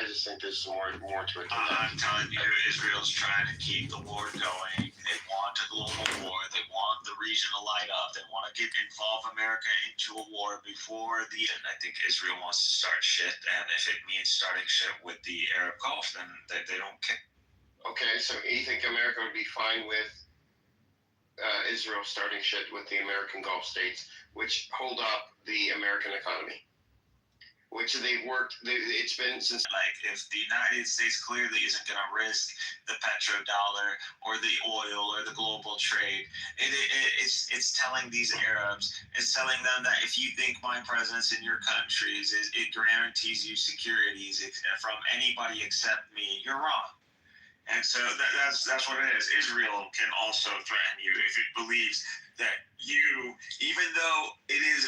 I just think there's more to it. I'm telling you, Israel's trying to keep the war going. They want a global war. They want the region to light up. They want to involve America into a war before the end. I think Israel wants to start shit, and if it means starting shit with the Arab Gulf, then they don't care. Okay, so you think America would be fine with Israel starting shit with the American Gulf states, which hold up the American economy? Which it's been since... Like, if the United States clearly isn't going to risk the petrodollar or the oil or the global trade, it's telling these Arabs, it's telling them that if you think my presence in your countries, it guarantees you securities from anybody except me, you're wrong. And so that's what it is. Israel can also threaten you if it believes that you, even though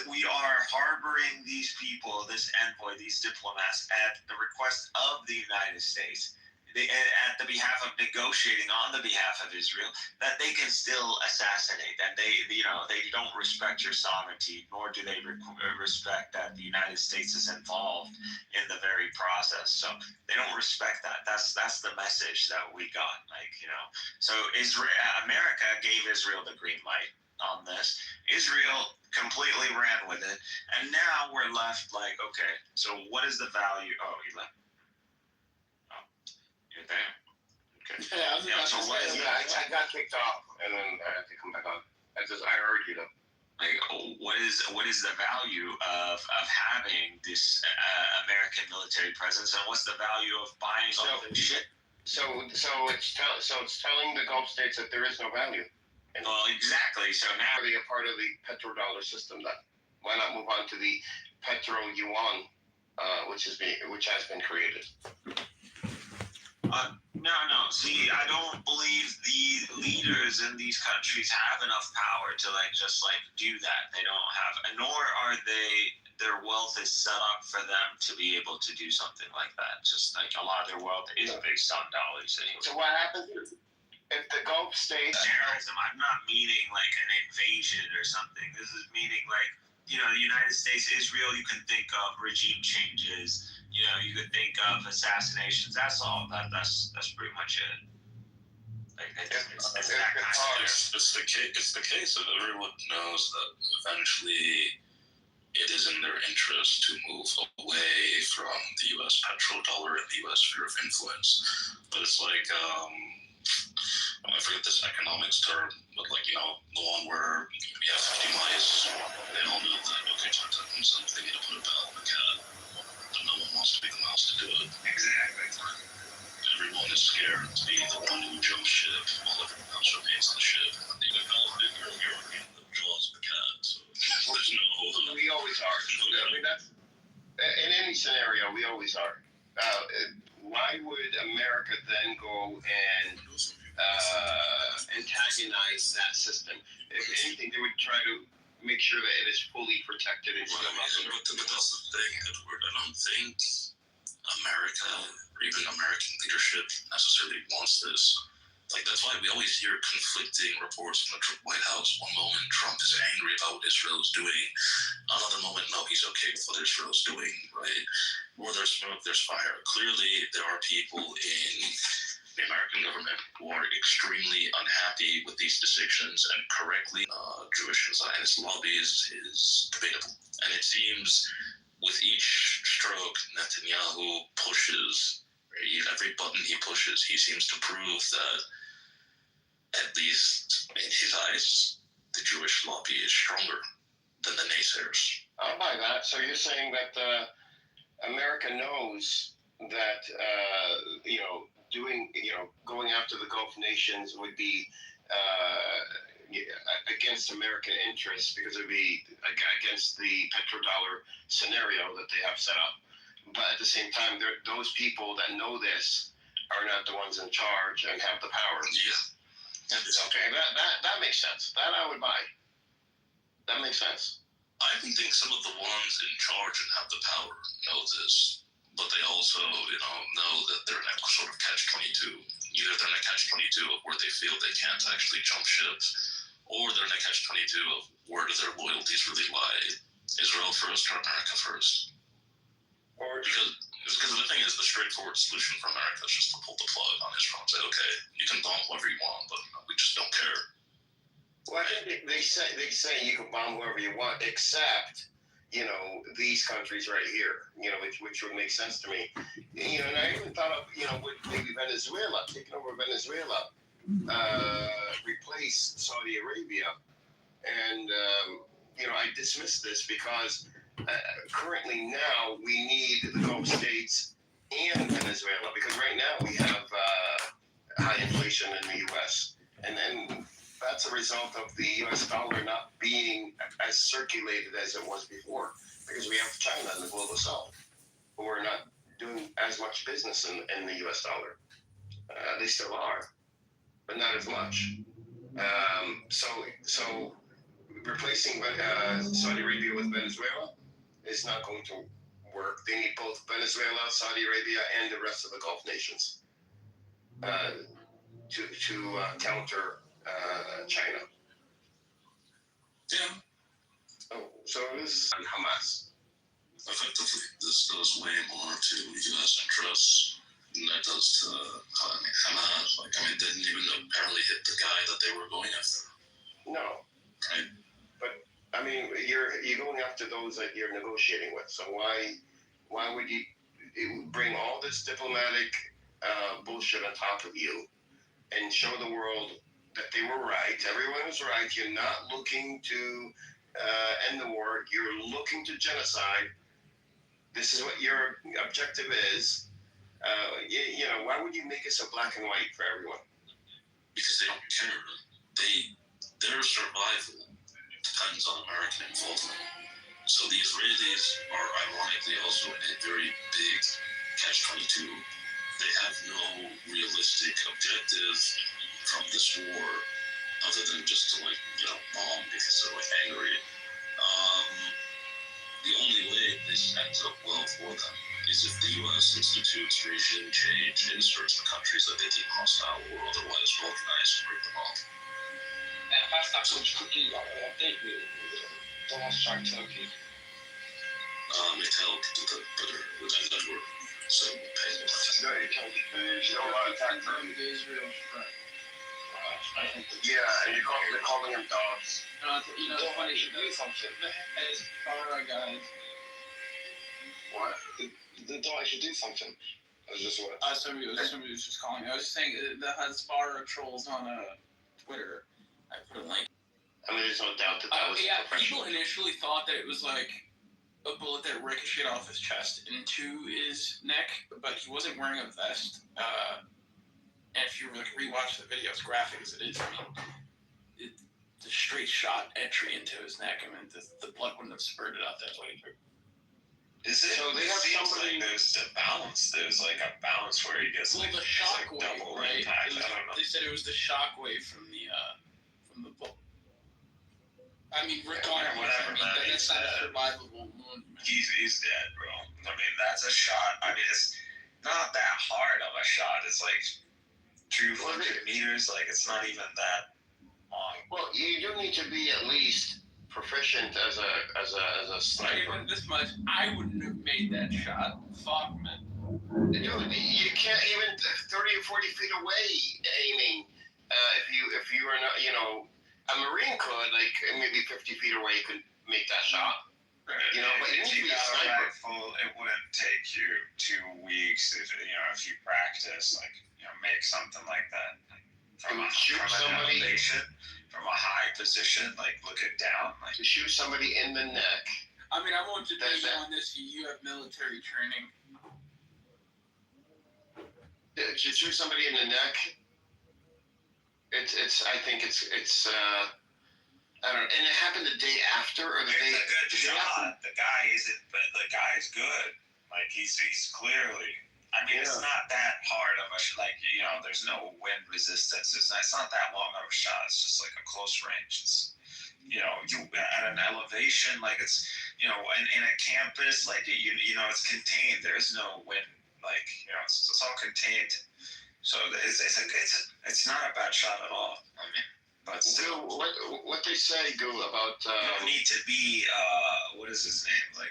we are harboring these people, this envoy, these diplomats, at the request of the United States, at the behalf of negotiating on the behalf of Israel, that they can still assassinate, and they don't respect your sovereignty, nor do they respect that the United States is involved in the very process. So they don't respect that. That's the message that we got. So America gave Israel the green light on this. Israel completely ran with it, and now we're left like, okay, so what is the value? Oh, he left. Oh, you're there. Okay. Yeah, I got kicked off, and then I had to come back on. I heard you though. Like, what is the value of having this American military presence, and what's the value of buying all this shit? So it's telling the Gulf states that there is no value. Well, exactly. So now they are part of the petrodollar system. That why not move on to the petro yuan, which has been created? No. See, I don't believe the leaders in these countries have enough power to just do that. They don't have, nor are their wealth is set up for them to be able to do something like that. Just like a lot of their wealth is based on dollars anyway. So what happens if the Gulf states... Terrorism, I'm not meaning like an invasion or something. This is meaning the United States, Israel, you can think of regime changes. You could think of assassinations. That's all. That's pretty much it. It's that kind of... It's the case that everyone knows that eventually it is in their interest to move away from the U.S. petrodollar and the U.S. sphere of influence. But it's like, I forget this economics term, but the one where you have 50 mice, they all know that, okay, time to do something, they need to put a bell on the cat, but no one wants to be the mouse to do it. Exactly. Everyone is scared to be the one who jumps ship while everyone else remains on the ship. And you're in the jaws of the cat, so there's no... We always are. I mean, that's... In any scenario, we always are. Why would America then go and antagonize that system? If anything, they would try to make sure that it is fully protected. But that's the thing, Edward. I don't think America, or even American leadership, necessarily wants this. That's why we always hear conflicting reports from the White House. One moment, Trump is angry about what Israel is doing. Another moment, no, he's okay with what Israel is doing, right? Where there's smoke, there's fire. Clearly, there are people in the American government who are extremely unhappy with these decisions, and correctly, Jewish and Zionist lobbies is debatable. And it seems with each stroke Netanyahu pushes, every button he pushes, he seems to prove that, at least in his eyes, the Jewish lobby is stronger than the naysayers. I'll buy that. So you're saying that America knows that going after the Gulf nations would be against American interests, because it would be against the petrodollar scenario that they have set up. But at the same time, those people that know this are not the ones in charge and have the power. Yeah. Okay, that makes sense. That I would buy. That makes sense. I even think some of the ones in charge and have the power know this, but they also, know that they're in a sort of catch-22. Either they're in a catch-22 of where they feel they can't actually jump ship, or they're in a catch-22 of where do their loyalties really lie? Israel first or America first? Or because the thing is, the straight straightforward solution for America is just to pull the plug on Israel and say, okay, you can bomb whoever you want, but we just don't care. Well, I think they say you can bomb whoever you want, except these countries right here. Which would make sense to me. And I even thought of with maybe Venezuela, taking over Venezuela, replace Saudi Arabia, and I dismiss this because currently now we need the Gulf states and Venezuela, because right now we have high inflation in the U.S. and then that's a result of the U.S. dollar not being as circulated as it was before, because we have China and the global south who are not doing as much business in the U.S. dollar. They still are, but not as much. So replacing Saudi Arabia with Venezuela is not going to work. They need both Venezuela, Saudi Arabia, and the rest of the Gulf nations to counter China. Yeah. So this is on Hamas. Effectively, this does way more to U.S. interests than it does to Hamas. They didn't even apparently hit the guy that they were going after. No. Right. But you're going after those that you're negotiating with. So why would you bring all this diplomatic bullshit on top of you and show the world that they were right? Everyone was right. You're not looking to end the war. You're looking to genocide. This is what your objective is. Why would you make it so black and white for everyone? Because they don't care. Their survival depends on American involvement. So the Israelis are ironically also in a very big catch-22. They have no realistic objective from this war other than just to bomb because they're angry. The only way this ends up well for them is if the U.S. institutes regime change in certain countries that they deem hostile or otherwise organized to break them off. Mattel did that better with that network, so paying Yeah, and they're calling them dogs. It's funny, should do something. As guys. What? The dog should do something. That's just what. Somebody was just calling me. I was just saying the Hezbollah trolls on Twitter. I put a link. There's no doubt that was people initially thought that it was like a bullet that ricocheted off his chest into his neck, but he wasn't wearing a vest. And if you rewatch the video, as graphic as it is, it's a straight shot entry into his neck. The blood wouldn't have spurted out that way. So they have somebody. There's a balance. There's a balance where he gets the shock wave, double right? impact. I don't know. They said it was the shock wave from the bullet. Regardless, that's not a survivable wound. He's dead, bro. That's a shot. It's not that hard of a shot. It's 200 meters. It's not even that long. Well, you do need to be at least proficient as a sniper. Even this much, I wouldn't have made that shot. Fuck, man. Dude, you can't even 30 or 40 feet away aiming. If you are not, a Marine could maybe 50 feet away could make that shot. Right. But if you got a rifle, it wouldn't take you 2 weeks. If you practice, make something like that from an elevation, from a high position, look it down, to shoot somebody in the neck. I want to debate on this. You have military training. To shoot somebody in the neck. I think it's I don't know. And it happened the day after, or the day. It's a good shot. The guy's good. He's clearly. It's not that hard of a shot. There's no wind resistance. It's not that long of a shot. It's just a close range. It's, you at an elevation, it's, in a campus, it's contained. There's no wind. It's all contained. So it's not a bad shot at all. But still, what they say, Goo, about you don't need to be what is his name?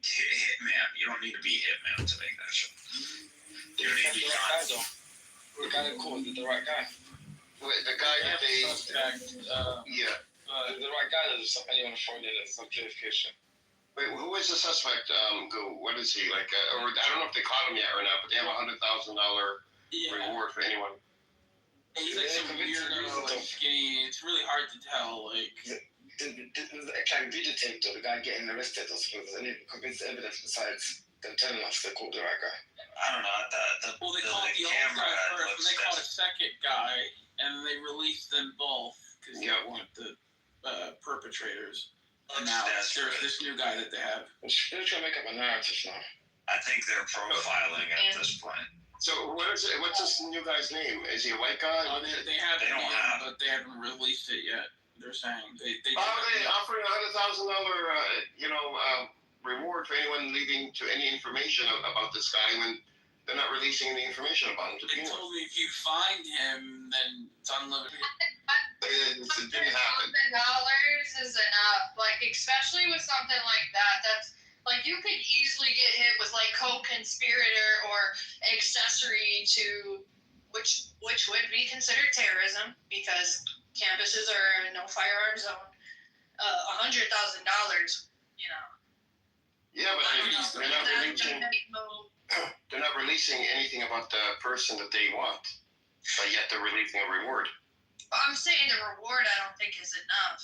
Hitman. You don't need to be Hitman to make that shot. guy that caught the right guy. The guy that they, Suspect. yeah. The right guy that anyone thrown in as some purification. Wait, who is the suspect? What is he like? Or I don't know if they caught him yet or not, but they have $100,000 Yeah. reward for anyone. He's like some weirdo, like skinny. It's really hard to tell. Like, There's like videotape of the guy getting arrested or something. There's any convincing evidence besides them telling us they caught the right guy. I don't know. well, they caught the old guy first, and they caught a second guy, and they released them both because they weren't the perpetrators. And now there's this new guy that they have. They're trying to make up a narrative now. I think they're profiling at this point. So what's this new guy's name? Is he a white guy? They have They it, don't have but they haven't released it yet. They're saying they offering $100,000 reward for anyone leaving to any information about this guy when they're not releasing any information about him to They begin with. told me if you find him, then it's unlimited. It didn't happen. $1,000 is enough. Like, especially with something like that. That's like you could easily get hit with like co-conspirator or accessory to which would be considered terrorism because campuses are a no firearm zone. $100,000, Yeah, but they're not releasing anything about the person that they want, but yet they're releasing a reward. I'm saying the reward I don't think is enough.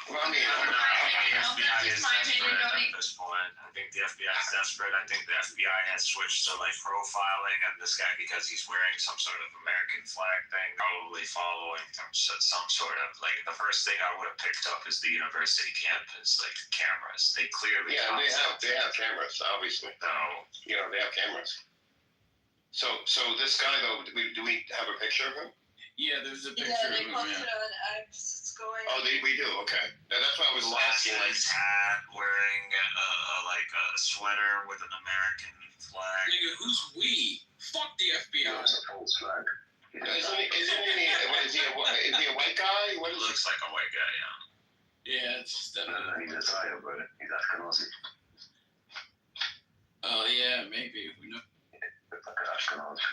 Well, I mean, I don't know. I think the No, FBI that's is my opinion, desperate Tony. at this point. I think the FBI is desperate. I think the FBI has switched to like profiling, and this guy, because he's wearing some sort of American flag thing, probably following some sort of like the first thing I would have picked up is the university campus, like cameras. They clearly they have cameras, obviously. So They have cameras. So this guy though, do we have a picture of him? Yeah, there's a picture Yeah, they of him. posted on X. It's going. Oh, we do. Okay, that's why I was asking. Like, glasses, hat, wearing a sweater with an American flag. Nigga, who's we? Fuck the FBI. Isn't he? Is he a white guy? What It is looks like a white guy, yeah. Yeah, it's definitely. He's Italian, but he's Ashkenazi. Oh yeah, maybe. Who knows?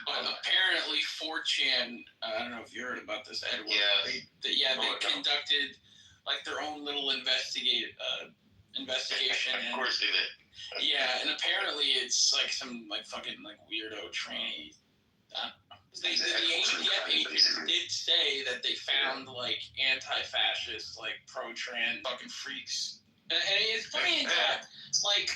But apparently 4chan, I don't know if you heard about this, Edward. Yeah. They conducted like their own little investigation. Of course they did. Yeah, and apparently it's like some like fucking like weirdo trainee. The ATF agents did say that they found like anti-fascist, like pro-trans fucking freaks, and it's funny that like.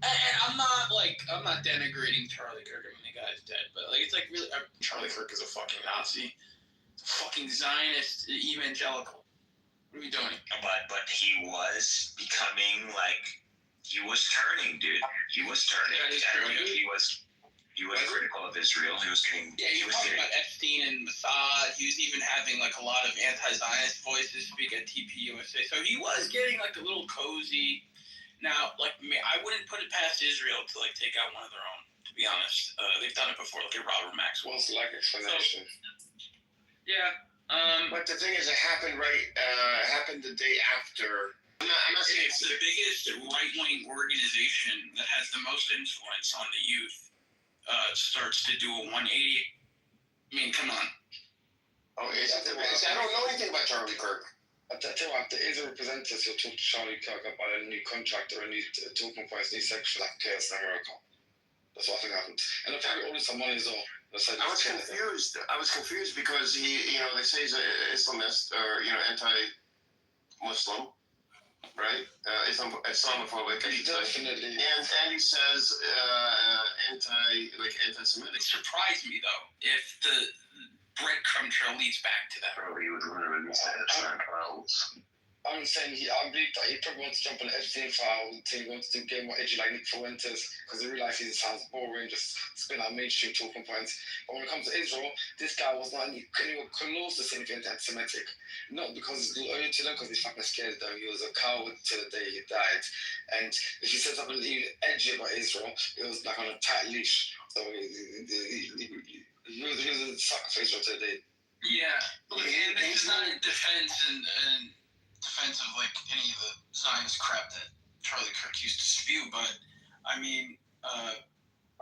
And I'm not denigrating Charlie Kirk. I mean, the guy's dead, but like, it's like really, Charlie Kirk is a fucking Nazi, fucking Zionist, evangelical. What are we doing? But he was becoming like he was turning, dude. He was turning. That is true. He was critical of Israel. He was getting. Yeah, he was talking about Epstein and Mossad. He was even having like a lot of anti-Zionist voices speak at TPUSA. So he was getting like a little cozy. Now, like, I wouldn't put it past Israel to, like, take out one of their own, to be honest. They've done it before, like Robert Maxwell. What's like explanation? Yeah. But the thing is, it happened happened the day after. I'm not saying It's the biggest right-wing organization that has the most influence on the youth starts to do a 180. I mean, come on. Oh, I don't know anything about Charlie Kirk. I tell you what, there is a representative who talked to Charlie Kirk about a new contract or a new talking points, new sexual affairs in America. That's what I think happened. And apparently all this money is all. I was confused. Because they say he's an Islamist or anti-Muslim, right? Islamophobic. Definitely. And he says anti-Semitic. It surprised me, though, if the breadcrumb trail leads back to that. Probably he was going to release the Epstein files. I'm saying I believe that he probably wants to jump on the Epstein file. He wants to get more edgy like Nick Fuentes because he realized he sounds boring, just spin out mainstream talking points. But when it comes to Israel, this guy was not anywhere close to anything anti-Semitic. Not because he's loyal to them, because he's fucking scared of them. He was a coward till the day he died. And if he said something edgy about Israel, it was like on a tight leash. So he was a sucker for Israel till the day. Yeah, and this is not a defense of like any of the Zionist crap that Charlie Kirk used to spew, but I mean,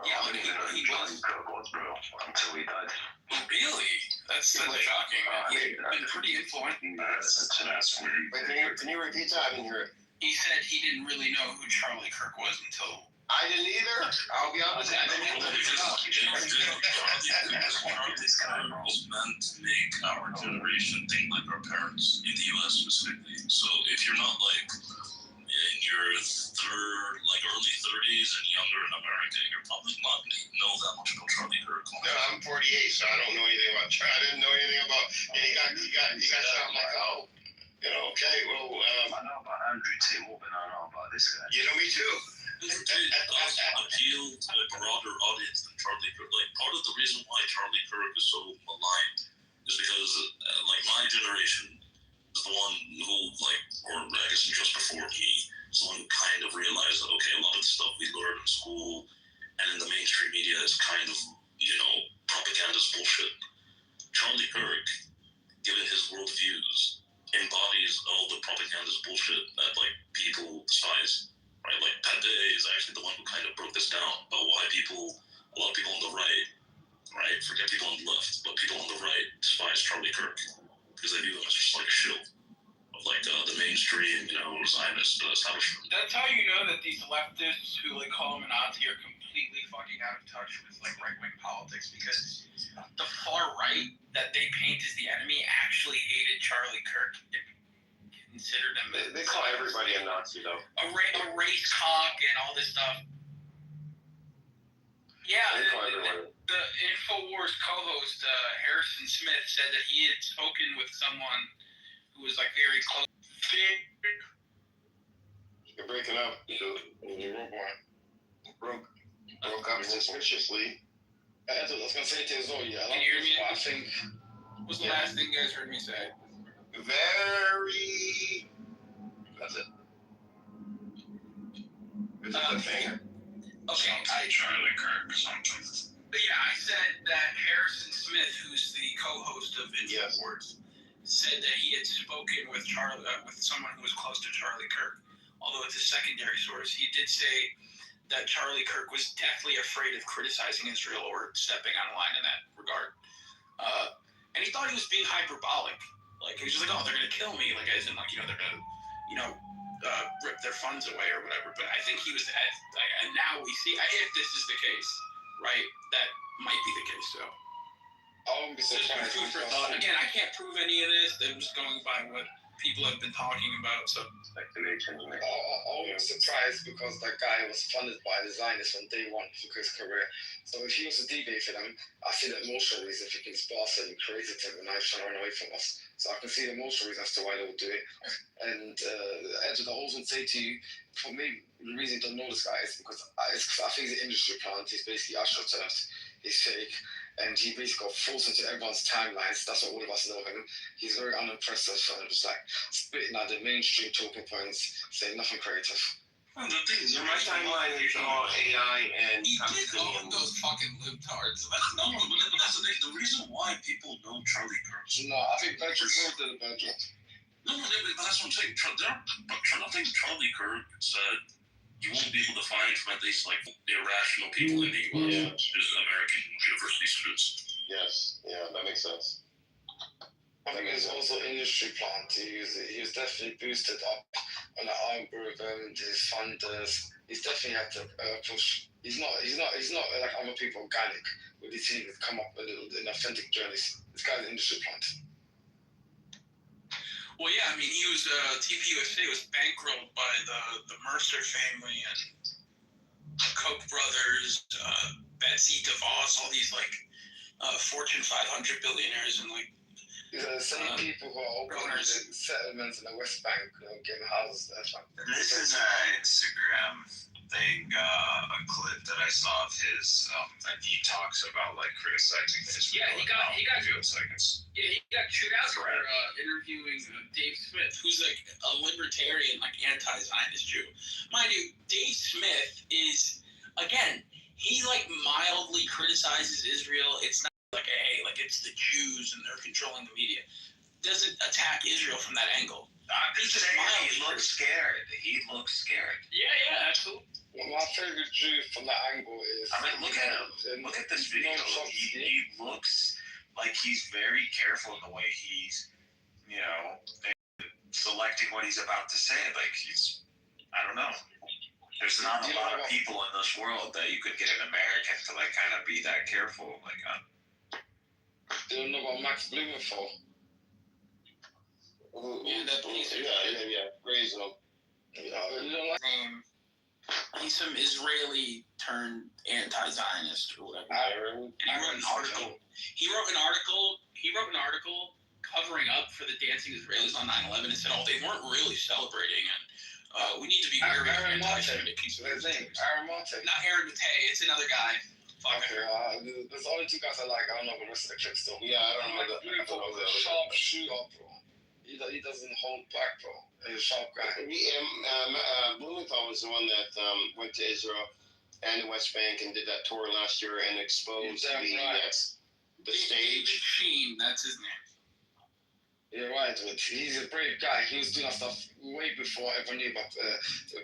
Yeah, I didn't even know who Charlie Kirk was, bro, until he died. Really? That's shocking. He's been pretty influential. That's weird. Wait, can you repeat that? I didn't hear it. He said he didn't really know who Charlie Kirk was until. I didn't either. I'll be honest. I didn't know who Charlie's kind was meant to make our generation think like our parents in the U.S. specifically. So if you're not like in your early 30s and younger in America, you're probably not going to know that much about Charlie Kirk. No, I'm 48, so I don't know anything about Charlie. I didn't know anything about. And he got something like, oh, okay, well. I know about Andrew Tate more than I know about this guy. You know, me too. It does appeal to a broader audience than Charlie Kirk. Like, part of the reason why Charlie Kirk is so maligned is because, like, my generation is the one who, like, or I guess just before me, is the one who kind of realized that, okay, a lot of the stuff we learned in school and in the mainstream media is kind of, propagandist bullshit. Charlie Kirk, given his worldviews, embodies all the propagandist bullshit that, like, people despise. Right, like Pat Day is actually the one who kind of broke this down about why a lot of people on the right, forget people on the left, but people on the right despise Charlie Kirk because they view him as just like a shill of like the mainstream, Zionist establishment. That's how you know that these leftists who like call him a Nazi are completely fucking out of touch with like right-wing politics, because the far right that they paint as the enemy actually hated Charlie Kirk. Considered him. They call everybody a Nazi, though. A race cock and all this stuff. Yeah, the InfoWars co-host Harrison Smith said that he had spoken with someone who was like very close. You're breaking up. Broke up suspiciously. That's what I was gonna say to you as well. Yeah, Can you hear me? I think. What was the last thing you guys heard me say? That's it. This is the thing. Okay, Charlie Kirk or something. Yeah, I said that Harrison Smith, who's the co-host of InfoWars, said that he had spoken with someone who was close to Charlie Kirk. Although it's a secondary source, he did say that Charlie Kirk was deathly afraid of criticizing Israel or stepping on a line in that regard. And he thought he was being hyperbolic. Like, he was just like, oh, they're going to kill me. Like, as in, like, they're going to, rip their funds away or whatever. But I think he was, and now we see, if this is the case, right, that might be the case, so. I won't be surprised. Food for thought. Again, I can't prove any of this. I'm just going by what people have been talking about, so. Speculation. I was surprised because that guy was funded by the Zionists from day one for his career. So if he was to debate for them, I see the emotional reason for his boss and created him, and now he's trying to run away from us. So I can see the emotional reason as to why they would do it. And Ed, I also say to you, for me, the reason you don't know this guy is because I think he's an industry plant. He's basically astroturfed. He's fake. And he basically got forced into everyone's timelines. That's what all of us know him. He's very unimpressive and just like spitting out the mainstream talking points, saying nothing creative. Well, the thing is, My timeline is all AI and He did own those fucking libtards. No, but that's the thing. The reason why people know Charlie Kirk. No, I think Patrick Ford did a bad job. No, but that's what I'm saying. I don't think Charlie Kirk said you won't be able to find from at least like irrational people in the U.S. Just American university students. Yes, yeah, that makes sense. I think it's also industry plant. He was definitely boosted up on the algorithm, his funders. He's definitely had to push. He's not like other people organic with his team that come up with an authentic journeys. This guy's an industry plant. Well, yeah, I mean, he was, TPUSA was bankrolled by the Mercer family and Koch brothers, Betsy DeVos, all these, like, Fortune 500 billionaires and, like, These are the same people who are opening settlements in the West Bank, getting houses there. This is an Instagram thing, a clip that I saw of his, and he talks about like criticizing Israel. Yeah, he got seconds. Yeah, he got chewed out for interviewing Dave Smith, who's like a libertarian, like anti-Zionist Jew. Mind you, Dave Smith is, again, he like mildly criticizes Israel. It's not like, hey, like it's the Jews and they're controlling the media. Doesn't attack Israel from that angle. I'm just saying, he looks scared. He looks scared. Yeah, absolutely. My favorite Jew from that angle is. I mean, look at him. Look at this video. He looks like he's very careful in the way he's, selecting what he's about to say. Like I don't know. There's not a lot of people in this world that you could get an American to like kind of be that careful. Like, You don't know about Max Blumenthal? Yeah, that piece of Raising him. You don't like name. He's some Israeli turned anti-Zionist or whatever. Aaron. And he wrote an article. He wrote an article covering up for the dancing Israelis on 9/11 and said, "Oh, they weren't really celebrating, and we need to be wary of Aaron anti-Semitic." His name, Aaron Marte. Not Aaron Matei. It's another guy. Fuck Okay, there's only two guys I like. I don't know the rest of the clips though. Yeah, I don't know the. Blumenthal was a sharp shooter, bro. He doesn't hold back, bro. He's a sharp guy. Blumenthal was the one that went to Israel and the West Bank and did that tour last year and exposed the stage. Sheen, that's his name. You're right, but he's a brave guy. He was doing that stuff way before everyone knew about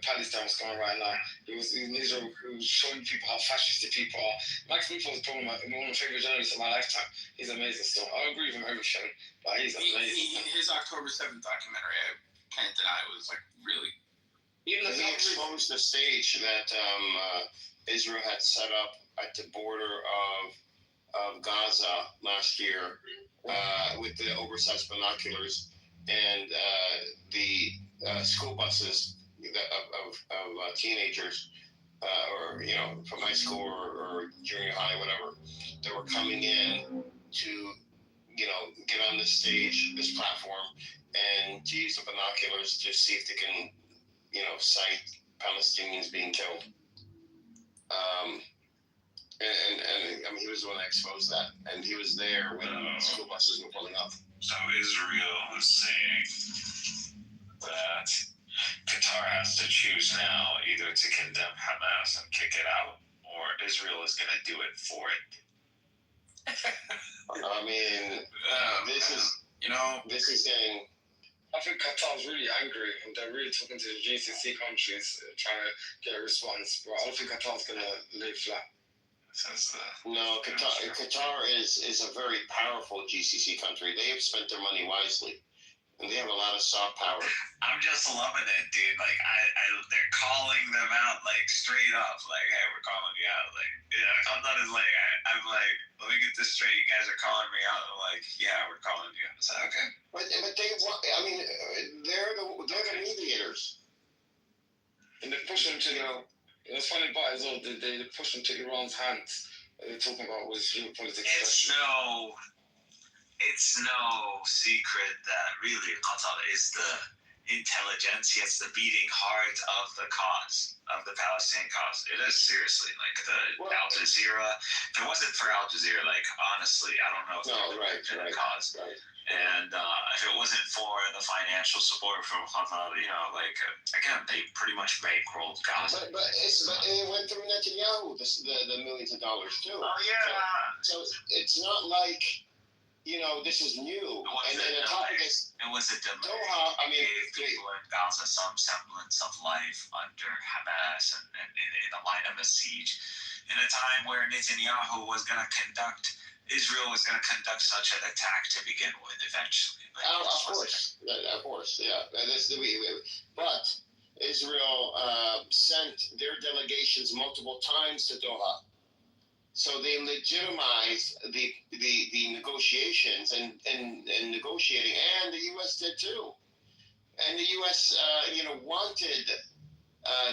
Palestine was going right now. He was in Israel, he was showing people how fascist the people are. Max Blumenthal is probably one of my favorite journalists of my lifetime. He's amazing still. I agree with him everything, but he's amazing. His October 7th documentary, I can't deny, was like really. Even he exposed the stage that Israel had set up at the border of Gaza last year. With the oversized binoculars and the school buses of teenagers, or from high school or junior high, whatever, that were coming in to get on this stage, this platform, and to use the binoculars to see if they can sight Palestinians being killed. And I mean, he was the one that exposed that, and he was there when school buses were pulling up. So Israel is saying that Qatar has to choose now either to condemn Hamas and kick it out, or Israel is going to do it for it. I mean, this is getting. I think Qatar's really angry, and they're really talking to the GCC countries, trying to get a response. But I don't think Qatar's going to lay flat. No, Qatar is a very powerful GCC country. They have spent their money wisely, and they have a lot of soft power. I'm just loving it, dude. Like, they're calling them out, like, straight up. Like, hey, we're calling you out. Like, I'm not as like, I'm like, let me get this straight. You guys are calling me out. I'm like, yeah, we're calling you. It's like, okay. But they're the mediators. And they're pushing to It's funny about it as well. They push them to Iran's hands. They're talking about was geopolitics. It's no secret that really Qatar is the intelligentsia. It's the beating heart of the cause, of the Palestinian cause. It is seriously like Al Jazeera. If it wasn't for Al Jazeera, like honestly, I don't know if it would have been a cause. Right. And if it wasn't for the financial support from Qatar, again, they pretty much bankrolled Gaza. But it went through Netanyahu, the millions of dollars too. Oh yeah. So it's not like this is new. And on top of this, it was a delay. Doha, I mean, gave people in Gaza some semblance of life under Hamas and in the line of a siege, in a time where Netanyahu was going to Israel was going to conduct such an attack to begin with eventually. Of course, yeah. But Israel sent their delegations multiple times to Doha. So they legitimized the negotiations and negotiating, and the U.S. did too. And the U.S. wanted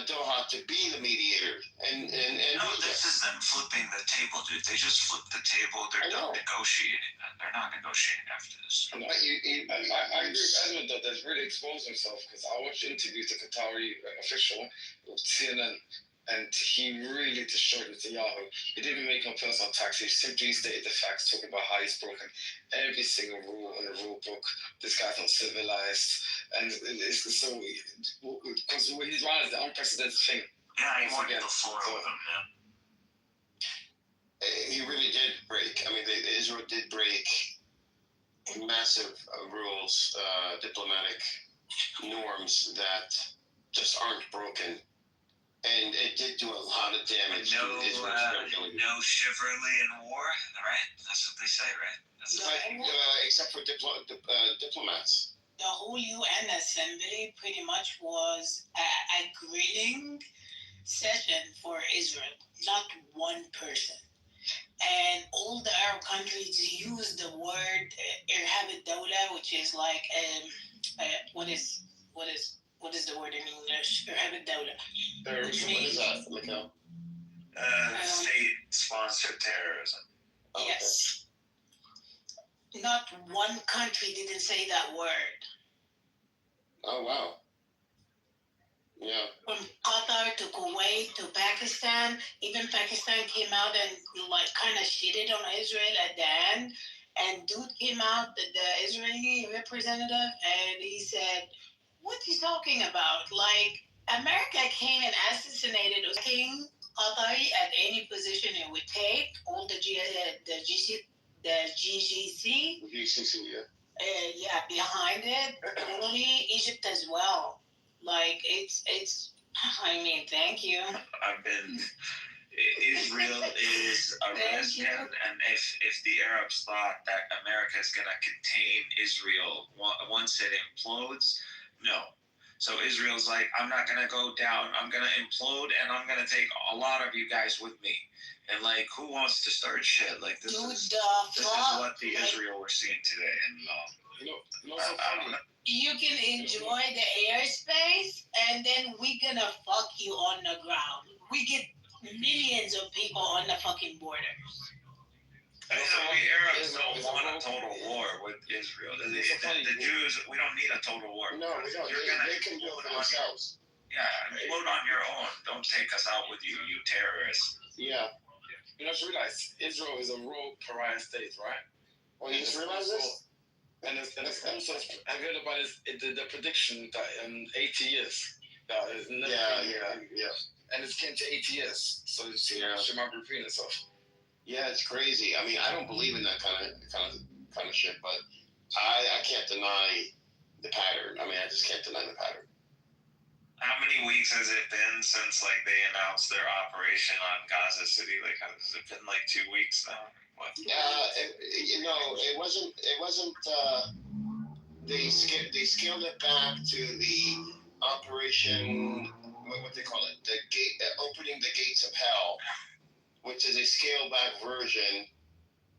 Doha to be the mediator, and no, this is them flipping the table, dude. They just flipped the table. They're done negotiating. They're not negotiating after this. I agree with Edward though. That's really exposed himself, because I watched interviews with a Qatari official with CNN, and he really destroyed Netanyahu. He didn't make no personal attacks. He simply stated the facts, talking about how he's broken every single rule in the rule book. This guy's not civilized, and it's so because when he's running the unprecedented thing. Yeah, he wanted the floor with him. Yeah. He really did break. I mean, Israel did break massive rules, diplomatic norms that just aren't broken. and it did do a lot of damage No, to Israel's credibility. no chivalry in war, right? That's what they say, right? That's No. But, except for diplomats. The whole UN Assembly pretty much was a grilling session for Israel, not one person. And all the Arab countries use the word Irhab al-Dawla, which is like what is the word in English? Irhab al-Dawla. What is that, Mikhail? State-sponsored terrorism. Oh, Yes. Not one country didn't say that word. Oh, wow. Yeah. From Qatar to Kuwait to Pakistan, even Pakistan came out and like kind of shitted on Israel at the end. And dude came out, the Israeli representative, and he said, "What are you talking about? Like America came and assassinated a king Qatari at any position it would take. All the GCC, Yeah. behind it. Totally Egypt as well. Like it's. I mean, thank you. Israel is a risk, and if the Arabs thought that America is going to contain Israel once it implodes, no. So Israel's like, I'm not going to go down. I'm going to implode, and I'm going to take a lot of you guys with me. And like, who wants to start shit? Like this is what the Israel we're seeing today. And I don't know. You can enjoy the airspace, and then we're gonna fuck you on the ground. We get millions of people on the fucking borders. I mean, we Arabs don't want a total war with Israel. The Jews, we don't need a total war. No, we don't. They can do it themselves. Yeah, implode on your own. Don't take us out with you, you terrorists. Yeah. You have to realize Israel is a rogue pariah state, right? Well, you just realize this? And it's also, I've heard about the prediction that in 80 years, that is never Yeah. And it's came to 80 years, so it should not repeat itself. Yeah, it's crazy. I mean, I don't believe in that kind of shit, but I can't deny the pattern. I mean, I just can't deny the pattern. How many weeks has it been since like they announced their operation on Gaza City? Like, has it been like 2 weeks now? What? It wasn't. They scaled it back to the operation. What they call it? The gate, opening the gates of hell, which is a scaled back version,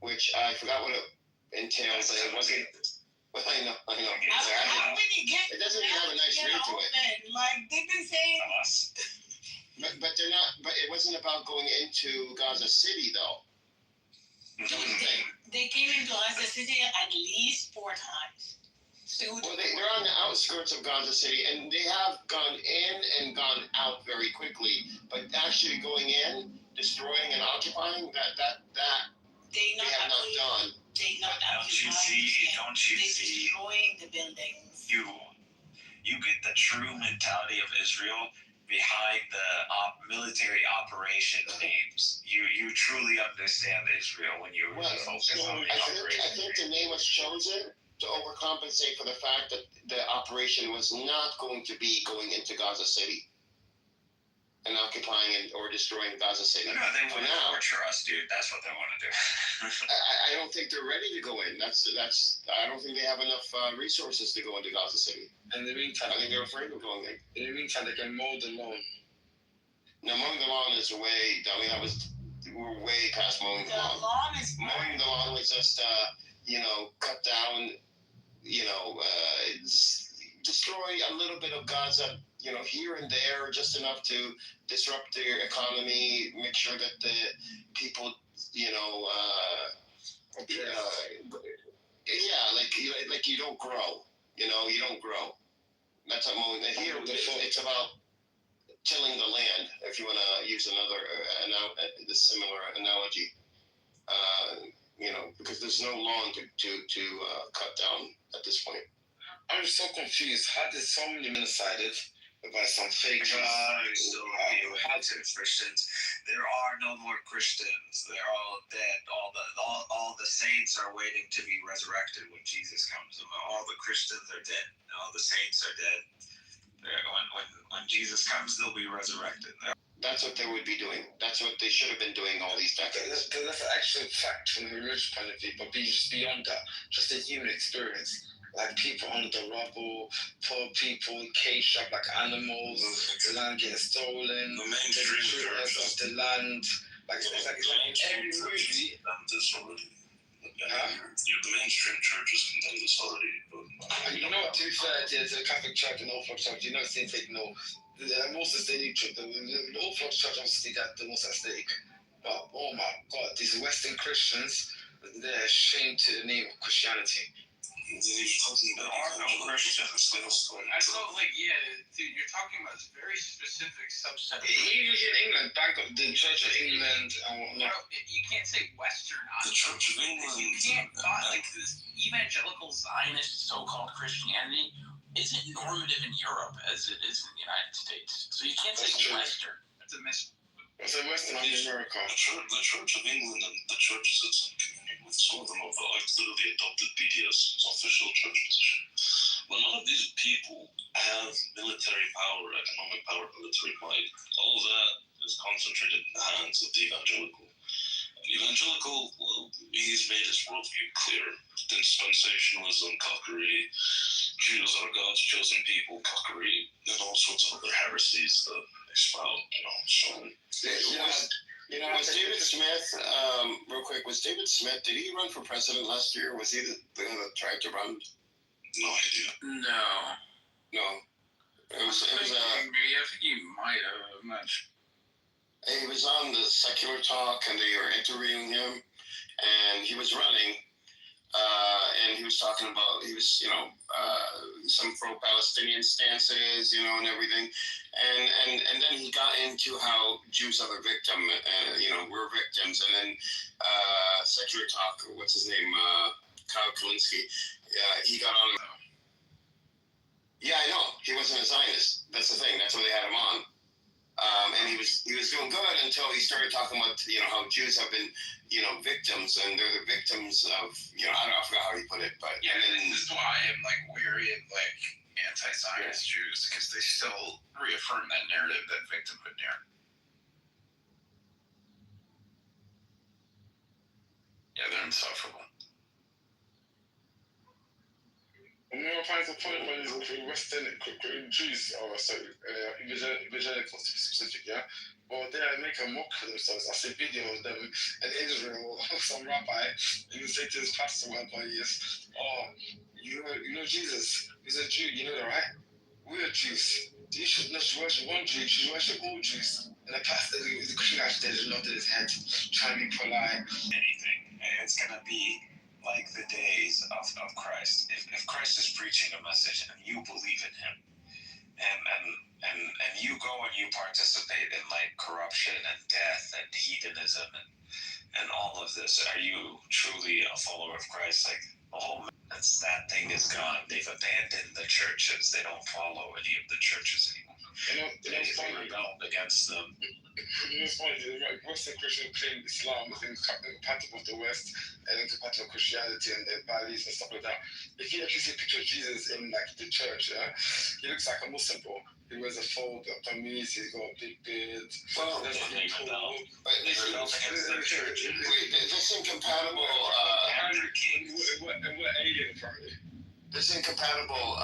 which I forgot what it entails. But it wasn't. Well, I know. How many gates? It doesn't even have a nice ring to it. Like they've been saying. But they're not. But it wasn't about going into Gaza City, though. They came into Gaza City at least 4 times. Well, they're on the outskirts of Gaza City, and they have gone in and gone out very quickly. But actually going in, destroying and occupying, that they have not done. Don't you see? Destroying the buildings. You get the true mentality of Israel behind the military operation names. You truly understand Israel when you really focus on the operation. I think the name was chosen to overcompensate for the fact that the operation was not going to be going into Gaza City and occupying or destroying Gaza City. No, they want to torture us, dude. That's what they want to do. I don't think they're ready to go in. I don't think they have enough resources to go into Gaza City. In the meantime, I think they're afraid of going in. In the meantime, they can mow the lawn. No, mowing the lawn is way. I mean, we're way past mowing the lawn. Mowing the lawn was just, cut down. Destroy a little bit of Gaza. Here and there, just enough to disrupt their economy, make sure that the people, like you don't grow. You don't grow. That's what mowing. Here, it's about tilling the land. If you want to use another the similar analogy, because there's no lawn to cut down at this point. I'm so confused. How did so many men decided by some fake Christians? There are no more Christians. They're all dead. All the saints are waiting to be resurrected when Jesus comes. All the Christians are dead. All the saints are dead. When Jesus comes, they'll be resurrected. That's what they would be doing. That's what they should have been doing all these decades. That's an actual fact from a religious point of view, but just beyond that, just a human experience. Like people under the rubble, poor people caged up like animals, the land getting stolen, The mainstream of churches. the land. Like it's like every movie. This already. Huh? The mainstream churches condemn this already. But, You know what? To be fair to the Catholic Church and Orthodox Church, it seems like the most aesthetic church, the Orthodox Church obviously got the most aesthetic. But oh my God, these Western Christians, they're ashamed to the name of Christianity. There are no Christians. I felt like, yeah, dude, you're talking about this very specific subset of Even in England, the Church of England and whatnot. You can't say Western. The Church of England. You can't like this evangelical Zionist so-called Christianity isn't normative in Europe as it is in the United States. So you can't say Western. That's a miss. It's a Western America. The Church of England and the churches it's in communion with, some of them have literally adopted BDS as official church position. But none of these people have military power, economic power, military might. All of that is concentrated in the hands of the evangelical. Evangelical, well, he's made his worldview clear. Dispensationalism, cockery, Jews are God's chosen people, cockery, and all sorts of other heresies that expound, so. Was David Smith, real quick, was David Smith, did he run for president last year? Was he the guy that tried to run? No idea. No. It was I think he might have. I'm not sure. He was on the Secular Talk, and they were interviewing him, and he was running, and he was talking about, some pro-Palestinian stances, and everything, and then he got into how Jews are the victim, we're victims, and then Secular Talk, what's his name, Kyle Kalinske, he got on. Yeah, I know, he wasn't a Zionist, that's the thing, that's why they had him on. And he was doing good until he started talking about how Jews have been victims, and they're the victims of I forgot how he put it, but yeah, this is why I'm wary of anti-Zionist Jews, because they still reaffirm that narrative, that victimhood narrative. Yeah, they're insufferable. I'm going to find the point when Western Jews, evangelicals to be specific, yeah? But they make a mock of themselves. I see video of them in Israel, some rabbi, and you say to his pastor, whatever he is, you know Jesus, he's a Jew, you know that, right? We're Jews. You should not worship one Jew, you should worship all Jews. And the pastor, the Christian guy just nodded his head, trying to be polite. Anything. It's going to be like the days of Christ. If Christ is preaching a message and you believe in him, and you go and you participate in corruption and death and hedonism and all of this, are you truly a follower of Christ? That thing is gone. They've abandoned the churches. They don't follow any of the churches anymore. They rebelled against them. It's funny, Western Christians claim Islam is incompatible with the West and incompatible with Christianity and their values and stuff like that. If you actually see a picture of Jesus in the church, he looks like a Muslim bro. He wears a fold up kameez, he's got a big beard. Well, that's they rebelled. They rebelled against the church. This incompatible, and we're alien apparently. This incompatible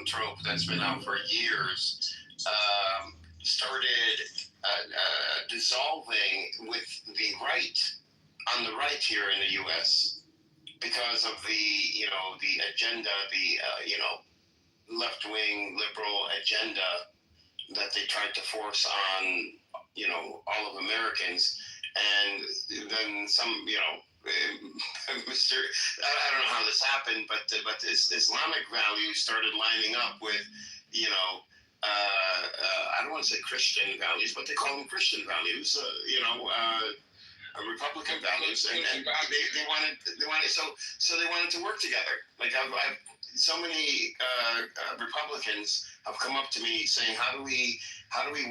trope that's been out for years started dissolving with the right on the right here in the U.S. because of the agenda, the left-wing liberal agenda that they tried to force on all of Americans, and then some Mr. I don't know how this happened, but this Islamic values started lining up with I don't want to say Christian values, but they call them Christian values, Republican values, and they wanted so they wanted to work together. I've so many Republicans have come up to me saying, how do we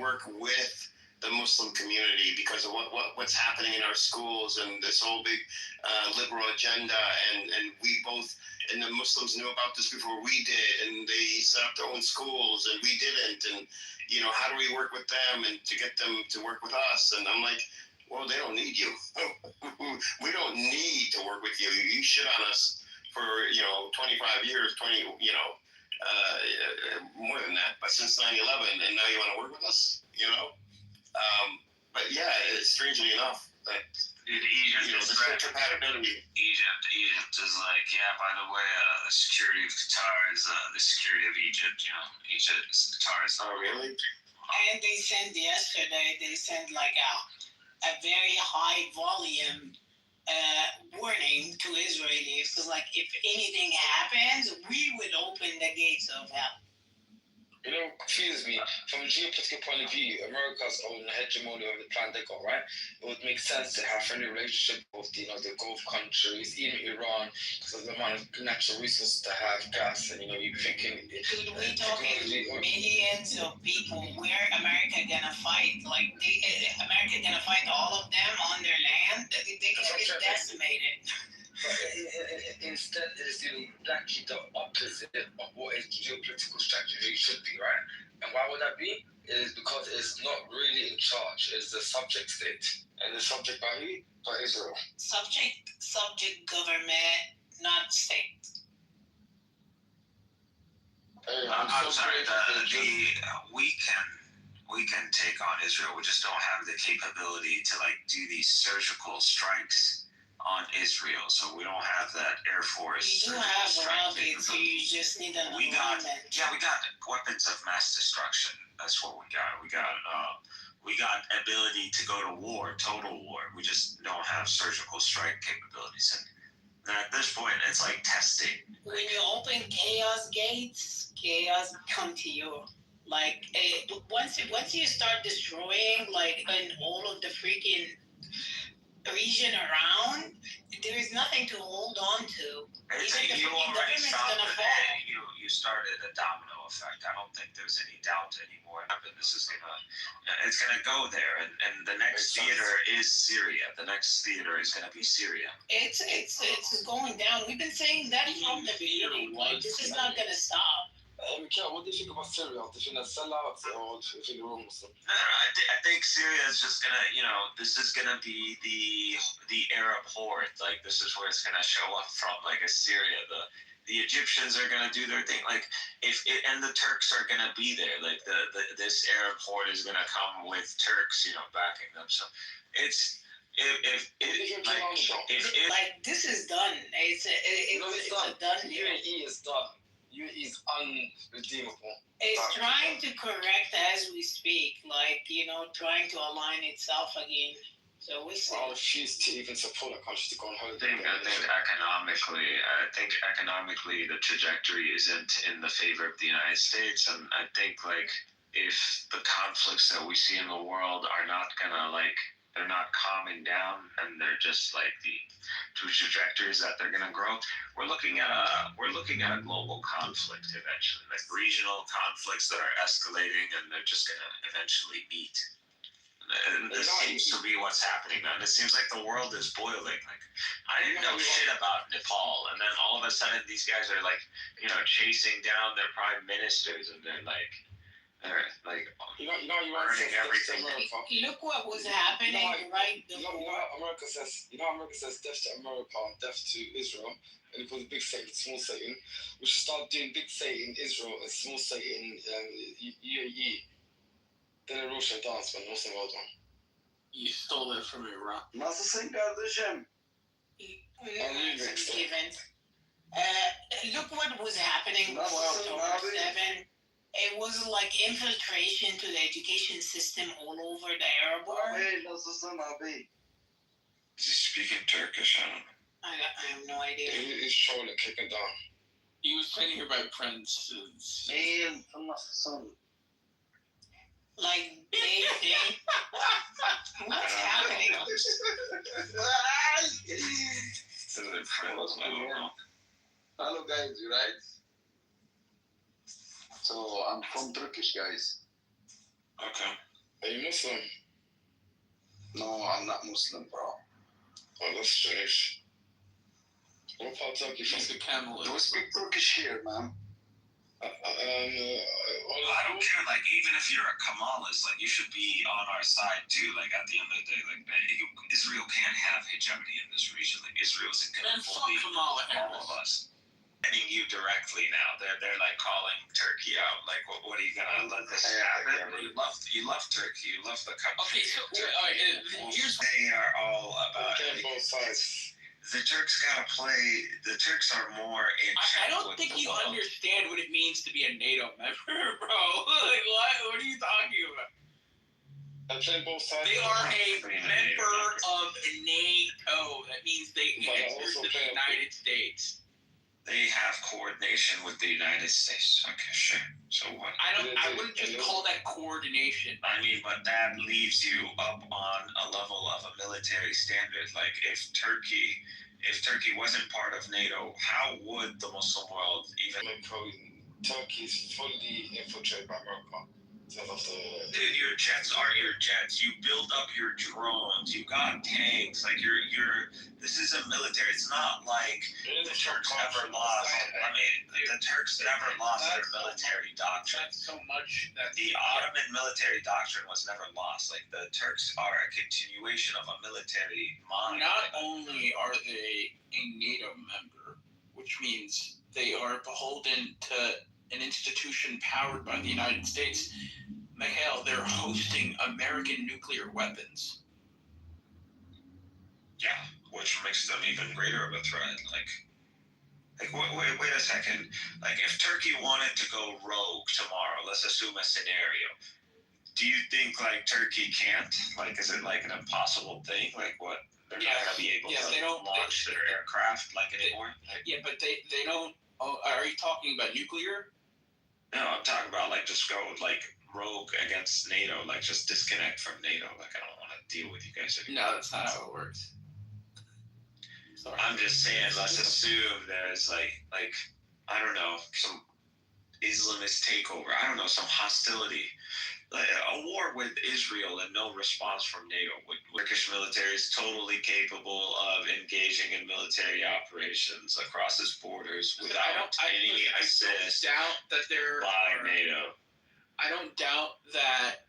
work with the Muslim community because of what's happening in our schools and this whole big liberal agenda. And we both, and the Muslims knew about this before we did, and they set up their own schools and we didn't. And, you know, how do we work with them and to get them to work with us? And I'm like, well, they don't need you. We don't need to work with you. You shit on us for, 25 years, more than that, but since 9/11, and now you want to work with us, But yeah, strangely enough, that Egypt the compatibility. Egypt is like, yeah. By the way, the security of Qatar is the security of Egypt. Qatar is. Oh, really? And they sent yesterday. They sent like a very high volume warning to Israelis, because like if anything happens, we would open the gates of hell. You know, confuse me. From a geopolitical point of view, America's own hegemony over the planet they got, right? It would make sense to have friendly relationship with, the Gulf countries, even Iran, because of the amount of natural resources to have, gas, and, you'd be thinking... Dude, we're talking millions of people. Where America gonna fight? Like, America gonna fight all of them on their land? They can get decimated. But instead, it is actually the opposite of what a geopolitical strategy should be, right? And why would that be? It is because it's not really in charge. It's the subject state. And the subject by who? By Israel. Subject government, not state. Hey, I'm sorry. We can take on Israel. We just don't have the capability to do these surgical strikes on Israel, so we don't have that Air Force. You do have rockets, you just need an alignment. We got weapons of mass destruction. That's what we got. We got ability to go to war, total war. We just don't have surgical strike capabilities. And at this point, it's like testing. When you open chaos gates, chaos come to you. Like once you start destroying in all of the freaking region around, there is nothing to hold on to. Even the freaking government's gonna fall. You started a domino effect. I don't think there's any doubt anymore. It's gonna go there, and the next theater is Syria. The next theater is gonna be Syria. It's going down. We've been saying that from the beginning. This is not gonna stop. Mikhail, what do you think about Syria? Do you think that's sellout or do you think we're Muslim? I think Syria is just gonna, this is gonna be the Arab horde. This is where it's gonna show up from, Assyria. The Egyptians are gonna do their thing. And the Turks are gonna be there. This Arab horde is gonna come with Turks, backing them. So it's. If this is done. It's a done deal. UAE is done. UAE is unredeemable. It's trying to correct as we speak, trying to align itself again. So we see. I refuse to even support a country to go on holiday. I think economically the trajectory isn't in the favor of the United States, and I think if the conflicts that we see in the world are not gonna they're not calming down, and they're just the two trajectories that they're going to grow. We're looking at a global conflict eventually, regional conflicts that are escalating, and they're just going to eventually meet. And this seems to be what's happening now. And it seems like the world is boiling. I didn't know shit about Nepal, and then all of a sudden these guys are chasing down their prime ministers, and they're burning everything. Look what was happening right before. America says death to America, death to Israel, and it was big Satan, small Satan. We should start doing big Satan Israel and small Satan UAE. Then a Russian dance, man, Muslim world one. You stole it from Iraq. Nasılsın kardeşim? Look what was happening before October 7. It was like infiltration to the education system all over the Arab world. Is he speaking Turkish? I have no idea. He's trolling, kicking down. He was trained here by Prince. Like big thing. What's happening? Hello guys, you right? So I'm from Turkish, guys. Okay. Are you Muslim? No, I'm not Muslim, bro. Oh, that's strange. What part of Turkey from? He's the camel. Do we speak Turkish here, man? I don't care. Like, even if you're a Kemalist, like, you should be on our side too. Like, at the end of the day, like, Israel can't have hegemony in this region. Like, Israel isn't going to fuck bully Kamala all of us. Hitting you directly now. They're like calling Turkey out. Like, what are you gonna let this happen? You love Turkey. You love the country. Okay, so here's they are all about. Okay, both sides. The Turks gotta play. The Turks are more in. I don't think you understand what it means to be a NATO member, bro. Like, what are you talking about? I'm playing both sides. They are a member of NATO. That means they answer to the United States. They have coordination with the United States. Okay, sure. So what? I wouldn't just call that coordination. I mean, but that leaves you up on a level of a military standard. Like, if Turkey wasn't part of NATO, how would the Muslim world even? Turkey's fully infiltrated by America. Dude, your jets are your jets. You build up your drones. You got tanks. Like, this is a military. It's not like the Turks never lost. I mean, the Turks never lost their military doctrine. That's so much that the Ottoman military doctrine was never lost. Like, the Turks are a continuation of a military mind. Not only are they a NATO member, which means they are beholden to an institution powered by the United States. Mikhail, they're hosting American nuclear weapons. Yeah, which makes them even greater of a threat. Like, wait a second. Like, if Turkey wanted to go rogue tomorrow, let's assume a scenario. Do you think, like, Turkey can't? Like, is it like an impossible thing? Like, what? They're not going to be able to launch their aircraft like anymore? Yeah, but they don't. Oh, are you talking about nuclear? No, I'm talking about, like, just go, like, rogue against NATO, like, just disconnect from NATO. Like, I don't want to deal with you guys anymore. No, that's not how it works. Sorry. I'm just saying, let's assume there's, like, I don't know, some Islamist takeover. I don't know, some hostility. Like, a war with Israel and no response from NATO. Turkish military is totally capable of engaging in military operations across its borders without any assist by NATO. I don't doubt that,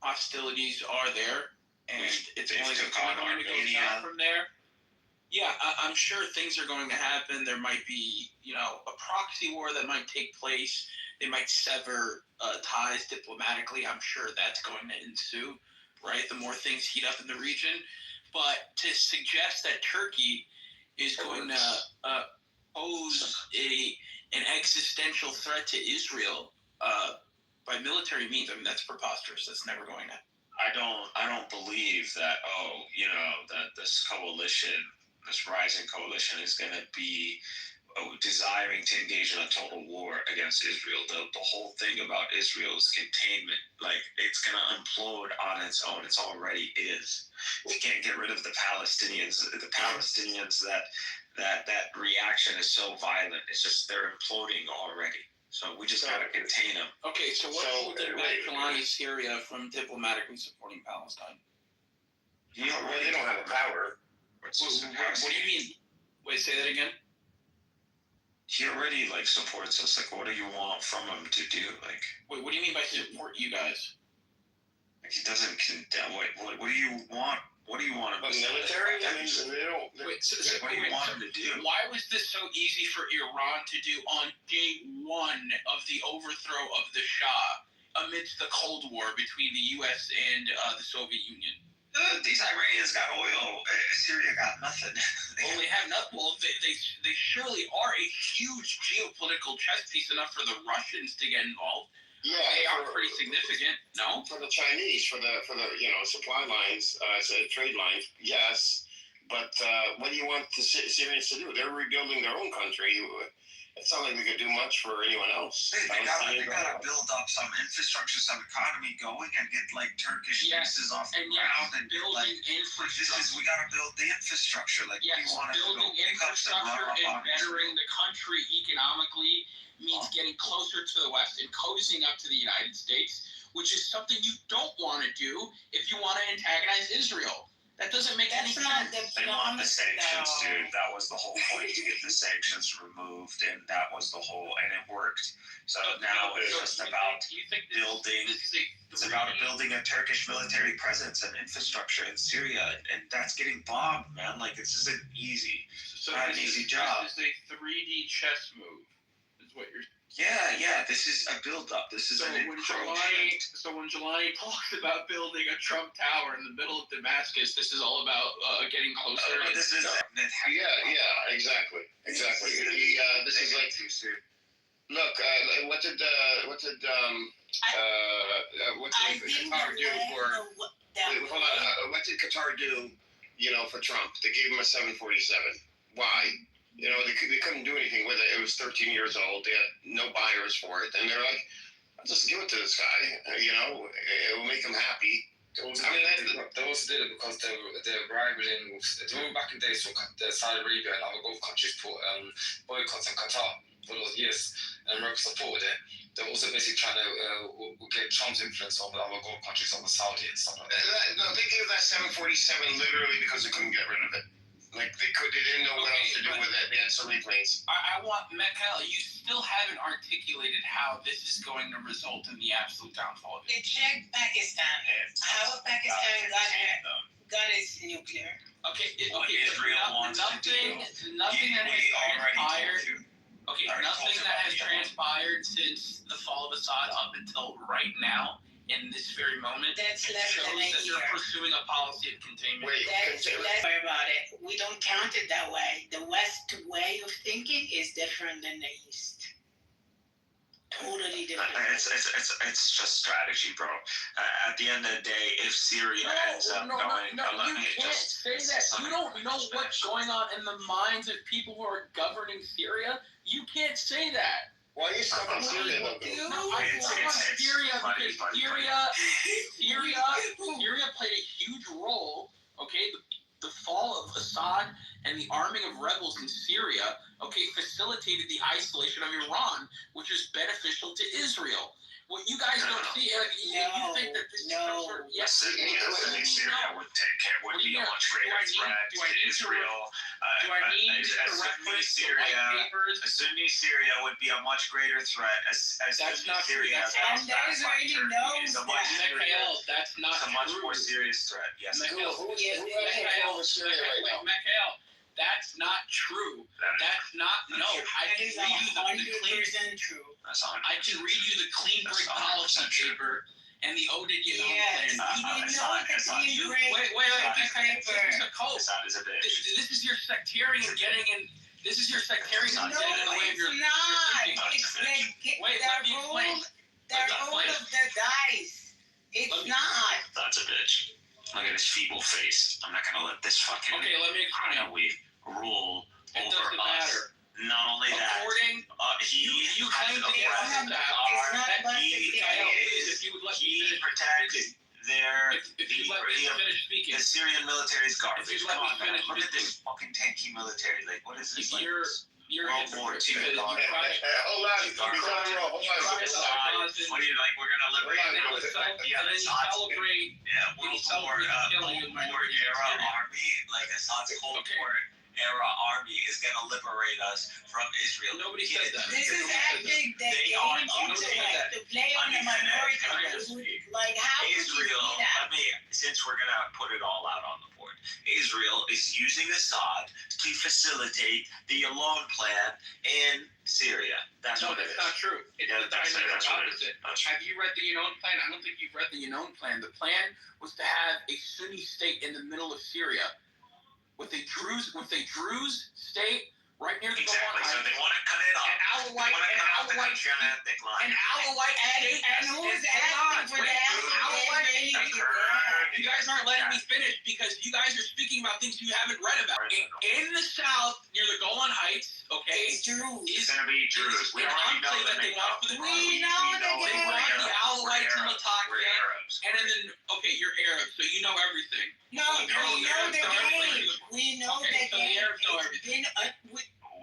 hostilities are there, and it's only going to go down from there. Yeah, I'm sure things are going to happen. There might be, a proxy war that might take place. They might sever ties diplomatically. I'm sure that's going to ensue, right? The more things heat up in the region. But to suggest that Turkey is going to pose an existential threat to Israel by military means, I mean, that's preposterous. That's never going to. I don't believe that. That this coalition, this rising coalition, is going to be desiring to engage in a total war against Israel. The whole thing about Israel's containment, like, it's going to implode on its own. It's already is. We can't get rid of the Palestinians. The Palestinians, that reaction is so violent. It's just they're imploding already. So we just got to contain them. Okay, so what holds Kalani Syria from diplomatically supporting Palestine? They don't have the power. What do you mean? Wait, say that again? He already, like, supports us. Like, what do you want from him to do? Like, wait, what do you mean by support you guys? Like, he doesn't condemn. What do you want? What do you want him to do? Military? I mean, they don't. Wait, what do you want him to do? Why was this so easy for Iran to do on day one of the overthrow of the Shah amidst the Cold War between the U.S. and the Soviet Union? These Iranians got oil. Syria got nothing. Well, they have nothing. Well, they surely are a huge geopolitical chess piece enough for the Russians to get involved. Yeah, they are pretty significant. No, for the Chinese, for the supply lines, trade lines, yes. But what do you want the Syrians to do? They're rebuilding their own country. It's not like they could do much for anyone else. They gotta build up some infrastructure, some economy going, and get, like, Turkish bases off the ground, and building infrastructure. We gotta build the infrastructure. Like, yes, building infrastructure and bettering the country economically means getting closer to the West and cozying up to the United States, which is something you don't want to do if you want to antagonize Israel. That doesn't make any That's not sense. They want the sanctions, No. dude. That was the whole point, to get the sanctions removed, and that was the whole, and it worked. So now it's just about building. It's about building a Turkish military presence and infrastructure in Syria, and that's getting bombed, man. Like, this isn't easy. So not an easy job. This is a 3D chess move, is what you're. Yeah. This is a build-up. This is So an when encroachment. Jelani talks about building a Trump Tower in the middle of Damascus, this is all about getting closer. This is Yeah, exactly. This is like, look, what did I think Qatar do for? Hold on, what did Qatar do? For Trump, they gave him a 747. Why? They couldn't do anything with it. It was 13 years old. They had no buyers for it, and they're like, "I'll just give it to this guy. It will make him happy." They also did it because they're rivaling. Remember back in days when Saudi Arabia and other Gulf countries put boycotts on Qatar for those years, and America supported it. They're also basically trying to get Trump's influence over other Gulf countries, over Saudi and stuff like that. No, they gave that 747 literally because they couldn't get rid of it. Like they didn't know what else to do with it. They had so many planes. I want Mikael. You still haven't articulated how this is going to result in the absolute downfall of it. Check Pakistan. How Pakistan got its nuclear. Israel wants to do. Nothing that has transpired. Nothing that has you. transpired since the fall of Assad up until right now, in this very moment, That's less shows than a that year. they're pursuing a policy of containment. Let's worry about it. We don't count it that way. The West way of thinking is different than the East. Totally different. It's just strategy, bro. At the end of the day, if Syria ends up going, you can't say that. You don't know what's going on in the minds of people who are governing Syria. You can't say that. Why are you stuck on Syria though? I want Syria because Syria played a huge role. The fall of Assad and the arming of rebels in Syria, facilitated the isolation of Iran, which is beneficial to Israel. What you guys don't see, you think that this is some sort of Syria would be a much greater threat to Israel. Sunni Syria would be a much greater threat as That's Sunni not true. Syria. And there's already known Is a much Mikael, that's not It's a much more serious threat. Yes. Mikael, Who's taking over Syria right now? Mikael, that's not true. That's not. No, I That can is read you the clean. 100% true. I can read you the clean break policy paper and the Oded Yadon plan. You didn't know the clean break Wait. This is a cult. Assad is a bitch. This is your sectarian getting in. This is your sectarian No, getting in the way of your. it's not. thinking. It's Wait, let me explain. the roll of the dice. It's not. That's a bitch. Look at his feeble face. I'm not gonna let this fucking Okay, let me explain. we rule It over doesn't us. matter. Not only that, According, you claim to be a It's not about the if you would let me he finish protects speaking. their If you let me finish speaking. the Syrian military is garbage. If you let Come me on, man. finish Look at speaking. this fucking tanky military. Like, what is this? If you're World War II. because you try Hold on, you're on a roll. Hold on. What are you like? We're gonna liberate Hold on, the and then you celebrate World War era army, like Assad's Cold War era army is gonna liberate us from Israel. Nobody said that. This is acting the They game are of using to play on the minority. Like, how could you Israel, see that? since we're gonna put it all out on the board, Israel is using Assad to facilitate the Yalon plan in Syria. That's No, what it that's is. not true. It's Yeah, the that's dynamic what it is. opposite. That's Have you read the Yalon plan? I don't think you've read the Yalon plan. The plan was to have a Sunni state in the middle of Syria, with a Druze state right near the Exactly. Golan So they Heights. want to cut it off. An They want to cut off the Alawite country on an ethnic line. state. And who's asking for that? You guys aren't letting me finish because you guys are speaking about things you haven't read about. In the south, near the Golan Heights, It's true. It's going to be Druze. We already know that they want We know They want the Alawites and We're Latakia. Arabs. And then, you're Arab, so you know everything. No, we know the game. We know the Okay, so the game. Arabs know It's been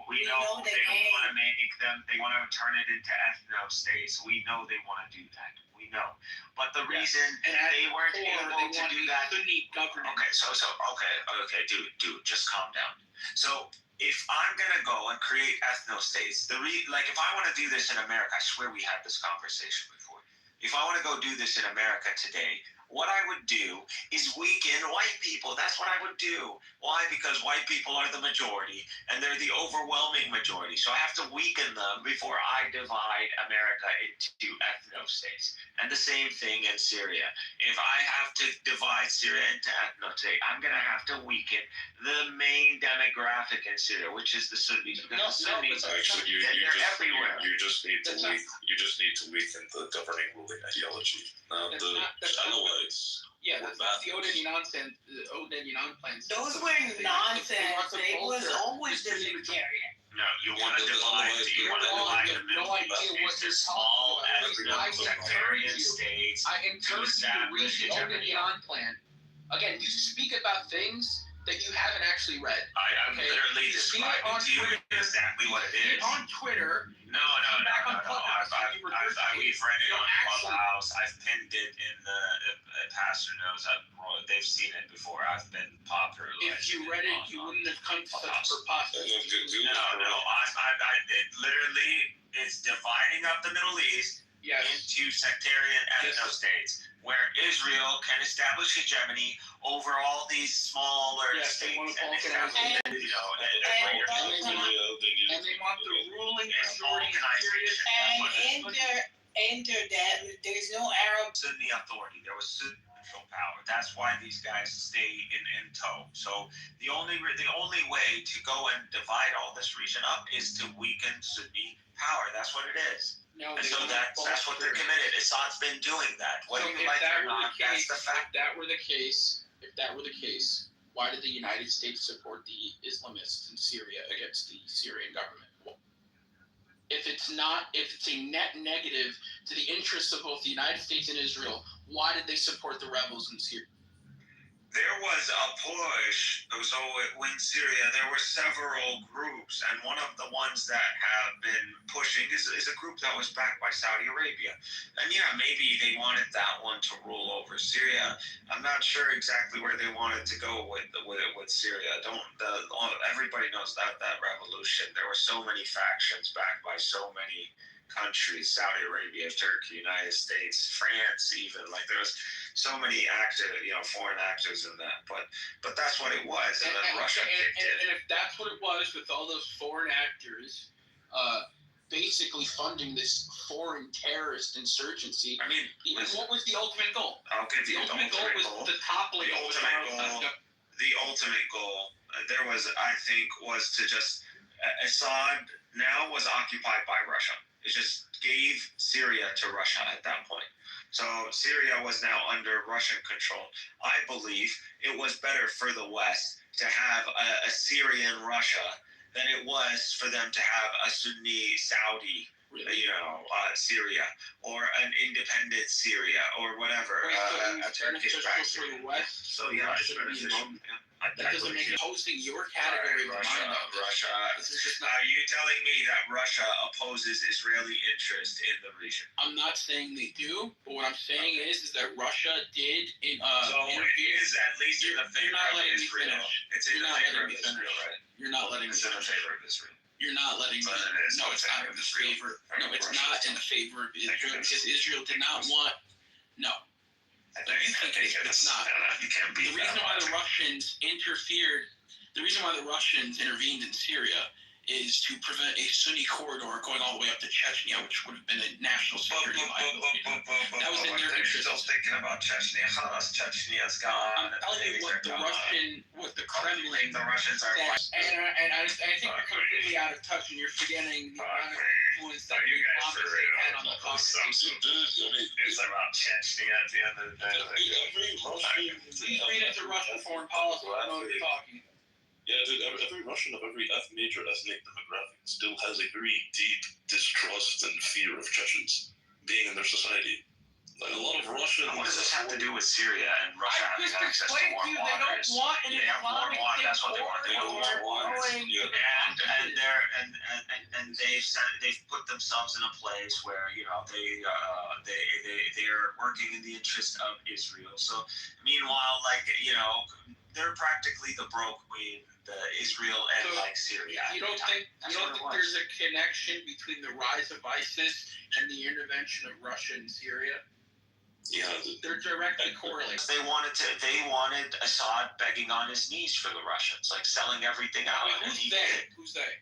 We know know the they game. want to make them, they want to turn it into ethno states. We know they want to do that. We we know. But the reason And at they weren't core, able they to want do a that. Sunni government. Okay, dude, just calm down. So if I'm gonna go and create ethno states, like if I want to do this in America, I swear we had this conversation before. If I want to go do this in America today, what I would do is weaken white people. That's what I would do. Why? Because white people are the majority, and they're the overwhelming majority. So I have to weaken them before I divide America into ethno states. And the same thing in Syria. If I have to divide Syria into ethno state, I'm going to have to weaken the main demographic in Syria, which is the Sunnis. Because the Sunnis, Actually, they're everywhere. you just need to That's not- you just need to weaken the governing ruling ideology. That's The not- Alawites. Yeah, We're that's not the Baptists. Odeon plans. Those were nonsense. They was always the libertarian. No, you want to the divide. Alawites, You want to they're divide You the have no Middle idea East what into you're small talking about. I ethno encourage sectarian you. states. I encourage you to read the hegemony. Odeon plan. Again, you speak about things that you haven't actually read. I'm Okay. literally You see it describing on to you Twitter. exactly what it See it is. on Twitter. No. Back on Clubhouse, you We've read it You on don't actually- Clubhouse. I've pinned it in the pastor knows. They've seen it before. I've been popularized. If you read it, you wouldn't have come to such preposterous. No. It literally is dividing up the Middle East Yes. into sectarian ethno states, where Israel can establish hegemony over all these smaller Yes, they states, want to and balkanize establish, And- And they want the ruling majority in Syria. And enter that there's no Arab. Sunni authority. There was Sunni control power. That's why these guys stay in tow. So the only way to go and divide all this region up is to weaken Sunni power. That's what it is. No, And they so want that's what they're bolster. committed. Assad's been doing that. Whether So you if like it that or were not, the that's case, the fact. if that were the case, why did the United States support the Islamists in Syria against the Syrian government? If it's a net negative to the interests of both the United States and Israel, why did they support the rebels in Syria? There was a push. So in Syria, there were several groups, and one of the ones that have been pushing is a group that was backed by Saudi Arabia. And yeah, maybe they wanted that one to rule over Syria. I'm not sure exactly where they wanted to go with Syria. Everybody knows that revolution. There were so many factions backed by so many countries: Saudi Arabia, Turkey, United States, France, even. Like there was so many foreign actors in that. But that's what it was, and then Russia kicked in. And if that's what it was, with all those foreign actors, basically funding this foreign terrorist insurgency, I mean, what was the ultimate goal? I'll give The you ultimate goal was the toppling The of ultimate goal was to just Assad now was occupied by Russia. It just gave Syria to Russia at that point. So Syria was now under Russian control. I believe it was better for the West to have a Syrian Russia than it was for them to have a Sunni Saudi, Syria, or an independent Syria, or whatever, a Turkish-backed Syria. So yeah, it's beneficial. That doesn't make it hosting your category of Russia. This is just not. Are you telling me that Russia opposes Israeli interest in the region? I'm not saying they do, but what I'm saying is that Russia did So it is at least in the favor not of letting me Israel. finish. It's in You're the not favor of letting me Israel, finish. right? You're not letting me It's in the finish. favor of Israel. You're not letting me. But it is. No, it's not in the favor. No, it's not in the favor of Israel because Israel did not want. No. I think it's not. You can't beat The reason that why the logic. Russians intervened in Syria is to prevent a Sunni corridor going all the way up to Chechnya, which would have been a national security liability. That was in their They're interest. still thinking about Chechnya. Chechnya's gone. I'm telling you what the Kremlin The Russians are. and I think you're completely out of touch and you're forgetting the amount of influence that You guys Islamic are State had on the Caucasus. It's about Chechnya at the end of the day. Please read into Russian foreign policy. I know what you're talking. Yeah, dude, every Russian of every major ethnic demographic still has a very deep distrust and fear of Chechens being in their society. Like a lot of Russians. What does this have to do with Syria and Russia I having just access to explained to warm you they waters? don't want an Yeah, warm Islamic water. That's what they want. They want warm waters. going to the And they've put themselves in a place where they're working in the interest of Israel. So meanwhile, they're practically the broke queen, the Israel and So, Syria. You don't think there's a connection between the rise of ISIS and the intervention of Russia in Syria? Yeah. They're directly correlated. They wanted Assad begging on his knees for the Russians, like selling everything out. Wait, and he who's they? did. Who's they?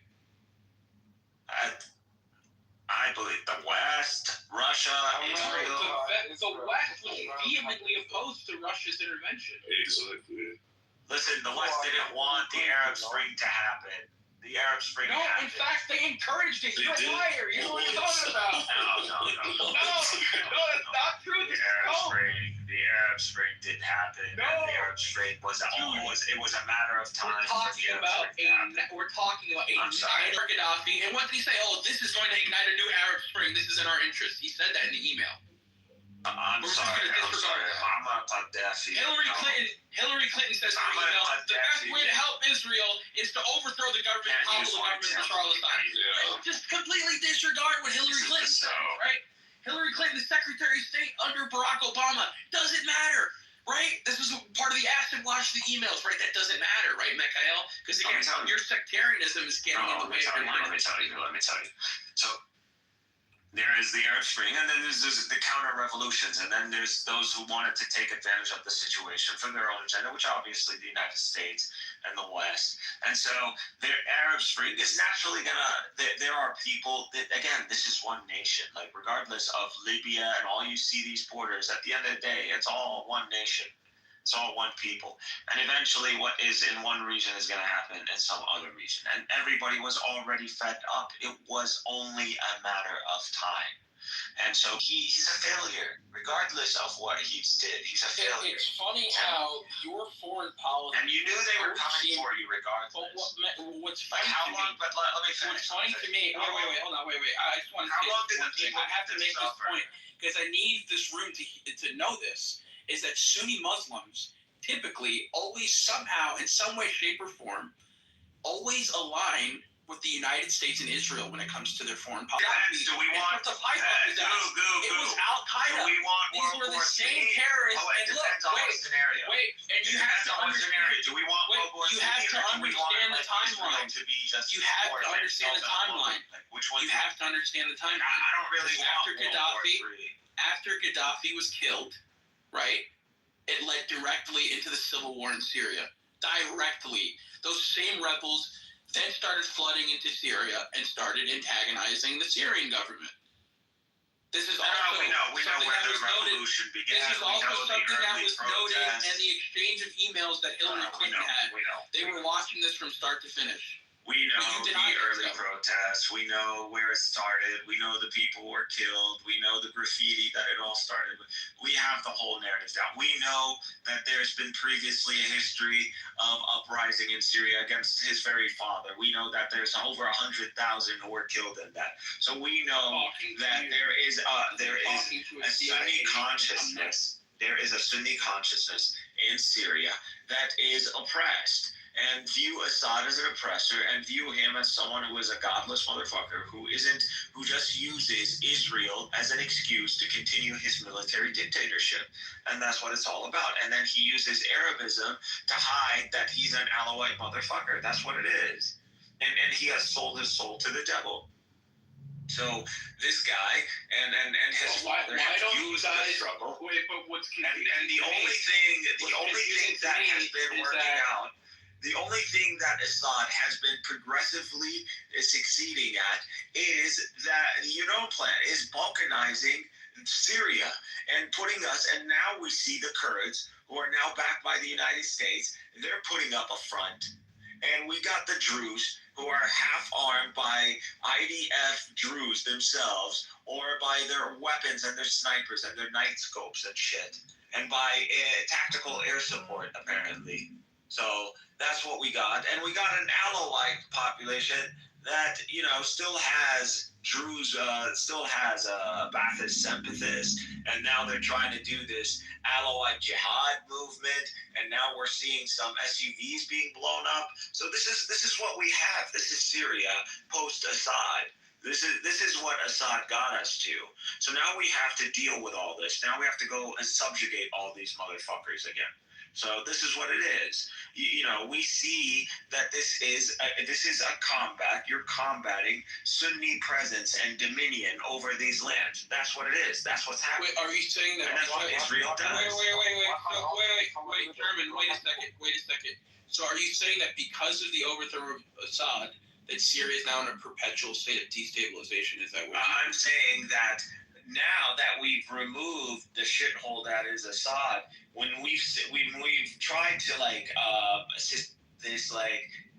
I believe the West, Russia, Israel. The West was vehemently opposed to Russia's intervention. Exactly. Listen, the West didn't want the Arab Spring to happen. The Arab Spring No, happened. in fact, they encouraged it. They You're a did. liar. You know what you're talking about. No, No, that's not true. The This is Arab Spring did happen. No. And the Arab Spring was a matter of time. We're talking about a I'm sorry. Gaddafi. And what did he say? Oh, this is going to ignite a new Arab Spring. This is in our interest. He said that in the email. I'm We're just sorry. gonna disregard that. I'm not Gaddafi. Hillary Clinton says in her I'm email, gonna the best way to help Israel is to overthrow the government, topple the government of Bashar al-Assad. Yeah. Just completely disregard what Hillary Clinton said, right? Hillary Clinton, the Secretary of State under Barack Obama, doesn't matter, right? This is part of the acid wash the emails, right? That doesn't matter, right, Mikhail? Because again, your sectarianism is getting in the way of your mind. Let me tell you. So there is the Arab Spring, and then there's the counter-revolutions, and then there's those who wanted to take advantage of the situation for their own agenda, which obviously the United States and the West. And so the Arab Spring is naturally there are people that, again, this is one nation. Like, regardless of Libya and all you see these borders, at the end of the day, it's all one nation. It's all one people. And eventually what is in one region is going to happen in some other region. And everybody was already fed up. It was only a matter of time. And so he's a failure, regardless of what he did. He's a failure. It's funny how your foreign policy... And you knew they were coming for you regardless. What's funny how long? But let me finish. What's funny to me... Wait, hold on. I just want to say one thing. I have to make this point, because I need this room to know this. Is that Sunni Muslims typically always somehow, in some way, shape, or form, always align with the United States and Israel when it comes to their foreign policy. Do we want It was Al-Qaeda. Do we want These World were the War same III? terrorists. Oh, it And look, depends on the scenario. and you have to understand. Do we want World War You III? have to understand the timeline. You have to understand the timeline. Which one? You have to understand the timeline. I don't really want After World War Gaddafi, III. After Gaddafi was killed, right, it led directly into the civil war in Syria. Directly. Those same rebels then started flooding into Syria and started antagonizing the Syrian government. This is also we know where the revolution began. This is also something that was noted in the exchange of emails that Hillary Clinton had. They were watching this from start to finish. We know the early protests. We know where it started. We know the people were killed. We know the graffiti that it all started with. We have the whole narrative down. We know that there's been previously a history of uprising in Syria against his very father. We know that there's over 100,000 who were killed in that. So we know that there is a Sunni consciousness. There is a Sunni consciousness in Syria that is oppressed. And view Assad as an oppressor, and view him as someone who is a godless motherfucker who just uses Israel as an excuse to continue his military dictatorship. And that's what it's all about. And then he uses Arabism to hide that he's an Alawite motherfucker. That's what it is. And he has sold his soul to the devil. So this guy and his father have used the struggle. Wait, but what's confusing? And the only thing that has been working out. The only thing that Assad has been progressively succeeding at is that the UNO plan is balkanizing Syria and putting us, and now we see the Kurds, who are now backed by the United States, they're putting up a front. And we got the Druze, who are half-armed by IDF Druze themselves, or by their weapons and their snipers and their night scopes and shit, and by tactical air support, apparently. So that's what we got. And we got an Alawite population that still has Druze, still has Ba'athist sympathists, and now they're trying to do this Alawite jihad movement, and now we're seeing some SUVs being blown up. So this is what we have. This is Syria post Assad. This is what Assad got us to. So now we have to deal with all this. Now we have to go and subjugate all these motherfuckers again. So this is what it is. We see that this is a combat. You're combating Sunni presence and dominion over these lands. That's what it is. That's what's happening. Wait, are you saying that? And that's what Israel does. Wait, German. Wait a second. So are you saying that because of the overthrow of Assad, that Syria is now in a perpetual state of destabilization? Is that what I'm saying? That now that we've removed the shithole that is Assad, when we've tried to assist this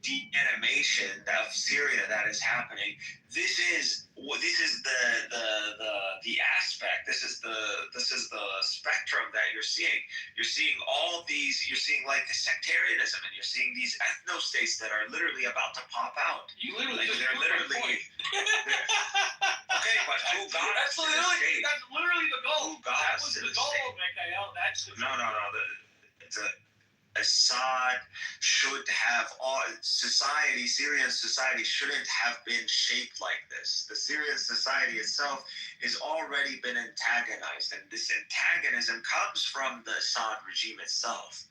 de-animation of Syria that is happening, this is the aspect. This is the spectrum that you're seeing. You're seeing all these. You're seeing the sectarianism, and you're seeing these ethno states that are literally about to pop out. You literally they're literally. Okay, but who got us? That's literally the goal. Who got that us was to the the goal, state? Mikhail. That's the No. Assad should have Syrian society shouldn't have been shaped like this. The Syrian society itself has already been antagonized, and this antagonism comes from the Assad regime itself,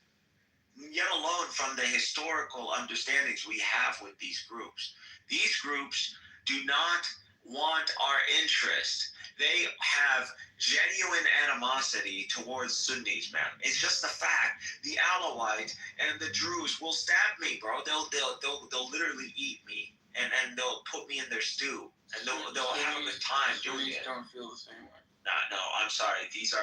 yet alone from the historical understandings we have with these groups. These groups do not want our interest. They have genuine animosity towards Sunnis, man. It's just a fact. The Alawite and the Druze will stab me, bro. They'll literally eat me, and they'll put me in their stew, and they'll have a good time doing it. Don't feel the same way. No, I'm sorry. You see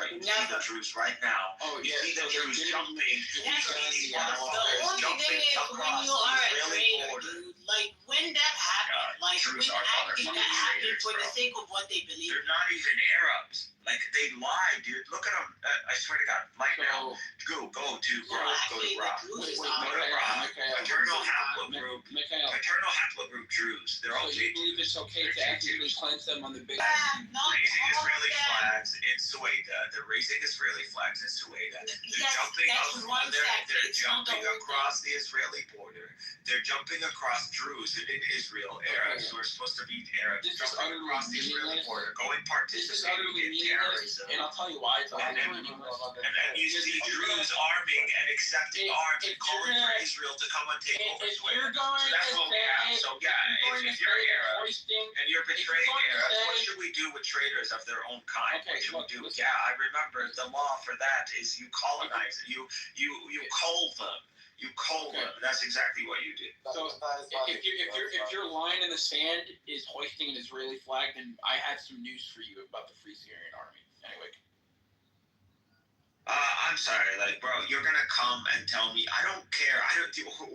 the Druze right now. Oh, You see the Druze jumping. Yeah, You see these the motherfuckers only jumping thing is when across you the are a Israeli traitor, border. dude, when that happened, Druze when are actually motherfucking that happened traitors, for the bro. sake of what they believe. They're not even Arabs. They lie, dude. Look at them. I swear to God. Now, go to Ra. Go to Ra. Paternal haplogroup. Paternal haplogroup Druze. They're all So you believe it's okay to ethnically cleanse them on the big? Not raising all of Israeli them. flags in Sueda. They're raising Israeli flags in Sueda. They're Yes, jumping that's one sector. they're It's not the jumping whole across the Israeli border. They're jumping across Druze in Israel, Arabs who are supposed to be Arabs, This is jumping utterly across the Israeli meaningless. border, going This is participating utterly in meaningless, terrorism. and I'll tell you why it's utterly And meaningless. And you see Druze arming and accepting arms and calling for Israel to come and take over If Sueda. you're going So that's to what we have. So if you're Arab hoisting, and you're betraying going to Arabs, say- what should we do with traitors of their own kind? Okay, What should look, we do? listen. Yeah, I remember the law for that is you colonize it. You cull them. You cull them. That's exactly what you do. So if your line in the sand is hoisting an Israeli flag, then I have some news for you about the Free Syrian Army. Anyway. I'm sorry, bro, you're gonna come and tell me I don't care.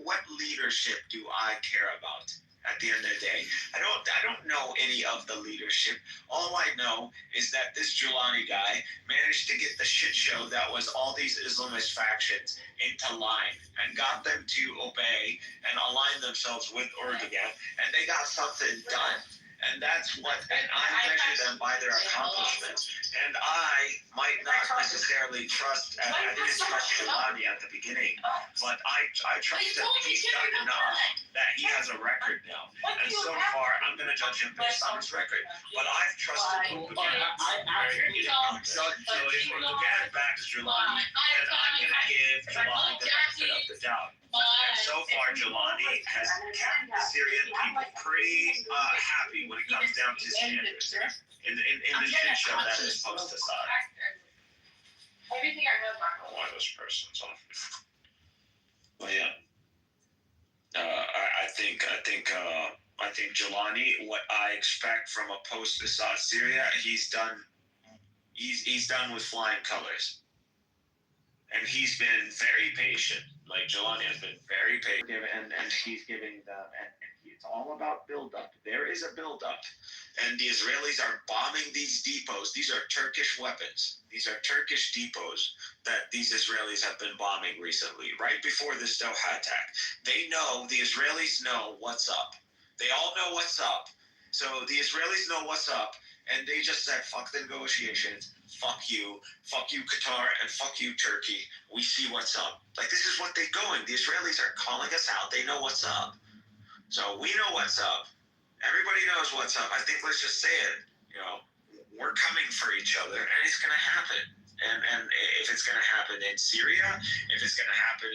What leadership do I care about? At the end of the day, I don't know any of the leadership. All I know is that this Giuliani guy managed to get the shit show that was all these Islamist factions into line and got them to obey and align themselves with Erdogan, and they got something done. And that's what, and I measure them by their accomplishments. And I might not necessarily trust, I didn't trust Giuliani at the beginning, but I trust that he's done enough that he has a record now. And so far, I'm going to judge him based on his record. But I've trusted him again. So if Erdogan backs Giuliani, then I'm going to give Giuliani the benefit of the doubt. And so far, Giuliani has kept the Syrian people pretty happy when it comes down to standards in the shit show that is post-Assad. Everything I know about I don't know why this person's on. But yeah, I think Giuliani, what I expect from a post-Assad Syria, he's done. He's done with flying colors, and he's been very patient. Giuliani has been very patient, and he's giving them, and it's all about build-up. There is a build-up, and the Israelis are bombing these depots. These are Turkish weapons. These are Turkish depots that these Israelis have been bombing recently, right before this Doha attack. The Israelis know what's up. They all know what's up. So the Israelis know what's up, and they just said, fuck the negotiations, fuck you, Qatar, and fuck you, Turkey. We see what's up. Like, this is what they're going. The Israelis are calling us out. They know what's up. So we know what's up. Everybody knows what's up. I think let's just say it. You know, we're coming for each other, and it's going to happen. And if it's going to happen in Syria, if it's going to happen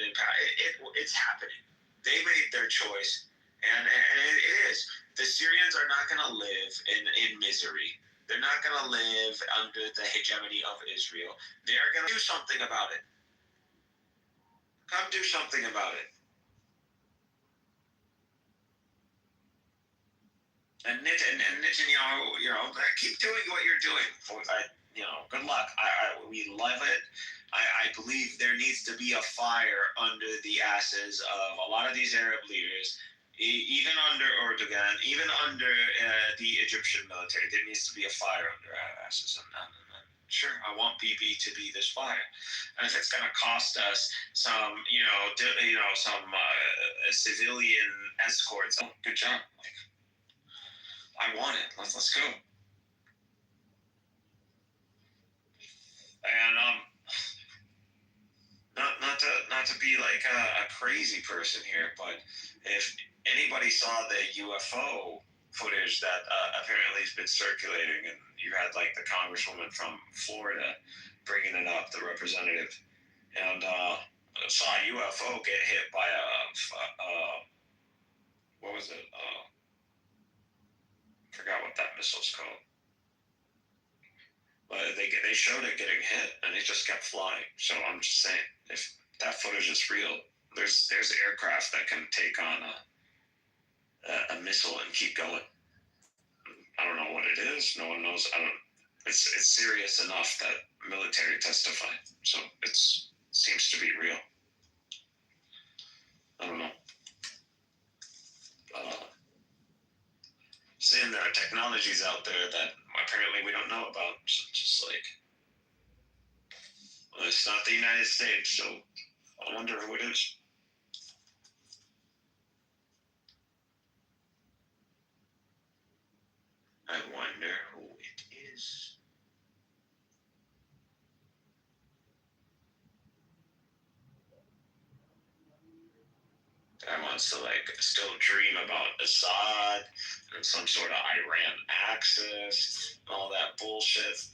it's happening. They made their choice, and it is. The Syrians are not going to live in misery. They're not going to live under the hegemony of Israel. They are going to do something about it. Come do something about it. And Netanyahu, keep doing what you're doing. Good luck. We love it. I believe there needs to be a fire under the asses of a lot of these Arab leaders, even under Erdogan, even under the Egyptian military. There needs to be a fire under our asses. Sure, I want Bibi to be this fire, and if it's going to cost us some, some civilian escorts, good job. I want it. Let's go. And not to be like a crazy person here, but if anybody saw the UFO footage that apparently has been circulating, and you had like the congresswoman from Florida bringing it up, the representative, and saw a UFO get hit by what was it? Forgot what that missile's called. But they showed it getting hit, and it just kept flying. So I'm just saying, if that footage is real, there's aircraft that can take on a missile and keep going. I don't know what it is. No one knows. It's serious enough that military testify. So it seems to be real. I don't know. Saying there are technologies out there that apparently we don't know about. So just like, well, it's not the United States, so I wonder who it is. I wonder who it is. I wants to still dream about Assad and some sort of Iran axis, all that bullshit.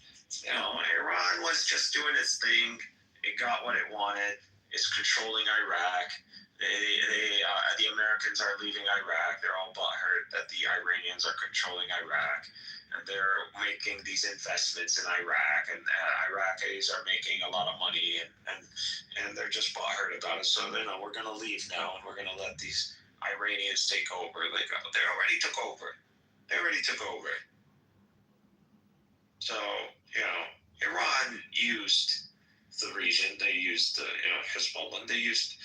Iran was just doing its thing. It got what it wanted. It's controlling Iraq. The Americans are leaving Iraq. They're all butthurt that the Iranians are controlling Iraq, and they're making these investments in Iraq, and Iraqis are making a lot of money, and they're just butthurt about it. So we're gonna leave now, and we're gonna let these Iranians take over. They already took over. So Iran used the region. They used Hezbollah. They just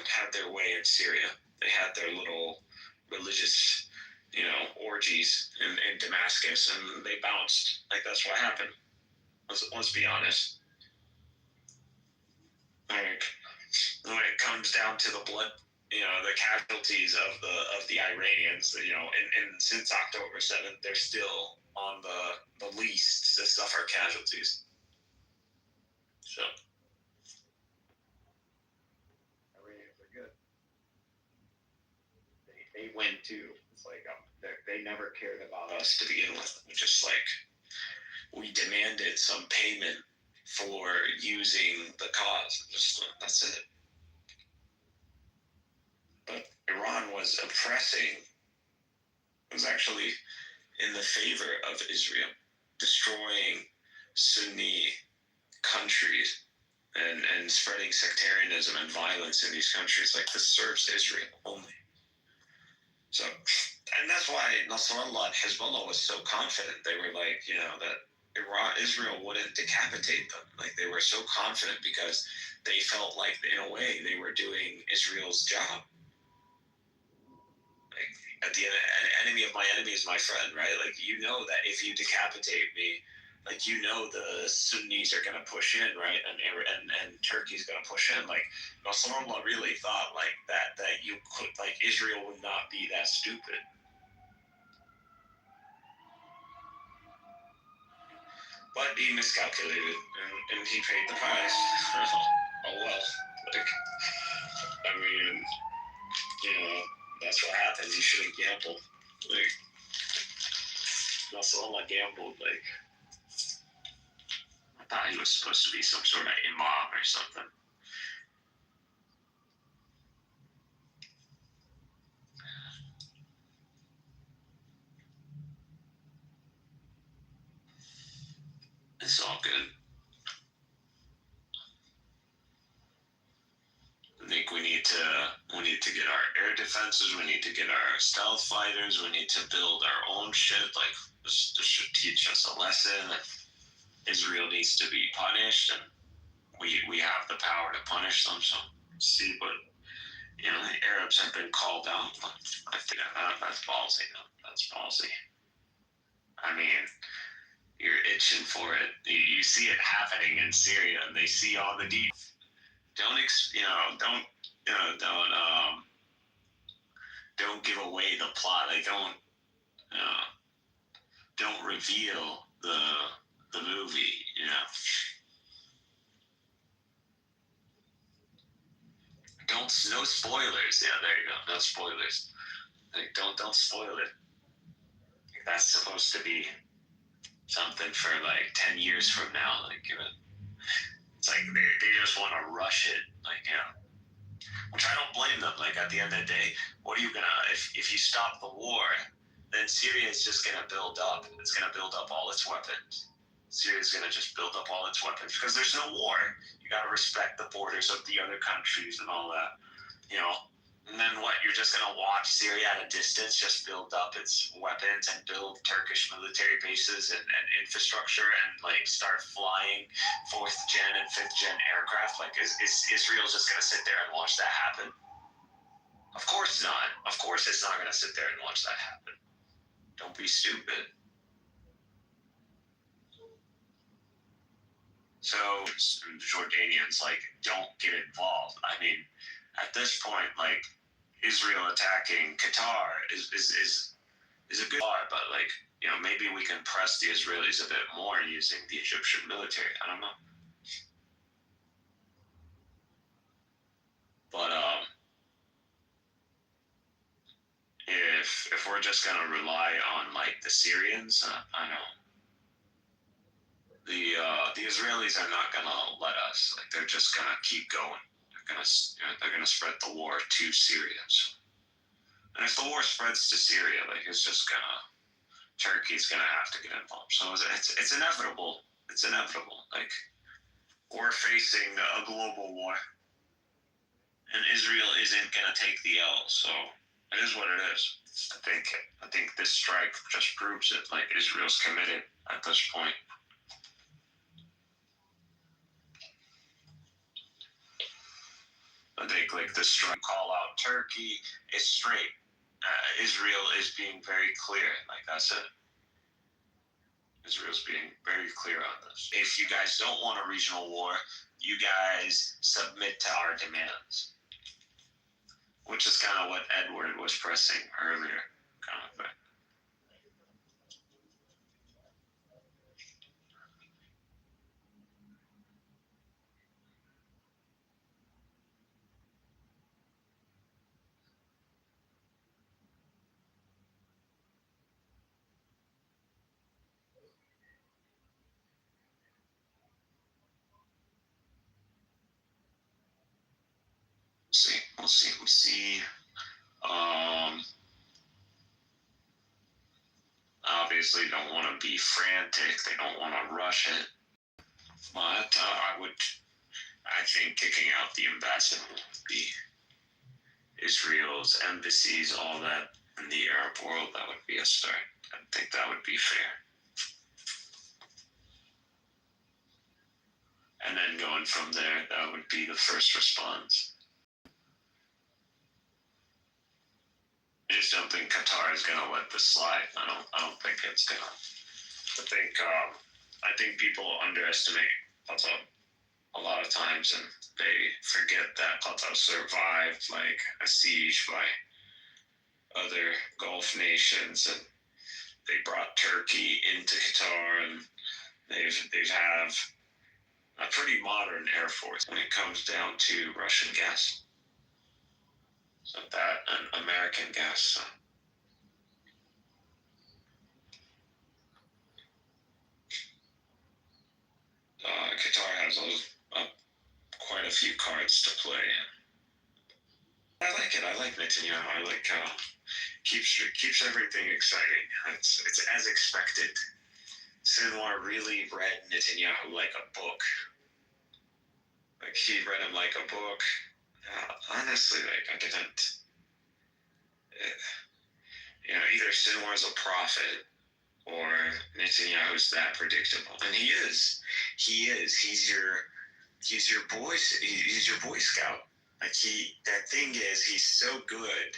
had their way in Syria. They had their little religious orgies in Damascus, and they bounced. That's what happened. Let's be honest. When it comes down to the blood, the casualties of the Iranians, and since October 7th, they're still on the least to suffer casualties. So Iranians are good. They win too. It's they never cared about us to begin with. We demanded some payment for using the cause. That's it. But Iran was oppressing. It was actually in the favor of Israel, destroying Sunni countries and spreading sectarianism and violence in these countries. This serves Israel only. So, and that's why Nasrallah and Hezbollah was so confident. They were that Israel wouldn't decapitate them. They were so confident because they felt like, in a way, they were doing Israel's job. At the end, an enemy of my enemy is my friend, right? That if you decapitate me, like, you know, the Sunnis are going to push in, right? And Turkey's going to push in. Like, someone really thought like that you could, like, Israel would not be that stupid. But he miscalculated, and he paid the price. Oh well. Like, I mean, you know, that's what happens. You shouldn't gamble. Like, someone gambled. Like, I thought he was supposed to be some sort of imam or something. It's all good. I think we need to get our air defenses. We need to get our stealth fighters. We need to build our own shit. Like, this should teach us a lesson. Israel needs to be punished, and we have the power to punish them. So see, but you know, the Arabs have been called out. I think that's ballsy. That's ballsy. I mean, you're itching for it. You see it happening in Syria, and they see all the deep. Don't give away the plot. Like, don't reveal the movie. You know, no spoilers. Yeah, there you go. No spoilers. Like, don't spoil it. That's supposed to be something for like 10 years from now. Like, it's like they just want to rush it. Like, you know, which I don't blame them. Like, at the end of the day, what are you gonna, if you stop the war, then Syria is just gonna build up. It's gonna build up all its weapons. Syria's gonna just build up all its weapons because there's no war. You gotta respect the borders of the other countries and all that. You know. And then what? You're just going to watch Syria at a distance just build up its weapons and build Turkish military bases and infrastructure and, like, start flying 4th gen and 5th gen aircraft? Like, is Israel just going to sit there and watch that happen? Of course not. Of course it's not going to sit there and watch that happen. Don't be stupid. So, the Jordanians, like, don't get involved. I mean, at this point, like, Israel attacking Qatar is a good part, but, like, you know, maybe we can press the Israelis a bit more using the Egyptian military. I don't know. But if we're just gonna rely on, like, the Syrians, I know the Israelis are not gonna let us. Like, they're just gonna keep going. They're gonna spread the war to Syria. So. And if the war spreads to Syria, like, it's just Turkey's gonna have to get involved. So it's inevitable. It's inevitable. Like, we're facing a global war, and Israel isn't gonna take the L. So it is what it is. I think this strike just proves it. Like, Israel's committed at this point. I think, like, the strike call out Turkey is straight. Israel is being very clear. Like, that's it. Israel's being very clear on this. If you guys don't want a regional war, you guys submit to our demands. Which is kind of what Edward was pressing earlier, kind of thing. We'll see. Obviously don't want to be frantic. They don't want to rush it. But I think kicking out the ambassador would be Israel's embassies, all that in the Arab world. That would be a start. I think that would be fair. And then going from there, that would be the first response. I just don't think Qatar is going to let this slide. I don't think it's going to. I think I think people underestimate Qatar a lot of times, and they forget that Qatar survived like a siege by other Gulf nations, and they brought Turkey into Qatar, and they've have a pretty modern air force when it comes down to Russian gas. So that and American gas. So. Qatar has quite a few cards to play. I like it. I like Netanyahu. I like how keeps everything exciting. It's as expected. Sinwar really read Netanyahu like a book. Like he read him like a book. Honestly, like I didn't. Either Sinwar's a prophet or Netanyahu's that predictable, and he is. He's your boy. He's your Boy Scout. Like that thing is, he's so good,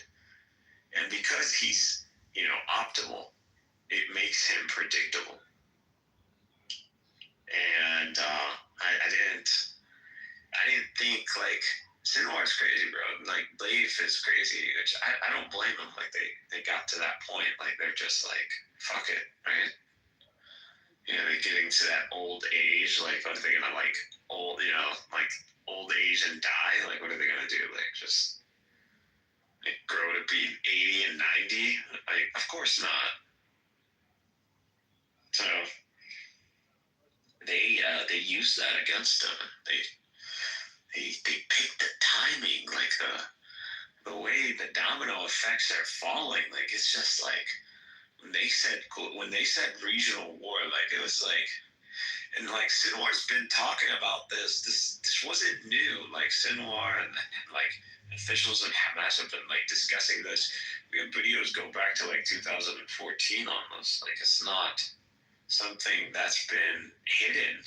and because he's optimal, it makes him predictable. And I didn't think like Sinwar's crazy, bro. Like Leif is crazy, which I don't blame them. Like they got to that point, like they're just like fuck it, right? They're getting to that old age. Like, what are they gonna like old age and die? Like, what are they gonna do? Like, just grow to be 80 and 90? Like, of course not. So they use that against them. They pick the timing, like the way the domino effects are falling. Like, it's just like when they said regional war, like it was like, and like Sinwar's been talking about this. This wasn't new. Like Sinwar and like officials in Hamas have been like discussing this. We have videos go back to like 2014 on this. Like it's not something that's been hidden.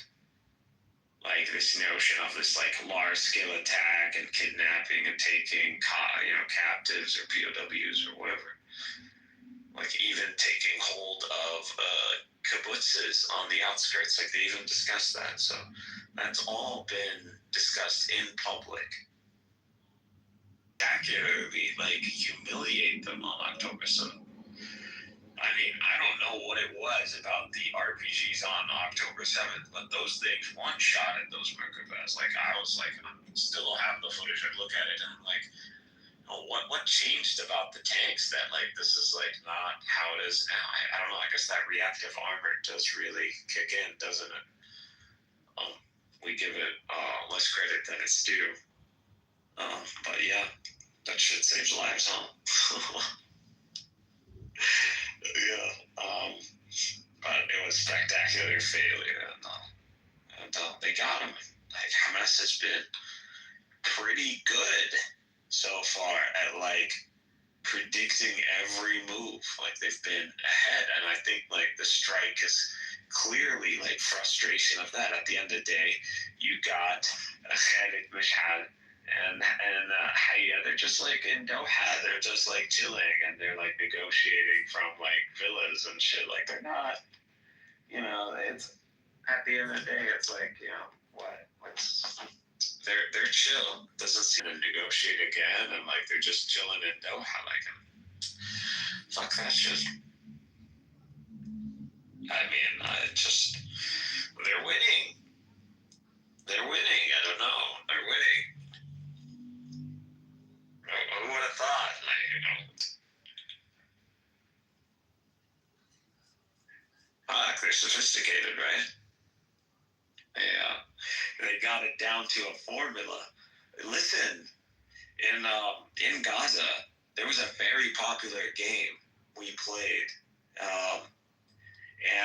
Like this notion of this like large scale attack and kidnapping and taking captives or POWs or whatever. Like even taking hold of kibbutzes on the outskirts, like they even discussed that. So that's all been discussed in public. Accurately, like humiliate them on October 7th. I mean, I don't know what it was about the RPGs on October 7th, but those things one shot at those Merkavas. Like I was like, I still have the footage. I look at it and I'm like, what changed about the tanks that like this is like not how it is now? I don't know. I guess that reactive armor does really kick in, doesn't it? We give it less credit than it's due. But yeah, that shit saves lives, huh? Yeah. But it was spectacular failure, and they got him. Like Hamas has been pretty good so far at like predicting every move. Like they've been ahead, and I think like the strike is clearly like frustration of that. At the end of the day, you got Khalid Mashhad and Hayya. They're just like in Doha. They're just like chilling, and they're like negotiating from like villas and shit. Like they're not. It's at the end of the day, it's like what's. They're chill. Doesn't seem to negotiate again, and like they're just chilling in Doha. Like, fuck that shit. I mean, they're winning. They're winning. I don't know. They're winning. Who would have thought? They're sophisticated, right? They got it down to a formula. Listen, in Gaza, there was a very popular game we played,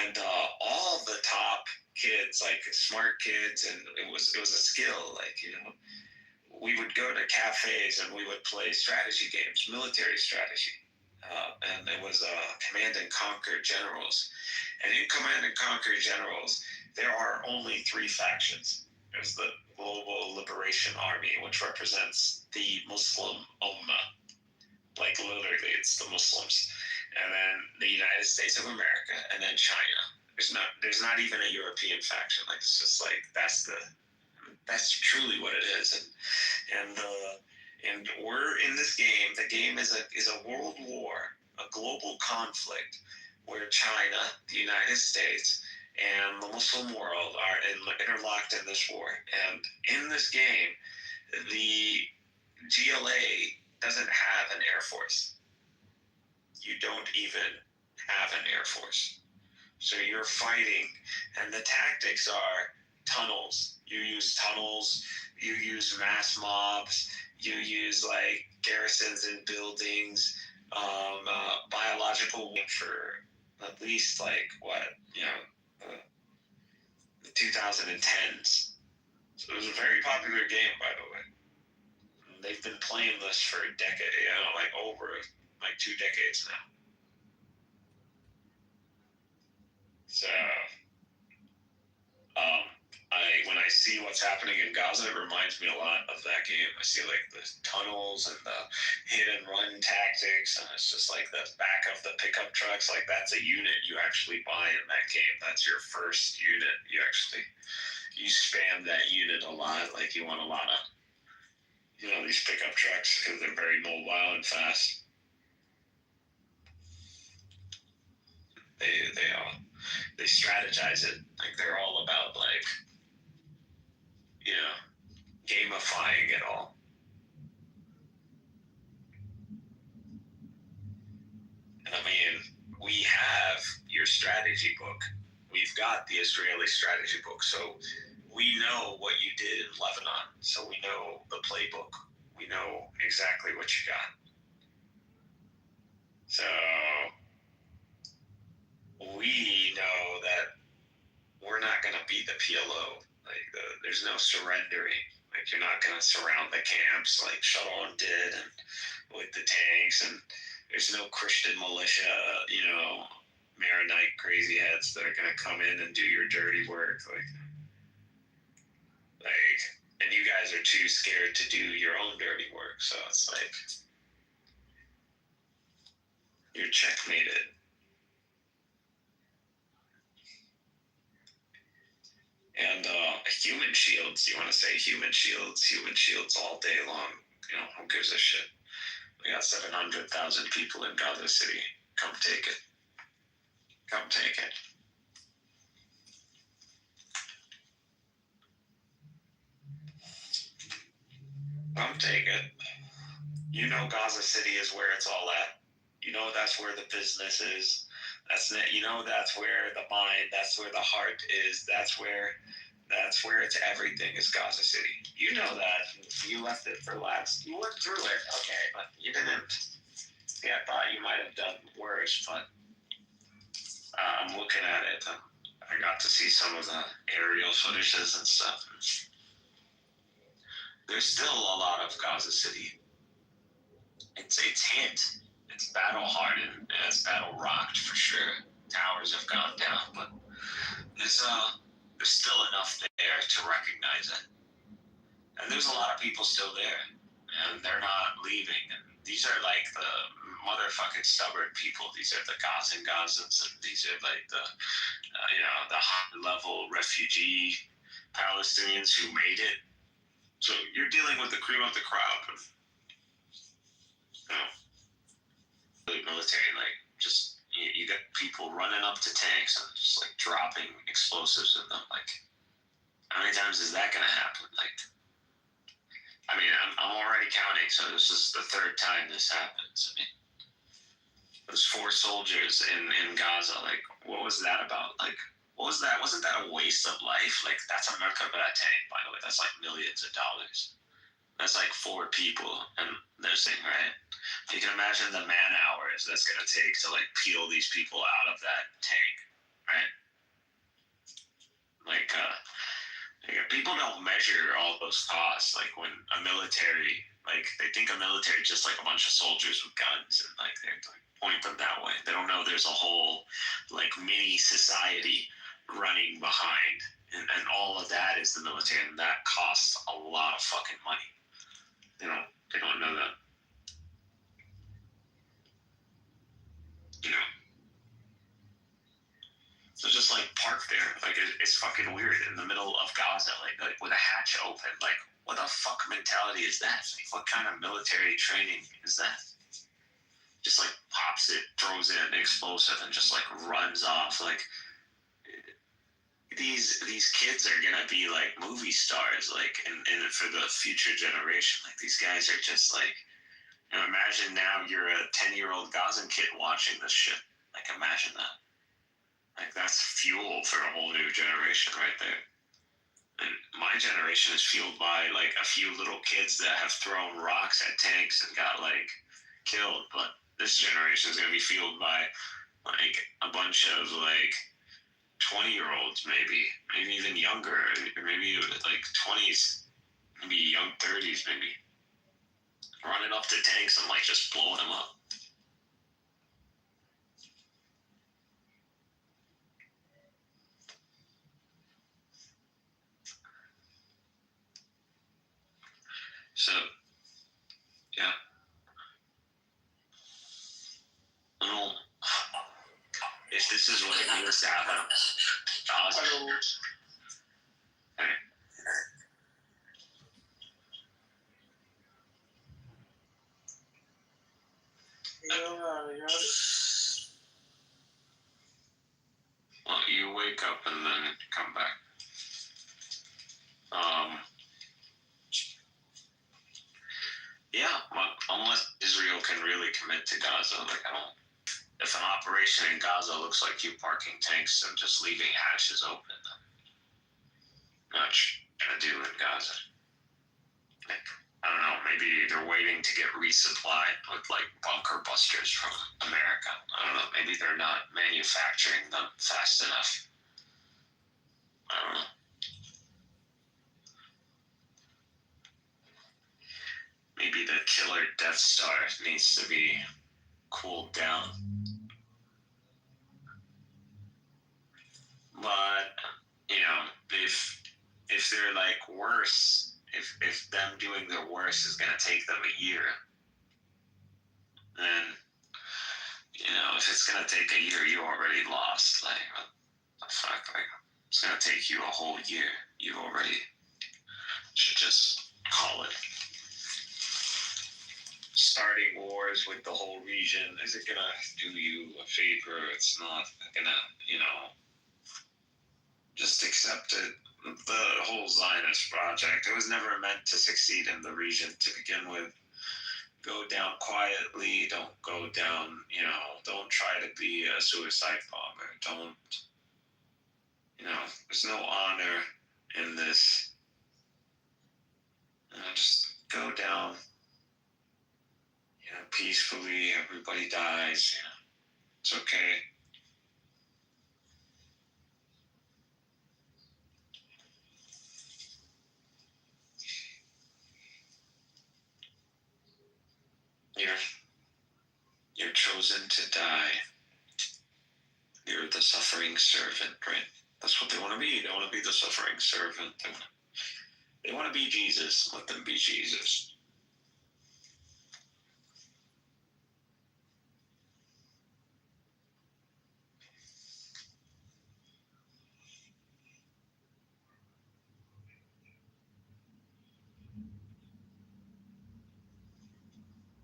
and all the top kids, like smart kids, and it was a skill. Like we would go to cafes and we would play strategy games, military strategy, and it was Command and Conquer Generals. And in Command and Conquer Generals, there are only 3 factions. There's the Global Liberation Army, which represents the Muslim Ummah. Like literally, it's the Muslims. And then the United States of America, and then China. There's not even a European faction. Like it's just like that's truly what it is. And we're in this game. The game is a world war, a global conflict where China, the United States, and the Muslim world are interlocked in this war. And in this game, the GLA doesn't have an air force. You don't even have an air force. So you're fighting, and the tactics are tunnels. You use tunnels, you use mass mobs, you use like garrisons and buildings, biological for at least like the 2010s. So it was a very popular game, by the way. And they've been playing this for a decade, like over like 2 decades now. So, when I see what's happening in Gaza, it reminds me a lot of that game. I see like the tunnels and the hit and run tactics, and it's just like the back of the pickup trucks. Like that's a unit you actually buy in that game. That's your first unit. You spam that unit a lot. Like you want a lot of, these pickup trucks because they're very mobile and fast. They strategize it. Like they're all about like, gamifying it all. And I mean, we have your strategy book. We've got the Israeli strategy book. So we know what you did in Lebanon. So we know the playbook. We know exactly what you got. So we know that we're not going to beat the PLO. Like there's no surrendering. Like you're not going to surround the camps like Shalom did, and with the tanks. And there's no Christian militia, Maronite crazy heads that are going to come in and do your dirty work. And you guys are too scared to do your own dirty work. So it's like you're checkmated. And human shields, you want to say human shields all day long. Who gives a shit? We got 700,000 people in Gaza City. Come take it. Come take it. Come take it. Gaza City is where it's all at. That's where the business is. That's where the mind, that's where the heart is. That's where it's everything is Gaza City. You know that. You left it for last. You went through it, okay, but you didn't. Yeah, I thought you might have done worse, but I'm looking at it. I got to see some of the aerial footages and stuff. There's still a lot of Gaza City. It's hit. It's battle hardened. It's battle rocked for sure. Towers have gone down, but there's still enough there to recognize it. And there's a lot of people still there, and they're not leaving. And these are like the motherfucking stubborn people. These are the Gazans, and these are like the high-level refugee Palestinians who made it. So you're dealing with the cream of the crop. And, the military, like, just, you got people running up to tanks and just, like, dropping explosives in them. Like, how many times is that going to happen? Like, I mean, I'm already counting, so this is the 3rd time this happens. I mean, those 4 soldiers in Gaza, like, what was that about? Like, what was that? Wasn't that a waste of life? Like, that's America for that tank, by the way. That's like millions of dollars. That's like 4 people, and they're saying, right? You can imagine the man hours that's going to take to, like, peel these people out of that tank, right? Like, people don't measure all those costs. Like, when a military, like, they think a military is just like a bunch of soldiers with guns, and, like, they're like, point them that way. They don't know there's a whole, like, mini society running behind, and all of that is the military, and that costs a lot of fucking money. They don't know that. So just like Like it's fucking weird in the middle of Gaza, like with a hatch open. Like, what the fuck mentality is that? Like, what kind of military training is that? Just like pops it, throws in an explosive, and just like runs off. Like these kids are gonna be like movie stars, like and for the future generation. Like these guys are just like, you know, imagine now you're a 10-year-old Gazan kid watching this shit. Like imagine that. Like that's fuel for a whole new generation right there. And my generation is fueled by like a few little kids that have thrown rocks at tanks and got like killed. But this generation is gonna be fueled by like a bunch of like 20-year-olds, maybe even younger, or maybe like 20s, maybe young 30s, maybe running up to tanks and like just blowing them up. So, yeah. I don't know if this is what it means to have a Gaza. Okay. Well, you wake up and then come back. Yeah, well, unless Israel can really commit to Gaza, like I don't. If an operation in Gaza looks like you parking tanks and just leaving hatches open, then not gonna do in Gaza. Like, I don't know, maybe they're waiting to get resupplied with like bunker busters from America. I don't know, maybe they're not manufacturing them fast enough. I don't know. Maybe the killer Death Star needs to be cooled down. But, you know, if they're like worse, if them doing their worst is gonna take them a year, then, you know, if it's gonna take a year, you already lost. Like, what the fuck? Like, it's gonna take you a whole year. You already should just call it. Starting wars with the whole region, is it gonna do you a favor? It's not gonna, you know, just accept it. The whole Zionist project, it was never meant to succeed in the region to begin with. Go down quietly, don't go down, you know, don't try to be a suicide bomber. Don't, you know, there's no honor in this. You know, just go down, you know, peacefully, everybody dies, you know, it's okay. You're chosen to die. You're the suffering servant, right? That's what they want to be. They want to be the suffering servant. They want to be Jesus. Let them be Jesus.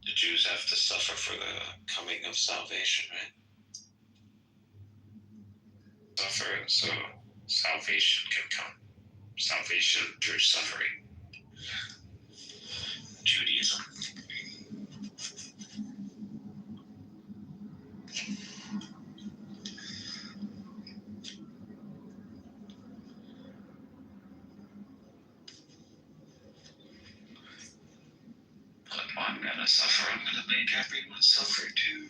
The Jews have to suffer for the coming of salvation, right? Suffer so salvation can come. Salvation through suffering. Judaism. But I'm gonna suffer. I'm gonna make everyone suffer too.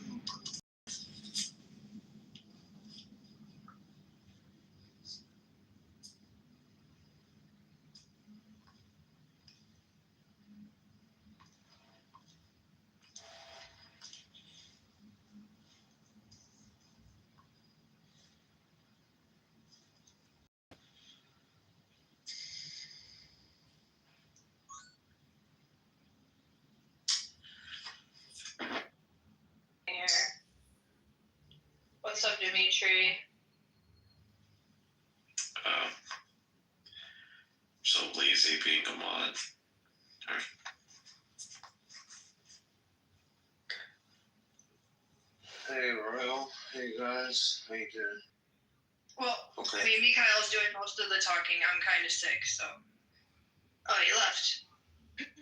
What's up, Dimitri? Hey guys, how you doing? Well, Okay. I mean, Mikhail's doing most of the talking. I'm kind of sick, so. Oh, he left.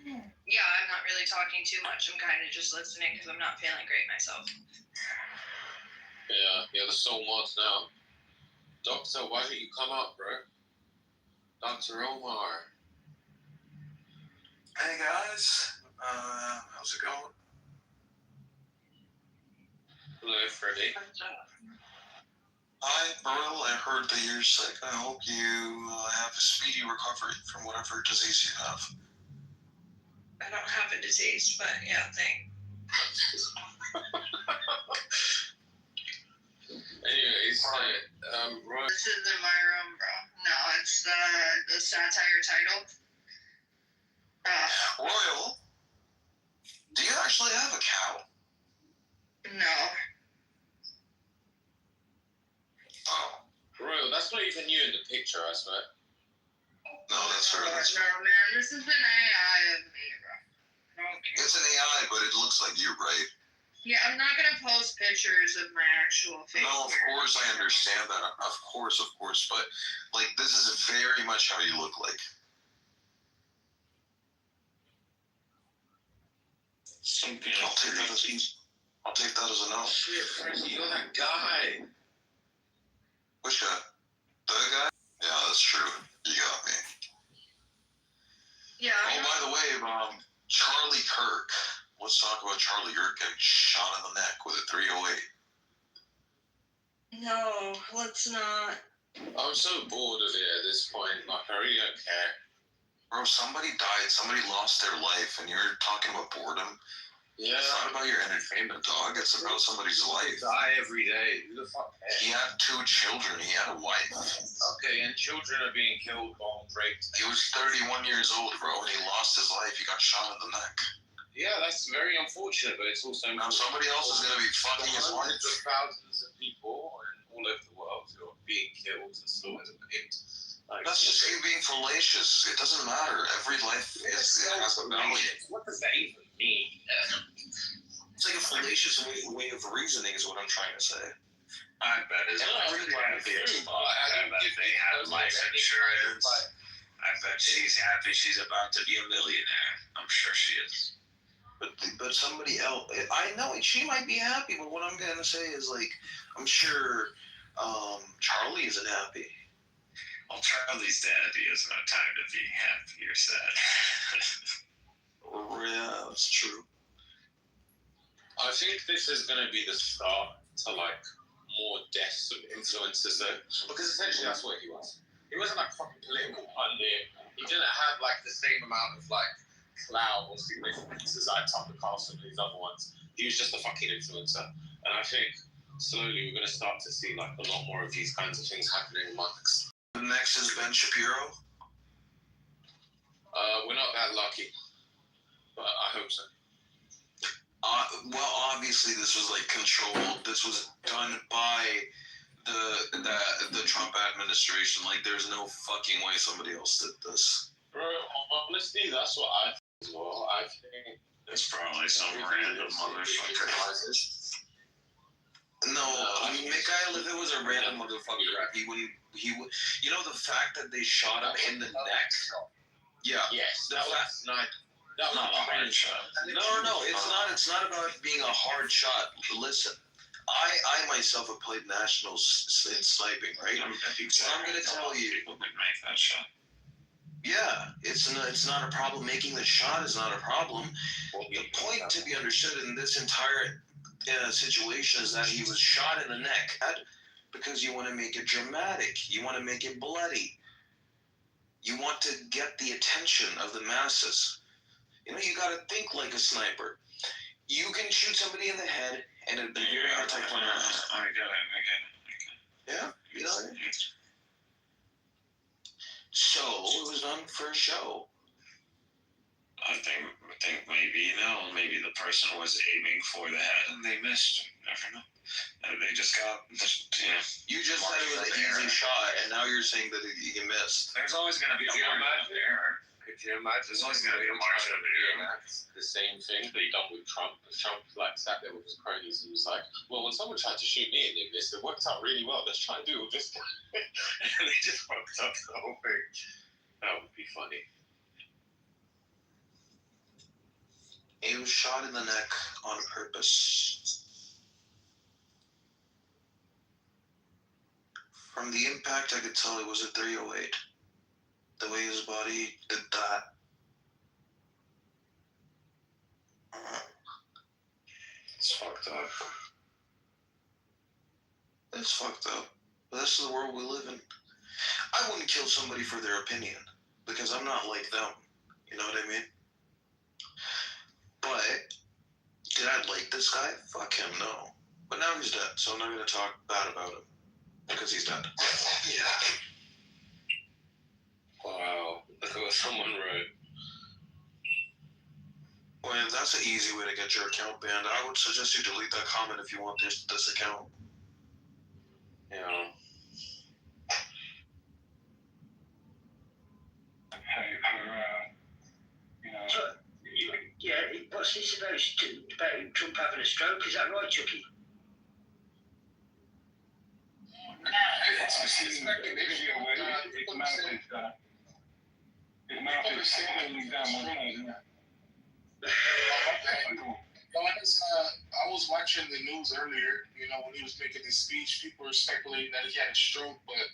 Yeah, I'm not really talking too much. I'm kind of just listening because I'm not feeling great myself. Yeah, you're the sole mod now. Doctor, why don't you come up, bro? Dr. Omar. Hey guys, how's it going? Hello, Freddie. Hi, Burrell. I heard that you're sick. I hope you have a speedy recovery from whatever disease you have. I don't have a disease, but yeah, thanks. Anyways, right. This isn't my room, bro. No, it's the satire title. Royal, do you actually have a cow? No. Oh. Royal, that's not even you in the picture, I swear. No, that's her. That's No, man, this is an AI of me, bro. Okay. It's an AI, but it looks like you, right? Yeah, I'm not gonna post pictures of my actual face. No, of course I understand that. Of course. But, like, this is very much how you look like. I'll take that as a no. Shit, Freddie, you're that guy. Which guy? The guy? Yeah, that's true. You got me. Yeah. Oh, by the way, Charlie Kirk. Let's talk about Charlie Kirk getting shot in the neck with a .308. No, let's not. I'm so bored of it at this point. Like, I really don't care. Bro, somebody died. Somebody lost their life, and you're talking about boredom. Yeah. It's not about your entertainment, dog. It's about somebody's life. Die every day. Who the fuck cares? He had 2 children. He had a wife. Okay, and children are being killed, bombed, raped. He was 31 years old, bro, and he lost his life. He got shot in the neck. Yeah, that's very unfortunate, but it's also Now somebody else is going to be fucking his wife. Hundreds of thousands of people all over the world who are being killed and slaughtered and raped. Like, That's just you being fallacious. It doesn't matter. Every life has a value. What does that even mean? It's like a fallacious way of reasoning is what I'm trying to say. I bet his wife is happy. I bet they have life insurance. I bet she's happy she's about to be a millionaire. I'm sure she is. But somebody else, I know she might be happy, but what I'm gonna say is, like, I'm sure Charlie isn't happy. Well, Charlie's dead. He has no time to be happy or sad. Yeah, that's true. I think this is going to be the start to, like, more deaths of influencers, though, because essentially that's what he was. He wasn't like fucking political pundit. He didn't have like the same amount of like clout or significance as like Tucker Carlson and these other ones. He was just a fucking influencer, and I think slowly we're going to start to see like a lot more of these kinds of things happening amongst. Next is Ben Shapiro. We're not that lucky, but I hope so. Well, obviously this was like controlled. This was done by the Trump administration. Like, there's no fucking way somebody else did this. Bro, honestly, that's what I think as well. I think It's probably some random motherfucker. No, I mean, Mikhail, if it was a random motherfucker, he would. You know, the fact that they shot him in the neck. Yeah. Yes, that was not. That was Not a hard shot. No, it's not about being a hard shot. Listen, I myself have played nationals in sniping, right? So I'm gonna tell you, people could make that shot. yeah, it's not a problem. Making the shot is not a problem. The point to be understood in this entire situation is that he was shot in the neck because you want to make it dramatic. You want to make it bloody. You want to get the attention of the masses. You know, you got to think like a sniper. You can shoot somebody in the head and it'd be very hard to point out. I get it. Yeah, you know. So it was done for a show. I think maybe the person was aiming for the head and they missed. You never know. They just got You just said it was an easy shot, and now you're saying that you missed. There's always going to be a margin of error. Could you imagine? There's always going to be a margin of error. The same thing they done with Trump. Trump like sat there with his cronies and was like, "Well, when someone tried to shoot me in this, it worked out really well. Let's try and do it with this guy." And they just fucked up the whole thing. That would be funny. He was shot in the neck on purpose. From the impact, I could tell it was a 308. The way his body did that. It's fucked up. It's fucked up. But this is the world we live in. I wouldn't kill somebody for their opinion, because I'm not like them. You know what I mean? But, did I like this guy? Fuck him, no. But now he's dead, so I'm not going to talk bad about him. Because he's dead. Yeah. Wow. Look at what someone wrote. Well, that's an easy way to get your account banned. I would suggest you delete that comment if you want this account. Yeah. Yeah, what's this about Trump having a stroke? Is that right, Chucky? His mouth is settling down one side, isn't it? I was watching the news earlier, when he was making his speech, people were speculating that he had a stroke, but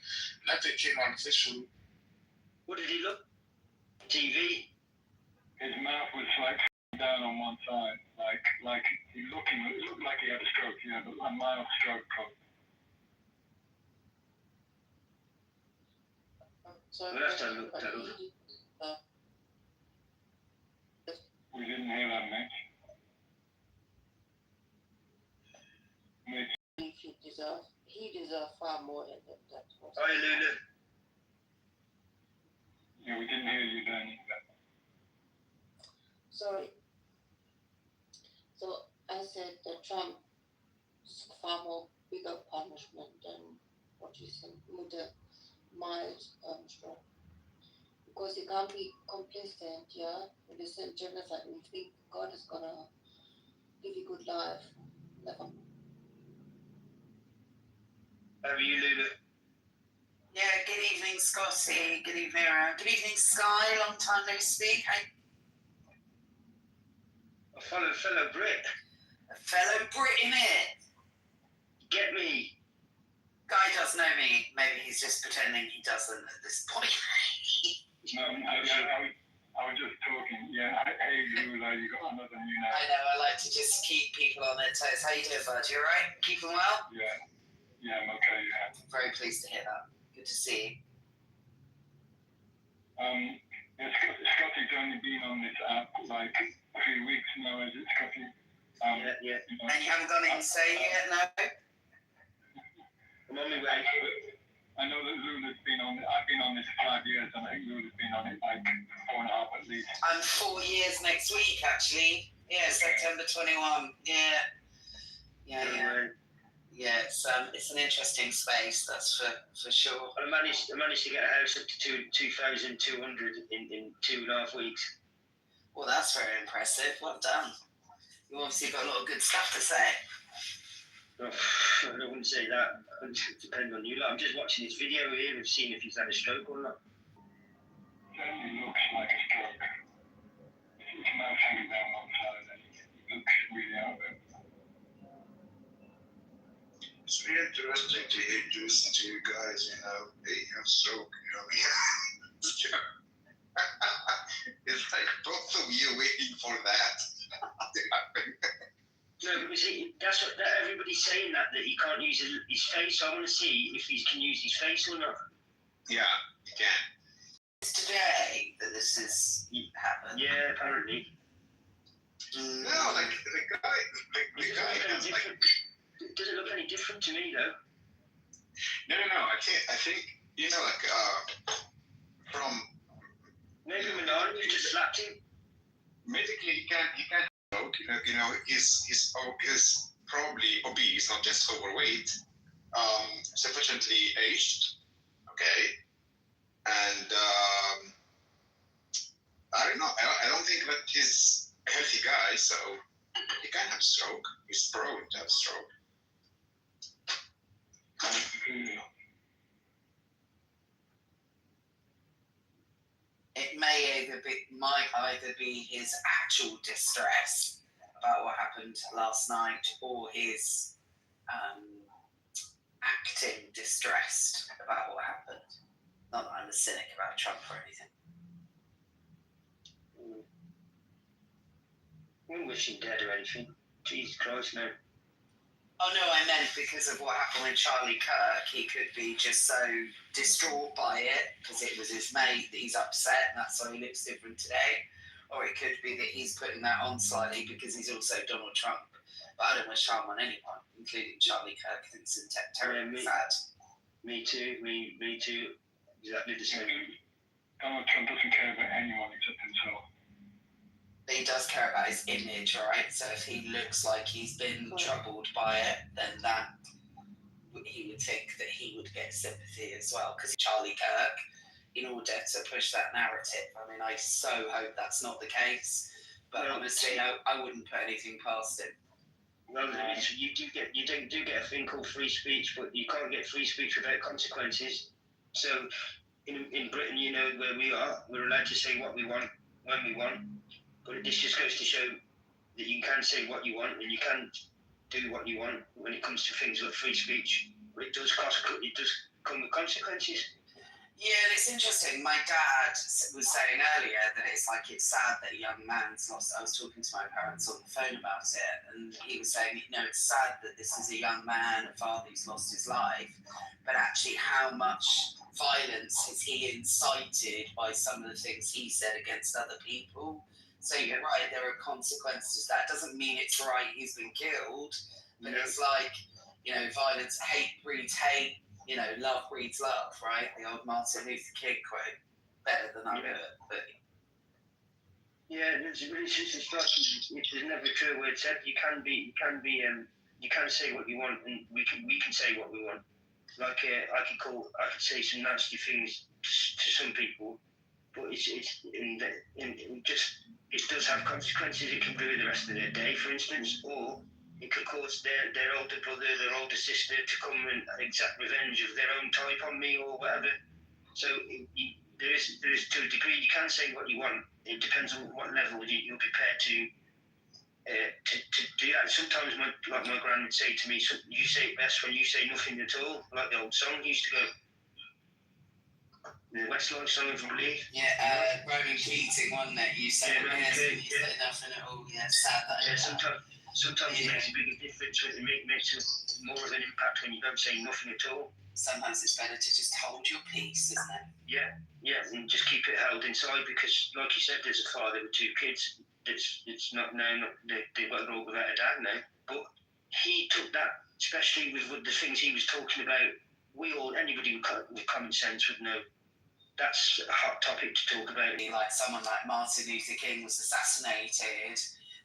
nothing came out officially. What did he look? TV? His mouth was like down on one side, like it looked like he had a stroke, a mild stroke probably. We'll have to look that up. We didn't hear that, mate. He deserves far more than that. Hi, Luna. Yeah, we didn't hear you, Danny. Sorry. So I said that Trump is far more bigger punishment than what you said with the mild stroke. Because you can't be complacent, with the same genocide. We think God is gonna give you good life. Never. How are you, Luna? Yeah, good evening, Scotty. Good evening, Aaron. Good evening, Sky. Long time no speak. A fellow Brit. A fellow Brit in it. Get me. Guy does know me. Maybe he's just pretending he doesn't at this point. No, I was just talking. Yeah, hey, Lula, you got another new name. I know, I like to just keep people on their toes. How you doing, bud? You alright? Keeping well? Yeah, I'm okay, yeah. Very pleased to hear that. Good to see you. Scotty's only been on this app like 3 weeks now, is it, Scotty? Yeah. And you haven't gone insane yet, no? I'm on my way. I know that Lula's been on it. I've been on this 5 years, and I think Lula's been on it like 4.5 at least. I'm 4 years next week, actually. Yeah, September 21. Yeah. Yeah, it's an interesting space, that's for sure. I managed to get a house up to 2,200 in 2.5 weeks. Well, that's very impressive. Well done. You obviously got a lot of good stuff to say. Oh, I wouldn't say that. It depends on you. I'm just watching this video here and seeing if he's had a stroke or not. It certainly looks like a stroke. His mouth hanging down one side, and he looks really out there. It's really interesting to listen to you guys, they have stroke, It's like both of you waiting for that to happen. No, but see, that's what everybody's saying that he can't use his face. So I want to see if he can use his face or not. Yeah, you can. It's today that this has happened. Yeah, apparently. No, like the guy has like. It doesn't look any different to me though. No. I think from maybe Milan just slapped him. Medically, he can't stroke. He's probably obese, not just overweight. Sufficiently aged. Okay, and I don't know. I don't think that he's a healthy guy, so he can have stroke. He's prone to have stroke. It might either be his actual distress about what happened last night, or his acting distressed about what happened. Not that I'm a cynic about Trump or anything. I wouldn't wish him dead or anything. Jesus Christ, no. Oh no, I meant because of what happened with Charlie Kirk, he could be just so distraught by it because it was his mate that he's upset and that's why he looks different today. Or it could be that he's putting that on slightly because he's also Donald Trump. But I don't wish harm on anyone, including Charlie Kirk. I think it's terribly sad. Me too. Me too. Exactly the same. Donald Trump doesn't care about anyone except himself. He does care about his image, right? So if he looks like he's been troubled by it, then that he would think that he would get sympathy as well. Because Charlie Kirk, in order to push that narrative, I mean, I so hope that's not the case. But honestly, I wouldn't put anything past him. Well, you do get a thing called free speech, but you can't get free speech without consequences. So in Britain, you know where we are, we're allowed to say what we want when we want. But this just goes to show that you can say what you want and you can do what you want when it comes to things like free speech. But it does come with consequences. Yeah, and it's interesting. My dad was saying earlier that it's sad that a young man's lost. I was talking to my parents on the phone about it, and he was saying, it's sad that this is a young man, a father who's lost his life, but actually how much violence has he incited by some of the things he said against other people. So you're right, there are consequences. That doesn't mean it's right he's been killed, but it's violence, hate breeds hate, love breeds love, right? The old Martin Luther King quote, better than I could, but... Yeah, it's never true word said. You can say what you want, and we can say what we want. Like I could say some nasty things to some people, but it does have consequences. It can ruin the rest of their day, for instance, or it could cause their older brother, their older sister to come and exact revenge of their own type on me or whatever. So there is to a degree you can say what you want. It depends on what level you're prepared to do that. Sometimes my gran would say to me, "You say it best when you say nothing at all," like the old song used to go. The Westlife song of Relief. Yeah, Roman Keating, wasn't it? You said Roman Keating, you said nothing at all. Yeah, sad that. Yeah, sometimes it makes a bigger difference. It makes more of an impact when you don't say nothing at all. Sometimes it's better to just hold your peace, isn't it? Yeah, and just keep it held inside because, like you said, there's a father with two kids. It's not now. They've got to grow up without a dad now. But he took that, especially with the things he was talking about. Anybody with common sense would know. That's a hot topic to talk about. Like someone like Martin Luther King was assassinated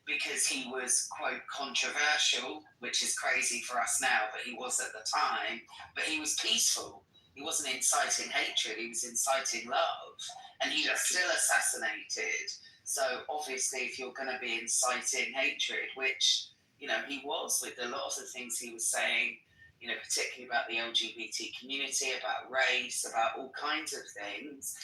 because he was, quote, controversial, which is crazy for us now, but he was at the time. But he was peaceful. He wasn't inciting hatred. He was inciting love. And he was still assassinated. So obviously, if you're going to be inciting hatred, which, he was with a lot of the things he was saying, particularly about the LGBT community, about race, about all kinds of things,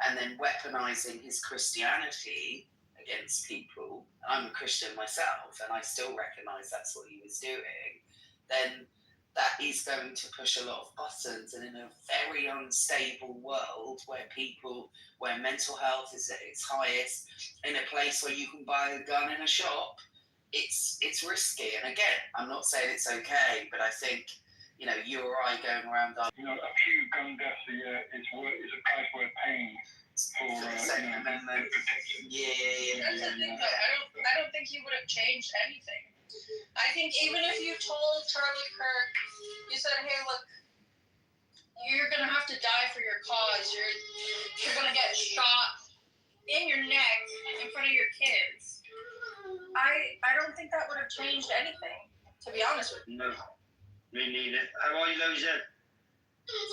and then weaponizing his Christianity against people. I'm a Christian myself, and I still recognize that's what he was doing. Then that is going to push a lot of buttons, and in a very unstable world where mental health is at its highest, in a place where you can buy a gun in a shop, it's risky. And again, I'm not saying it's okay, but I think, you or I going around... a few gun deaths a year is a price worth paying for Second Amendment. protection. Yeah. That's the thing, though. I don't think he would have changed anything. I think even if you told Charlie Kirk, you said, "Hey, look, you're gonna have to die for your cause. You're gonna get shot in your neck in front of your kids." I don't think that would have changed anything, to be honest with you. No, me neither. How are you, Loza?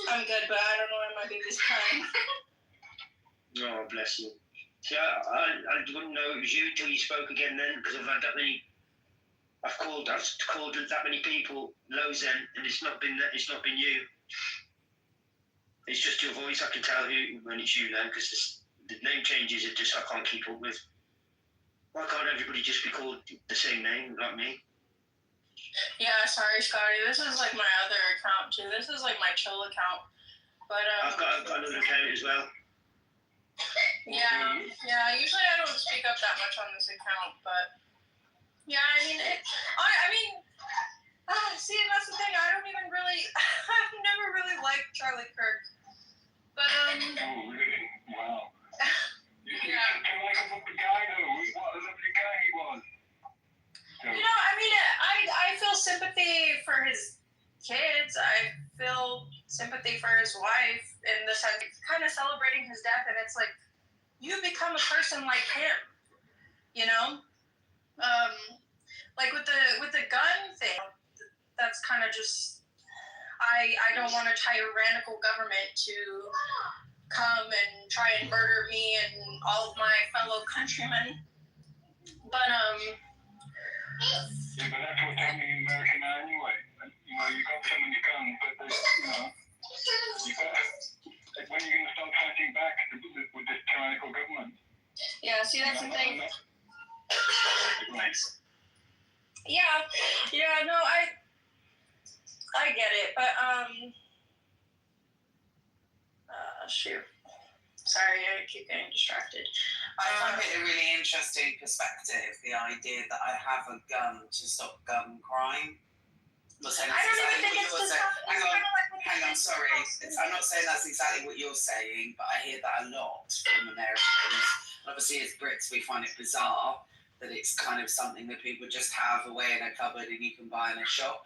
I'm good, but I don't know where my baby's crying. Oh, bless you. See, I wouldn't know it was you till you spoke again then, because I've had that many. I've called that many people lows then, and it's not been you. It's just your voice. I can tell who when it's you now, because the name changes. It just I can't keep up with. Why can't everybody just be called the same name like me? Yeah, sorry, Scotty. This is like my other account too. This is like my chill account. But I've got another account as well. Yeah. Usually I don't speak up that much on this account, but yeah, I mean, see, that's the thing. I don't even really. I've never really liked Charlie Kirk, but Oh, really? Wow. yeah. Like a lovely guy, though. What a lovely guy he was. So, You know, I mean, I feel sympathy for his kids. I feel sympathy for his wife in the sense of kind of celebrating his death, and it's like you become a person like him, you know. Like with the gun thing, that's kind of just I don't want a tyrannical government to come and try and murder me and all of my fellow countrymen. But yeah, but that's what's happening in America now anyway. You know, you got so many guns, but you got. Like, when are you going to start fighting back with this tyrannical government? yeah, see, that's the thing. Nice. Yeah, no, I get it, but shoot. Sorry, I keep getting distracted. I find it a really interesting perspective, the idea that I have a gun to stop gun crime. I'm not saying I that's don't even exactly think what it's you're the saying. stuff. Hang on, sorry. I'm not saying that's exactly what you're saying, but I hear that a lot from Americans. Obviously, as Brits, we find it bizarre that it's kind of something that people just have away in a cupboard and you can buy in a shop.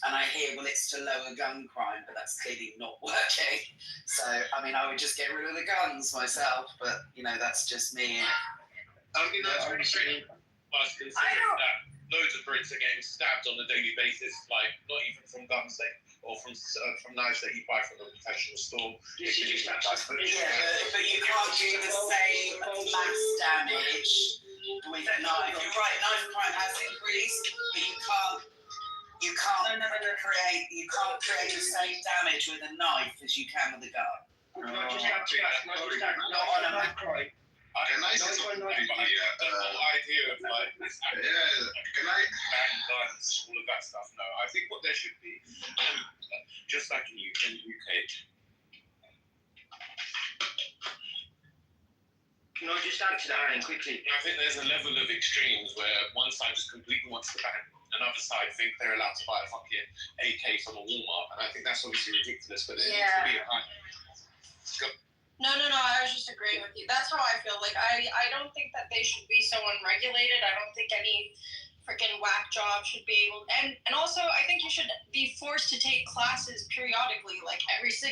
And I hear, well, it's to lower gun crime, but that's clearly not working. So, I mean, I would just get rid of the guns myself, but, you know, that's just me. I mean, that's pretty great. Plus, considering that loads of Brits are getting stabbed on a daily basis, like, not even from guns or from knives that you buy from a professional store. But you can't do the same mass damage with a knife. You're right, knife crime has increased, but you can't create the same damage with a knife as you can with a gun. Can I just add to that? Not on a knife crime. Can I say something? The whole idea of like Can I? ban guns, all of that stuff. No, I think what there should be, just like in the UK. Can I just add to that, Aaron, quickly? I think there's a level of extremes where one side just completely wants to ban, another side think they're allowed to buy a fucking AK from a Walmart, and I think that's obviously ridiculous. But there needs to be a line. No, I was just agreeing with you. That's how I feel. Like, I don't think that they should be so unregulated. I don't think any freaking whack job should be able. And also, I think you should be forced to take classes periodically. Like, every 6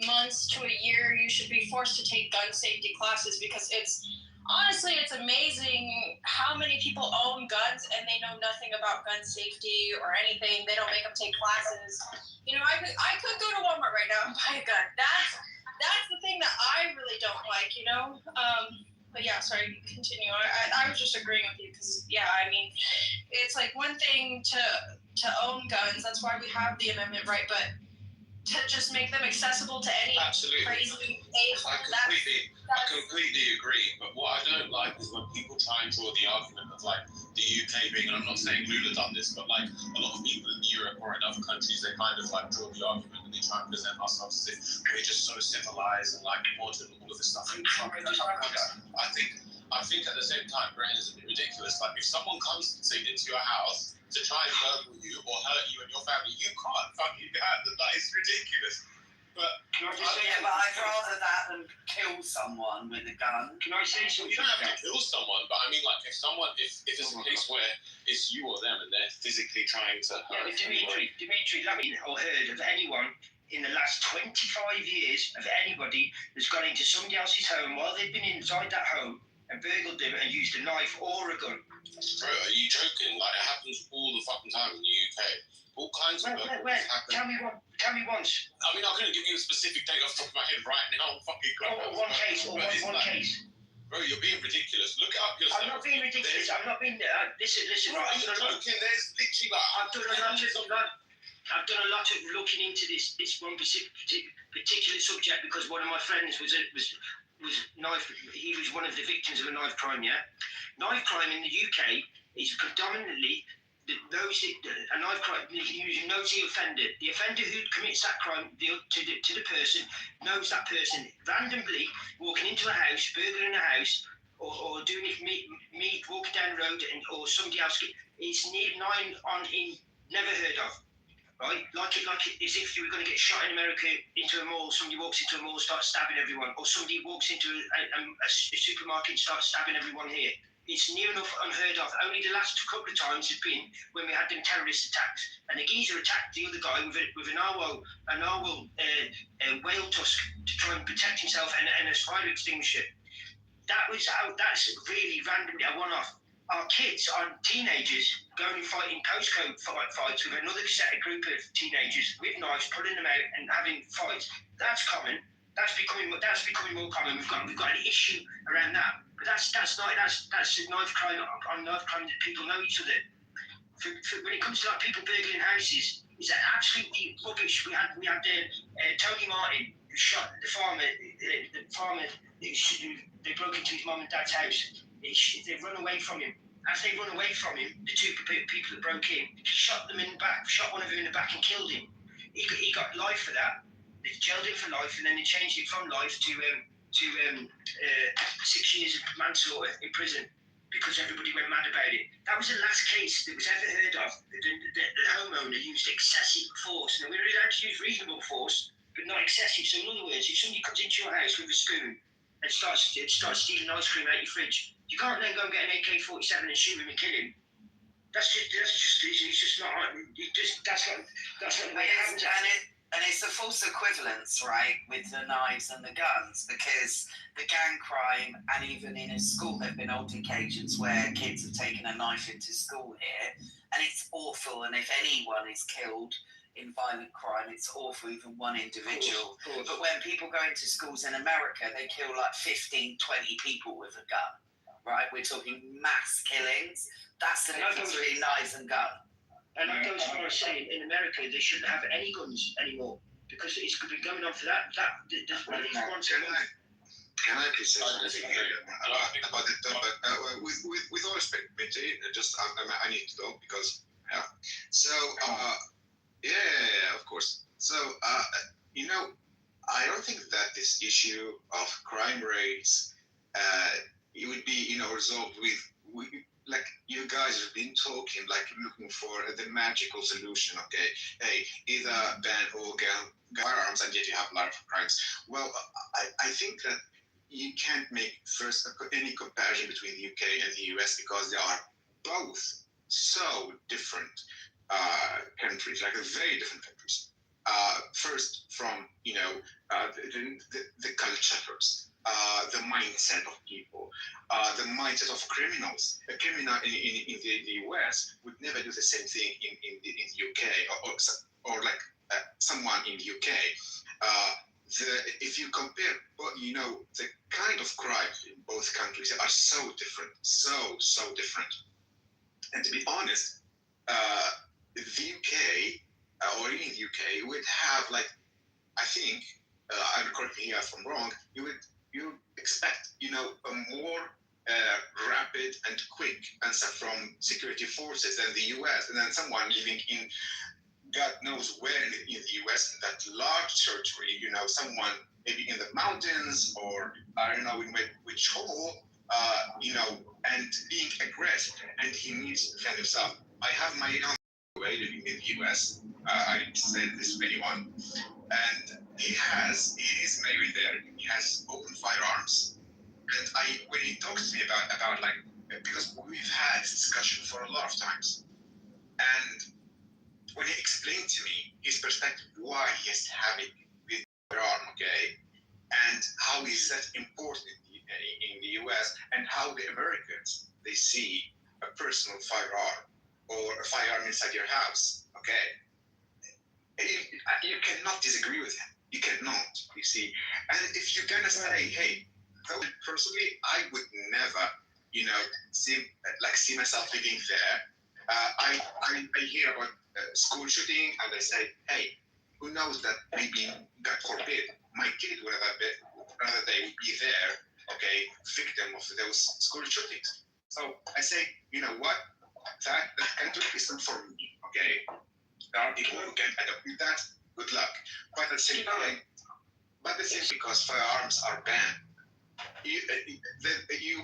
months to a year, you should be forced to take gun safety classes, because it's amazing how many people own guns and they know nothing about gun safety or anything. They don't make them take classes. You know, I could go to Walmart right now and buy a gun. That's the thing that I really don't like, you know? But yeah, sorry, continue. I was just agreeing with you because, yeah, I mean, it's like one thing to own guns. That's why we have the amendment, right? But to just make them accessible to any crazy a-hole, I completely agree. But what I don't like is when people try and draw the argument of like the UK being, and I'm not saying Lula done this, but like a lot of people in Europe or in other countries, they kind of like draw the argument and they try and present ourselves as if we're just so civilized and like modern and all of this stuff. And I think at the same time, Britain is a bit ridiculous. Like if someone comes into your house to try and burgle you or hurt you and your family, you can't fucking hurt them. That is ridiculous. But but I'd rather that than kill someone with a gun. Can I say something? You don't have to kill someone, but I mean, like, if it's a case where it's you or them and they're physically trying to hurt. Yeah, but Dimitri, have you heard of anyone in the last 25 years of anybody that's gone into somebody else's home while they've been inside that home and burgled them and used a knife or a gun? Bro, are you joking? Like, it happens all the fucking time in the UK. All kinds of burglaries happen. Tell me once. I mean, I couldn't give you a specific date off the top of my head right now. I'm fucking One case. Bro, you're being ridiculous. Look it up yourself. I'm not being ridiculous. I'm not being. Listen. Bro, Right, you're joking. There's literally like I've done a lot of looking into this one particular subject because one of my friends was knife. He was one of the victims of a knife crime. Yeah, knife crime in the UK is predominantly a knife crime. You knows the offender. The offender who commits that crime to the person knows that person randomly walking into a house, burgling a house, or doing it meat walking down the road, or somebody else. It's near 9 on in never heard of. Right, like it as if you were going to get shot in America into a mall. Somebody walks into a mall, starts stabbing everyone, or somebody walks into a supermarket, starts stabbing everyone here. It's near enough unheard of. Only the last couple of times has been when we had them terrorist attacks, and the geezer attacked the other guy with a narwhal whale tusk to try and protect himself and a fire extinguisher. That's really randomly a one-off. Our kids, our teenagers, going and fighting postcode fights with another group of teenagers with knives, pulling them out and having fights. That's common. That's becoming more common. We've got an issue around that. But that's a knife crime on knife crime that people know each other. When it comes to like people burgling houses, it's absolutely rubbish. We had Tony Martin who shot the farmer. They broke into his mum and dad's house. They run away from him. As they run away from him, the two people that broke in, he shot them in the back, shot one of them in the back and killed him. He got life for that. They jailed him for life, and then they changed it from life to 6 years of manslaughter in prison because everybody went mad about it. That was the last case that was ever heard of. The homeowner used excessive force. Now, we're allowed to use reasonable force, but not excessive. So in other words, if somebody comes into your house with a spoon and starts stealing ice cream out your fridge, you can't then go and get an AK-47 and shoot him and kill him. That's just not right. That's not the way it happens. And it's a false equivalence, right, with the knives and the guns, because the gang crime, and even in a school, there have been old occasions where kids have taken a knife into school here, and it's awful. And if anyone is killed in violent crime, it's awful, even one individual. But when people go into schools in America, they kill like 15, 20 people with a gun, right? We're talking mass killings. That's the difference between knives and guns. And I go as far as saying in America they shouldn't have any guns anymore because it's been going on for that. Can I please say something here about it? But with all respect, Mitty, I need to know because So of course. So I don't think that this issue of crime rates it would be resolved with like you guys have been talking, like looking for the magical solution. Okay, hey, either ban all firearms and yet you have a lot of crimes. Well, I think that you can't make first any comparison between the UK and the US because they are both so different countries, like very different countries. First, from the culture first. The mindset of people, the mindset of criminals. A criminal in the US would never do the same thing in the UK or like someone in the UK. If you compare, the kind of crime in both countries are so different, so different. And to be honest, the UK or in the UK would have like, I think, I'll correct me if I'm wrong, you expect, a more rapid and quick answer from security forces than the US, and then someone living in God knows where in the US, in that large territory, someone maybe in the mountains or I don't know in which hole, and being aggressive, and he needs to defend himself. I have my own way living in the US. I didn't say this to anyone. And he is married there. He has open firearms. And when he talks to me about like, because we've had this discussion for a lot of times. And when he explained to me his perspective, why he is having this firearm, okay, and how is that important in the US, and how the Americans, they see a personal firearm or a firearm inside your house, okay. You cannot disagree with him. You cannot, you see. And if you're going to say, hey, So personally, I would never, see myself living there. I hear about school shooting, and I say, hey, who knows that maybe, God forbid, my kid will another day will be there, okay, victim of those school shootings. So I say, you know what? That country isn't for me, okay? There are people who can adapt with that. Good luck. But at the same time, because firearms are banned. You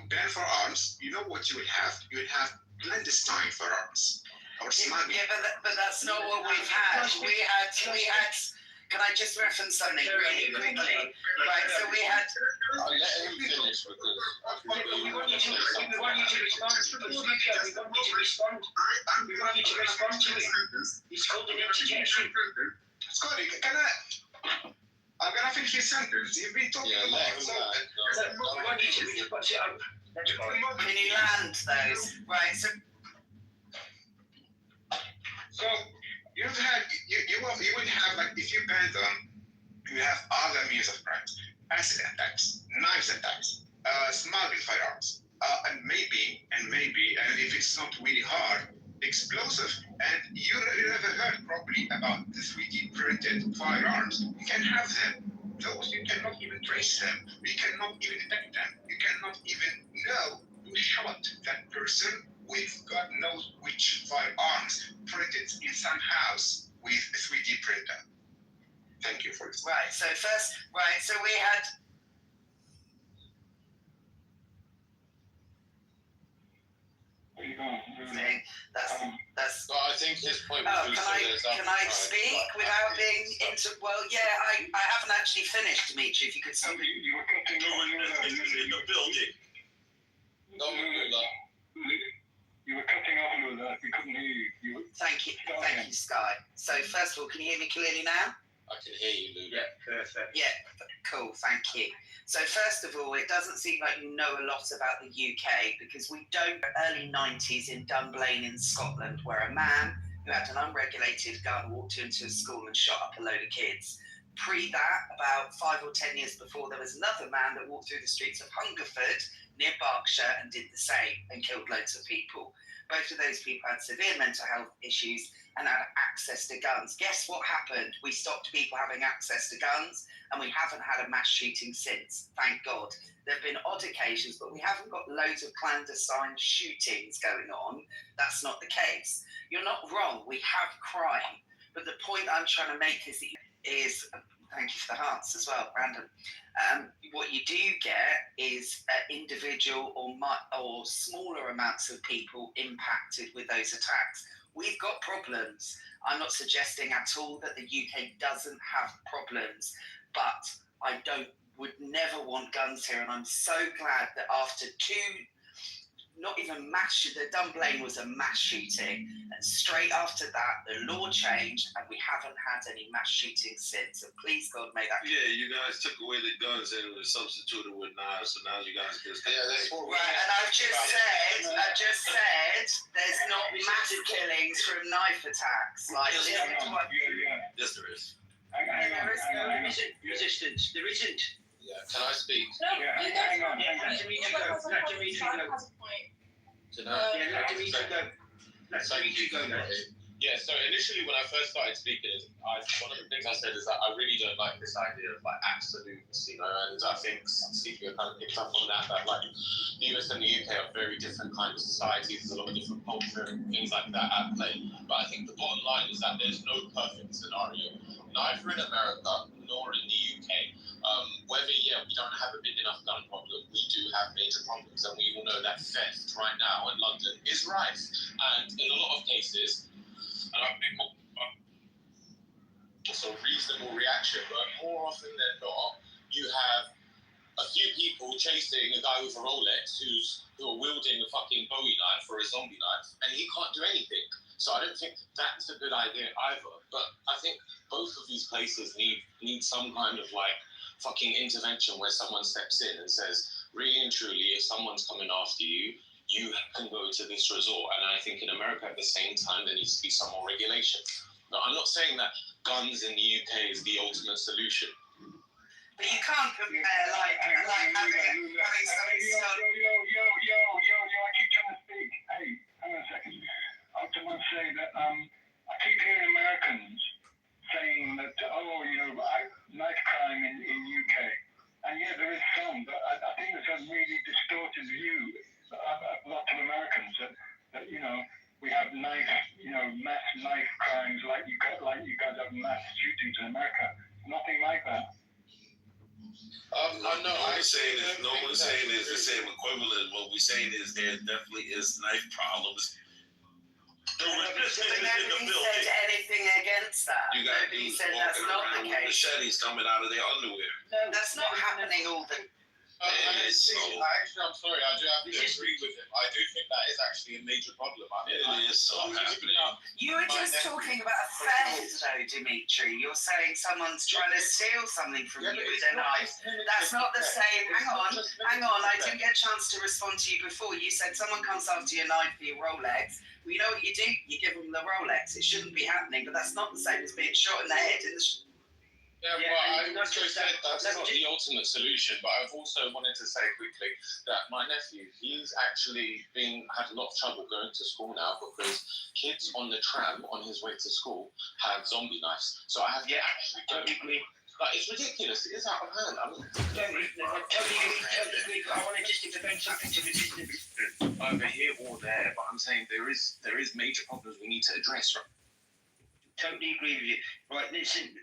ban firearms, you know what you will have? You will have clandestine firearms. Or smuggling. Yeah, but that's not what we've had. We had. Can I just reference something really quickly? Right, so we had. I'll let him finish because I think We want you to respond. We want you to respond to it. It's called an interjection. Scotty, I'm gonna finish this sentence. You've been talking a lot. We want you to respond to it. Can you land those? Right, so you would have, like, if you ban them, you have other means of crime, acid attacks, knives attacks, smuggling firearms, and maybe, and if it's not really hard, explosive. And you never heard probably about the 3D printed firearms. You can have them. Those you cannot even trace them. You cannot even detect them. You cannot even know who shot that person with God knows which firearms printed in some house with a 3D printer. Thank you for this. right, so we had. Where you going? That's. But I think his point was Oh, can I speak without being into? Well, yeah, I haven't actually finished, Dimitri. If you could. You were cutting off in the building. You were cutting off a little bit. We couldn't hear you. Thank you, Sky. So first of all, can you hear me clearly now? I can hear you, Lou. Yeah, perfect. Yeah, cool, thank you. So first of all, it doesn't seem like you know a lot about the UK because we don't. Early 90s in Dunblane in Scotland, where a man who had an unregulated gun walked into a school and shot up a load of kids. Pre that, about 5 or 10 years before, there was another man that walked through the streets of Hungerford near Berkshire and did the same and killed loads of people. Both of those people had severe mental health issues and had access to guns. Guess what happened? We stopped people having access to guns and we haven't had a mass shooting since, thank God. There have been odd occasions, but we haven't got loads of clandestine shootings going on. That's not the case. You're not wrong, we have crime. But the point I'm trying to make is thank you for the hearts as well, Brandon. What you do get is individual or smaller amounts of people impacted with those attacks. We've got problems. I'm not suggesting at all that the UK doesn't have problems, but I would never want guns here. And I'm so glad that after the Dunblane was a mass shooting, and straight after that, the law changed, and we haven't had any mass shootings since. So please, God, may that. Yeah, you guys took away the guns and it was substituted with knives, so now you guys just. Yeah, that's what right, and I've just said, there's not mass killings from knife attacks. Like, Yes, there is. There is no resistance. There isn't. Yeah, can I speak? Hang on. Let Dimitri go. Let Dimitri go. Yeah, so initially when I first started speaking, one of the things I said is that I really don't like this idea of like absolutes, and I think Stevie kind of picked up on that like the US and the UK are very different kinds of societies. There's a lot of different culture and things like that at play. But I think the bottom line is that there's no perfect scenario, neither in America nor in the UK. Whether we don't have a big enough gun problem, we do have major problems, and we all know that theft right now in London is rife, and in a lot of cases, and I think it's a reasonable reaction, but more often than not, you have a few people chasing a guy with a Rolex who are wielding a fucking Bowie knife or a zombie knife, and he can't do anything. So I don't think that's a good idea either. But I think both of these places need some kind of like fucking intervention where someone steps in and says, really and truly, if someone's coming after you, you can go to this resort. And I think in America at the same time, there needs to be some more regulation. Now, I'm not saying that guns in the UK is the ultimate solution. But you can't compare like having something Yo, stuff. I keep trying to speak. Hey, hang on a second. I just want to say that I keep hearing Americans saying that, knife crime in UK. And yeah, there is some, but I think there's a really distorted view of lots of Americans that we have mass knife crimes like you guys have mass shootings in America. Nothing like that. No one's saying is the same equivalent. What we're saying is there definitely is knife problems. They never said anything against that. You got Nobody dudes said that's walking not around the with case. machetes coming out of their underwear. No, that's not happening all the I'm sorry, I do have to agree with him. I do think that is actually a major problem. It is so happening. You were just talking about theft, though, Dimitri. You're saying someone's trying to steal something from you with a knife. That's not the same. Hang on. I didn't get a chance to respond to you before. You said someone comes after your knife for your Rolex. Well, you know what you do? You give them the Rolex. It shouldn't be happening, but that's not the same as being shot in the head in the Yeah, well, I also said that's not the ultimate solution, but I've also wanted to say quickly that my nephew, he's actually had a lot of trouble going to school now because kids on the tram on his way to school have zombie knives. So I have to actually go. Like, it's ridiculous. It is out of hand. Totally agree. I want to just defend something to resistance. Over here or there, but I'm saying there is major problems we need to address. Right? Totally agree with you. Right, listen.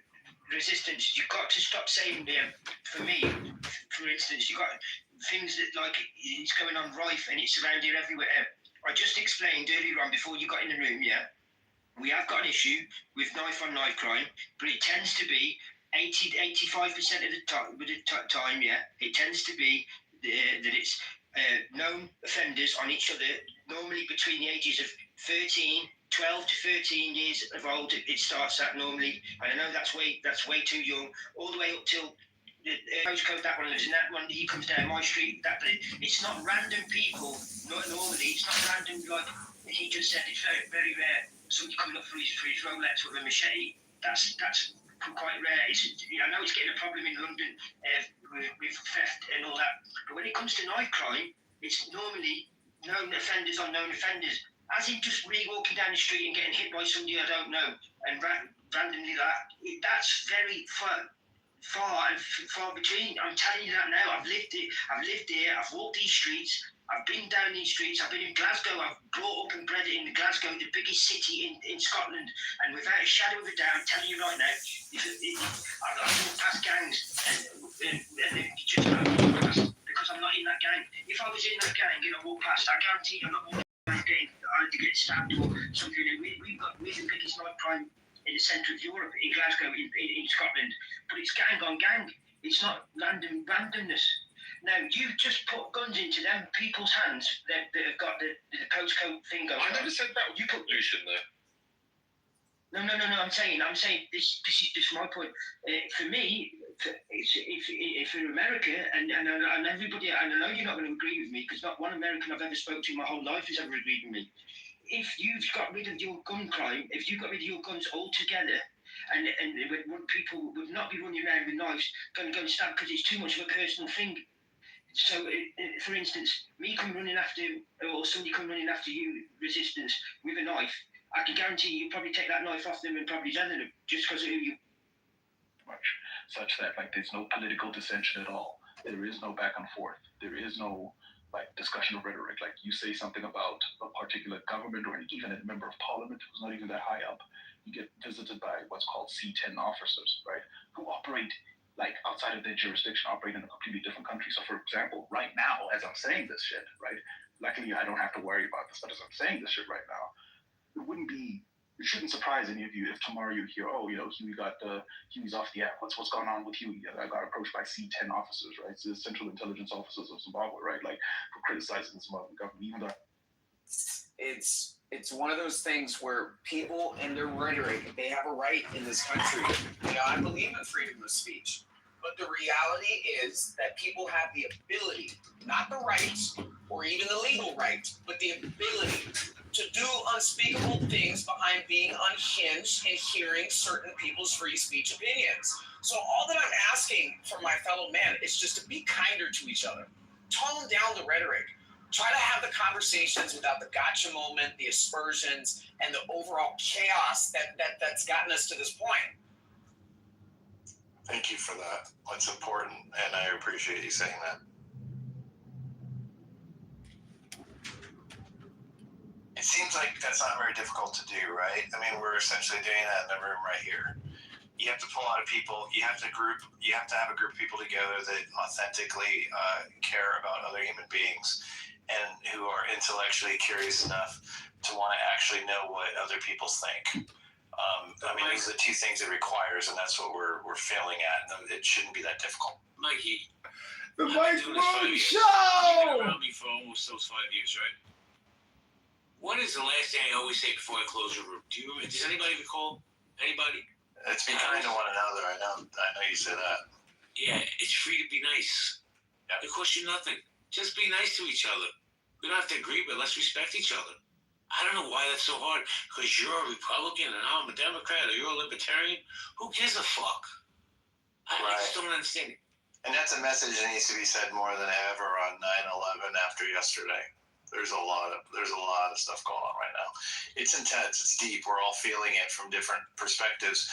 Resistance, you've got to stop saying for me, for instance, you've got things that like it's going on rife and it's around here everywhere. I just explained earlier on before you got in the room, we have got an issue with knife on knife crime, but it tends to be 80-85% of the time, it tends to be that it's known offenders on each other, normally between the ages of 12 to 13 years of old. It starts at normally, and I know that's way too young, all the way up till the postcode that one lives in. That one, he comes down my street. But it's not random people. Not normally, it's not random. Like he just said, it's very, very rare. Somebody coming up for his Rolex with a machete. That's quite rare. I know it's getting a problem in London with theft and all that. But when it comes to knife crime, it's normally known offenders on known offenders. As in just really walking down the street and getting hit by somebody I don't know and randomly that's very far between. I'm telling you that now. I've lived here. I've walked these streets. I've been down these streets. I've been in Glasgow. I've brought up and bred it in Glasgow, the biggest city in Scotland. And without a shadow of a doubt, I'm telling you right now, I've walked past gangs and you just don't walk past because I'm not in that gang. If I was in that gang and I walk past, I guarantee I'm not walking. To get stabbed or something. We've got the biggest knife crime in the centre of Europe, in Glasgow, in Scotland. But it's gang on gang. It's not randomness. Now, you've just put guns into them people's hands that have got the postcode thing going on. I never said that. You put pollution there. No. I'm saying this is my point. For me, if you're America and everybody, and I know you're not going to agree with me because not one American I've ever spoken to in my whole life has ever agreed with me. If you've got rid of your gun crime, if you got rid of your guns altogether, and people would not be running around with knives, going to stab because it's too much of a personal thing. So, for instance, me come running after, or somebody come running after you, resistance, with a knife, I can guarantee you'll probably take that knife off them and probably tether them just because of who you. Such that there's no political dissension at all. There is no back and forth. There is no discussion of rhetoric. You say something about a particular government or even a member of parliament who's not even that high up, you get visited by what's called C10 officers, right, who operate outside of their jurisdiction, operate in a completely different country. So, for example, right now, as I'm saying this shit, right, luckily I don't have to worry about this, but as I'm saying this shit right now, it shouldn't surprise any of you if tomorrow you hear, Huey's off the app. What's going on with Huey? I got approached by C10 officers, right? It's the Central Intelligence Officers of Zimbabwe, right? For criticizing the Zimbabwean government, even though it's one of those things where people and their rhetoric, they have a right in this country. I believe in freedom of speech. But the reality is that people have the ability, not the right or even the legal right, but the ability to do unspeakable things behind being unhinged and hearing certain people's free speech opinions. So all that I'm asking from my fellow man is just to be kinder to each other. Tone down the rhetoric. Try to have the conversations without the gotcha moment, the aspersions, and the overall chaos that's gotten us to this point. Thank you for that. That's important, and I appreciate you saying that. It seems like that's not very difficult to do, right? I mean, we're essentially doing that in the room right here. You have to pull out people. You have to have a group of people together that authentically care about other human beings and who are intellectually curious enough to want to actually know what other people think. I mean, those are the two things it requires, and that's what we're failing at. And it shouldn't be that difficult. Mikey, The Mike Mike Rowe Show! You've been around me for almost those 5 years, right? What is the last thing I always say before I close the room? Does anybody recall? Anybody? Let's be kind to one another. I know you say that. Yeah, it's free to be nice. Yeah. It costs you nothing. Just be nice to each other. We don't have to agree, but let's respect each other. I don't know why that's so hard. Because you're a Republican and I'm a Democrat, or you're a Libertarian. Who gives a fuck? I just don't understand it. And that's a message that needs to be said more than ever on 9/11 after yesterday. There's a lot of stuff going on right now. It's intense. It's deep. We're all feeling it from different perspectives,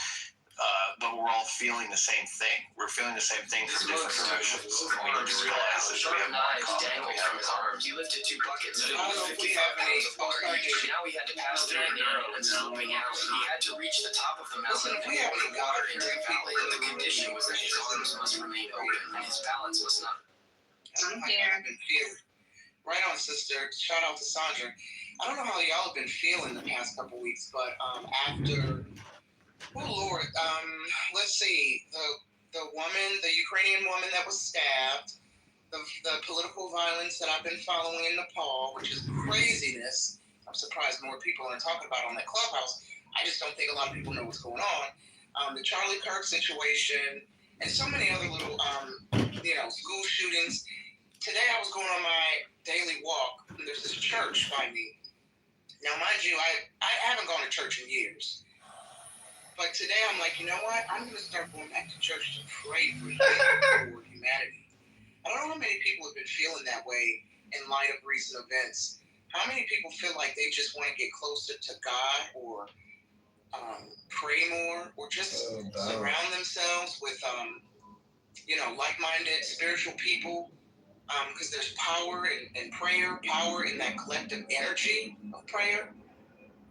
but we're all feeling the same thing. We're feeling the same thing from different directions. And we need to realize that we have more in common than we have in common. He lifted 2 buckets. I don't know if we have any. Now he had to pass through a narrow and sloping alley. He had to reach the top of the mountain Listen, if we have any water into the valley. The condition was that his arms must remain open and his balance must not. I'm here. Right on, sister. Shout out to Sandra. I don't know how y'all have been feeling the past couple weeks, but after, oh Lord, let's see, the Ukrainian woman that was stabbed, the political violence that I've been following in Nepal, which is craziness. I'm surprised more people aren't talking about it on that Clubhouse. I just don't think a lot of people know what's going on. The Charlie Kirk situation, and so many other little, school shootings. Today I was going on my daily walk, and there's this church by me. Now, mind you, I haven't gone to church in years. But today I'm like, you know what? I'm going to start going back to church to pray for humanity. I don't know how many people have been feeling that way in light of recent events. How many people feel like they just want to get closer to God or pray more or just surround themselves with, like-minded spiritual people? Because there's power in prayer, power in that collective energy of prayer.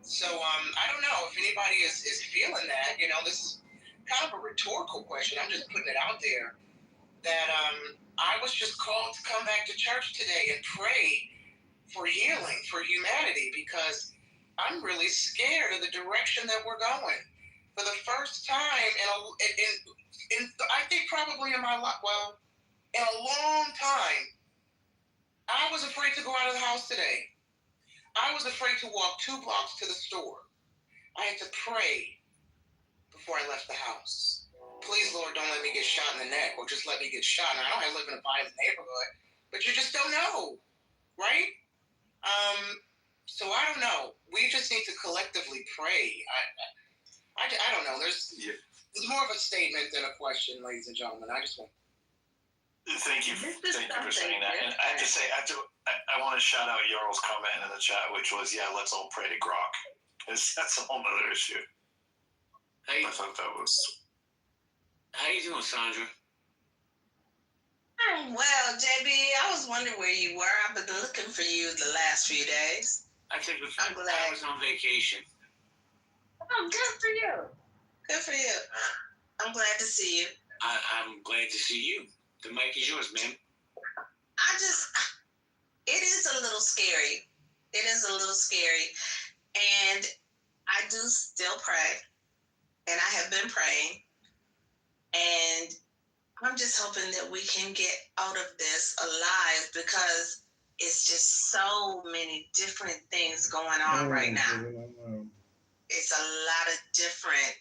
So I don't know if anybody is feeling that. This is kind of a rhetorical question. I'm just putting it out there that I was just called to come back to church today and pray for healing, for humanity, because I'm really scared of the direction that we're going. For the first time in I think probably in my life, in a long time, I was afraid to go out of the house today. I was afraid to walk 2 blocks to the store. I had to pray before I left the house. Please, Lord, don't let me get shot in the neck or just let me get shot. And I don't live in a violent neighborhood, but you just don't know, right? So I don't know. We just need to collectively pray. I don't know. There's more of a statement than a question, ladies and gentlemen. I just want. Thank you for saying that. And I have to say, I want to shout out Yarl's comment in the chat, which was, let's all pray to Grok. Because that's a whole other issue. I thought that was... How you doing, Sandra? Well, JB, I was wondering where you were. I've been looking for you the last few days. I was on vacation. Oh, good for you. Good for you. I'm glad to see you. I'm glad to see you. The mic is yours, ma'am. It is a little scary. It is a little scary. And I do still pray. And I have been praying. And I'm just hoping that we can get out of this alive, because it's just so many different things going on right now. It's a lot of different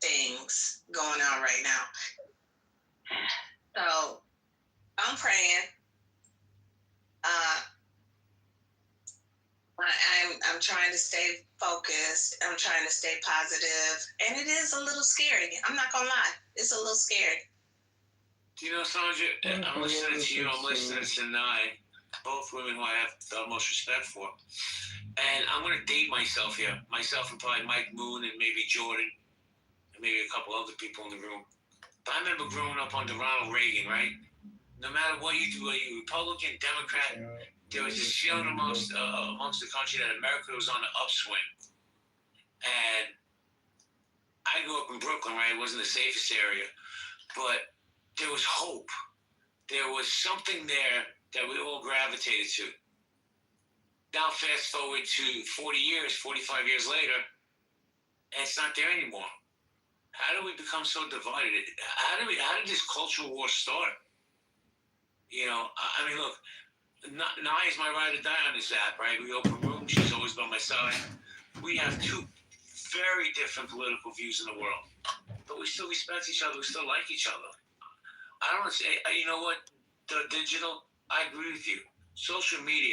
things going on right now. So I'm praying. I'm trying to stay focused. I'm trying to stay positive, and it is a little scary. I'm not gonna lie, it's a little scary. Do you know, Sandra? I'm listening to you. I'm listening to Nye, both women who I have the utmost respect for. And I'm gonna date myself here. Myself and probably Mike Moon and maybe Jordan, and maybe a couple other people in the room. But I remember growing up under Ronald Reagan, right? No matter what you do, whether you're Republican, Democrat, there was this feeling amongst the country that America was on the upswing. And I grew up in Brooklyn, right? It wasn't the safest area, but there was hope. There was something there that we all gravitated to. Now fast forward to 40 years, 45 years later, and it's not there anymore. How do we become so divided? How did this cultural war start? You know, I mean, look, Nye is my ride or die on this app, right? We open rooms, she's always by my side. We have two very different political views in the world, but we still respect each other, we still like each other. I don't say, you know what, the digital, I agree with you. Social media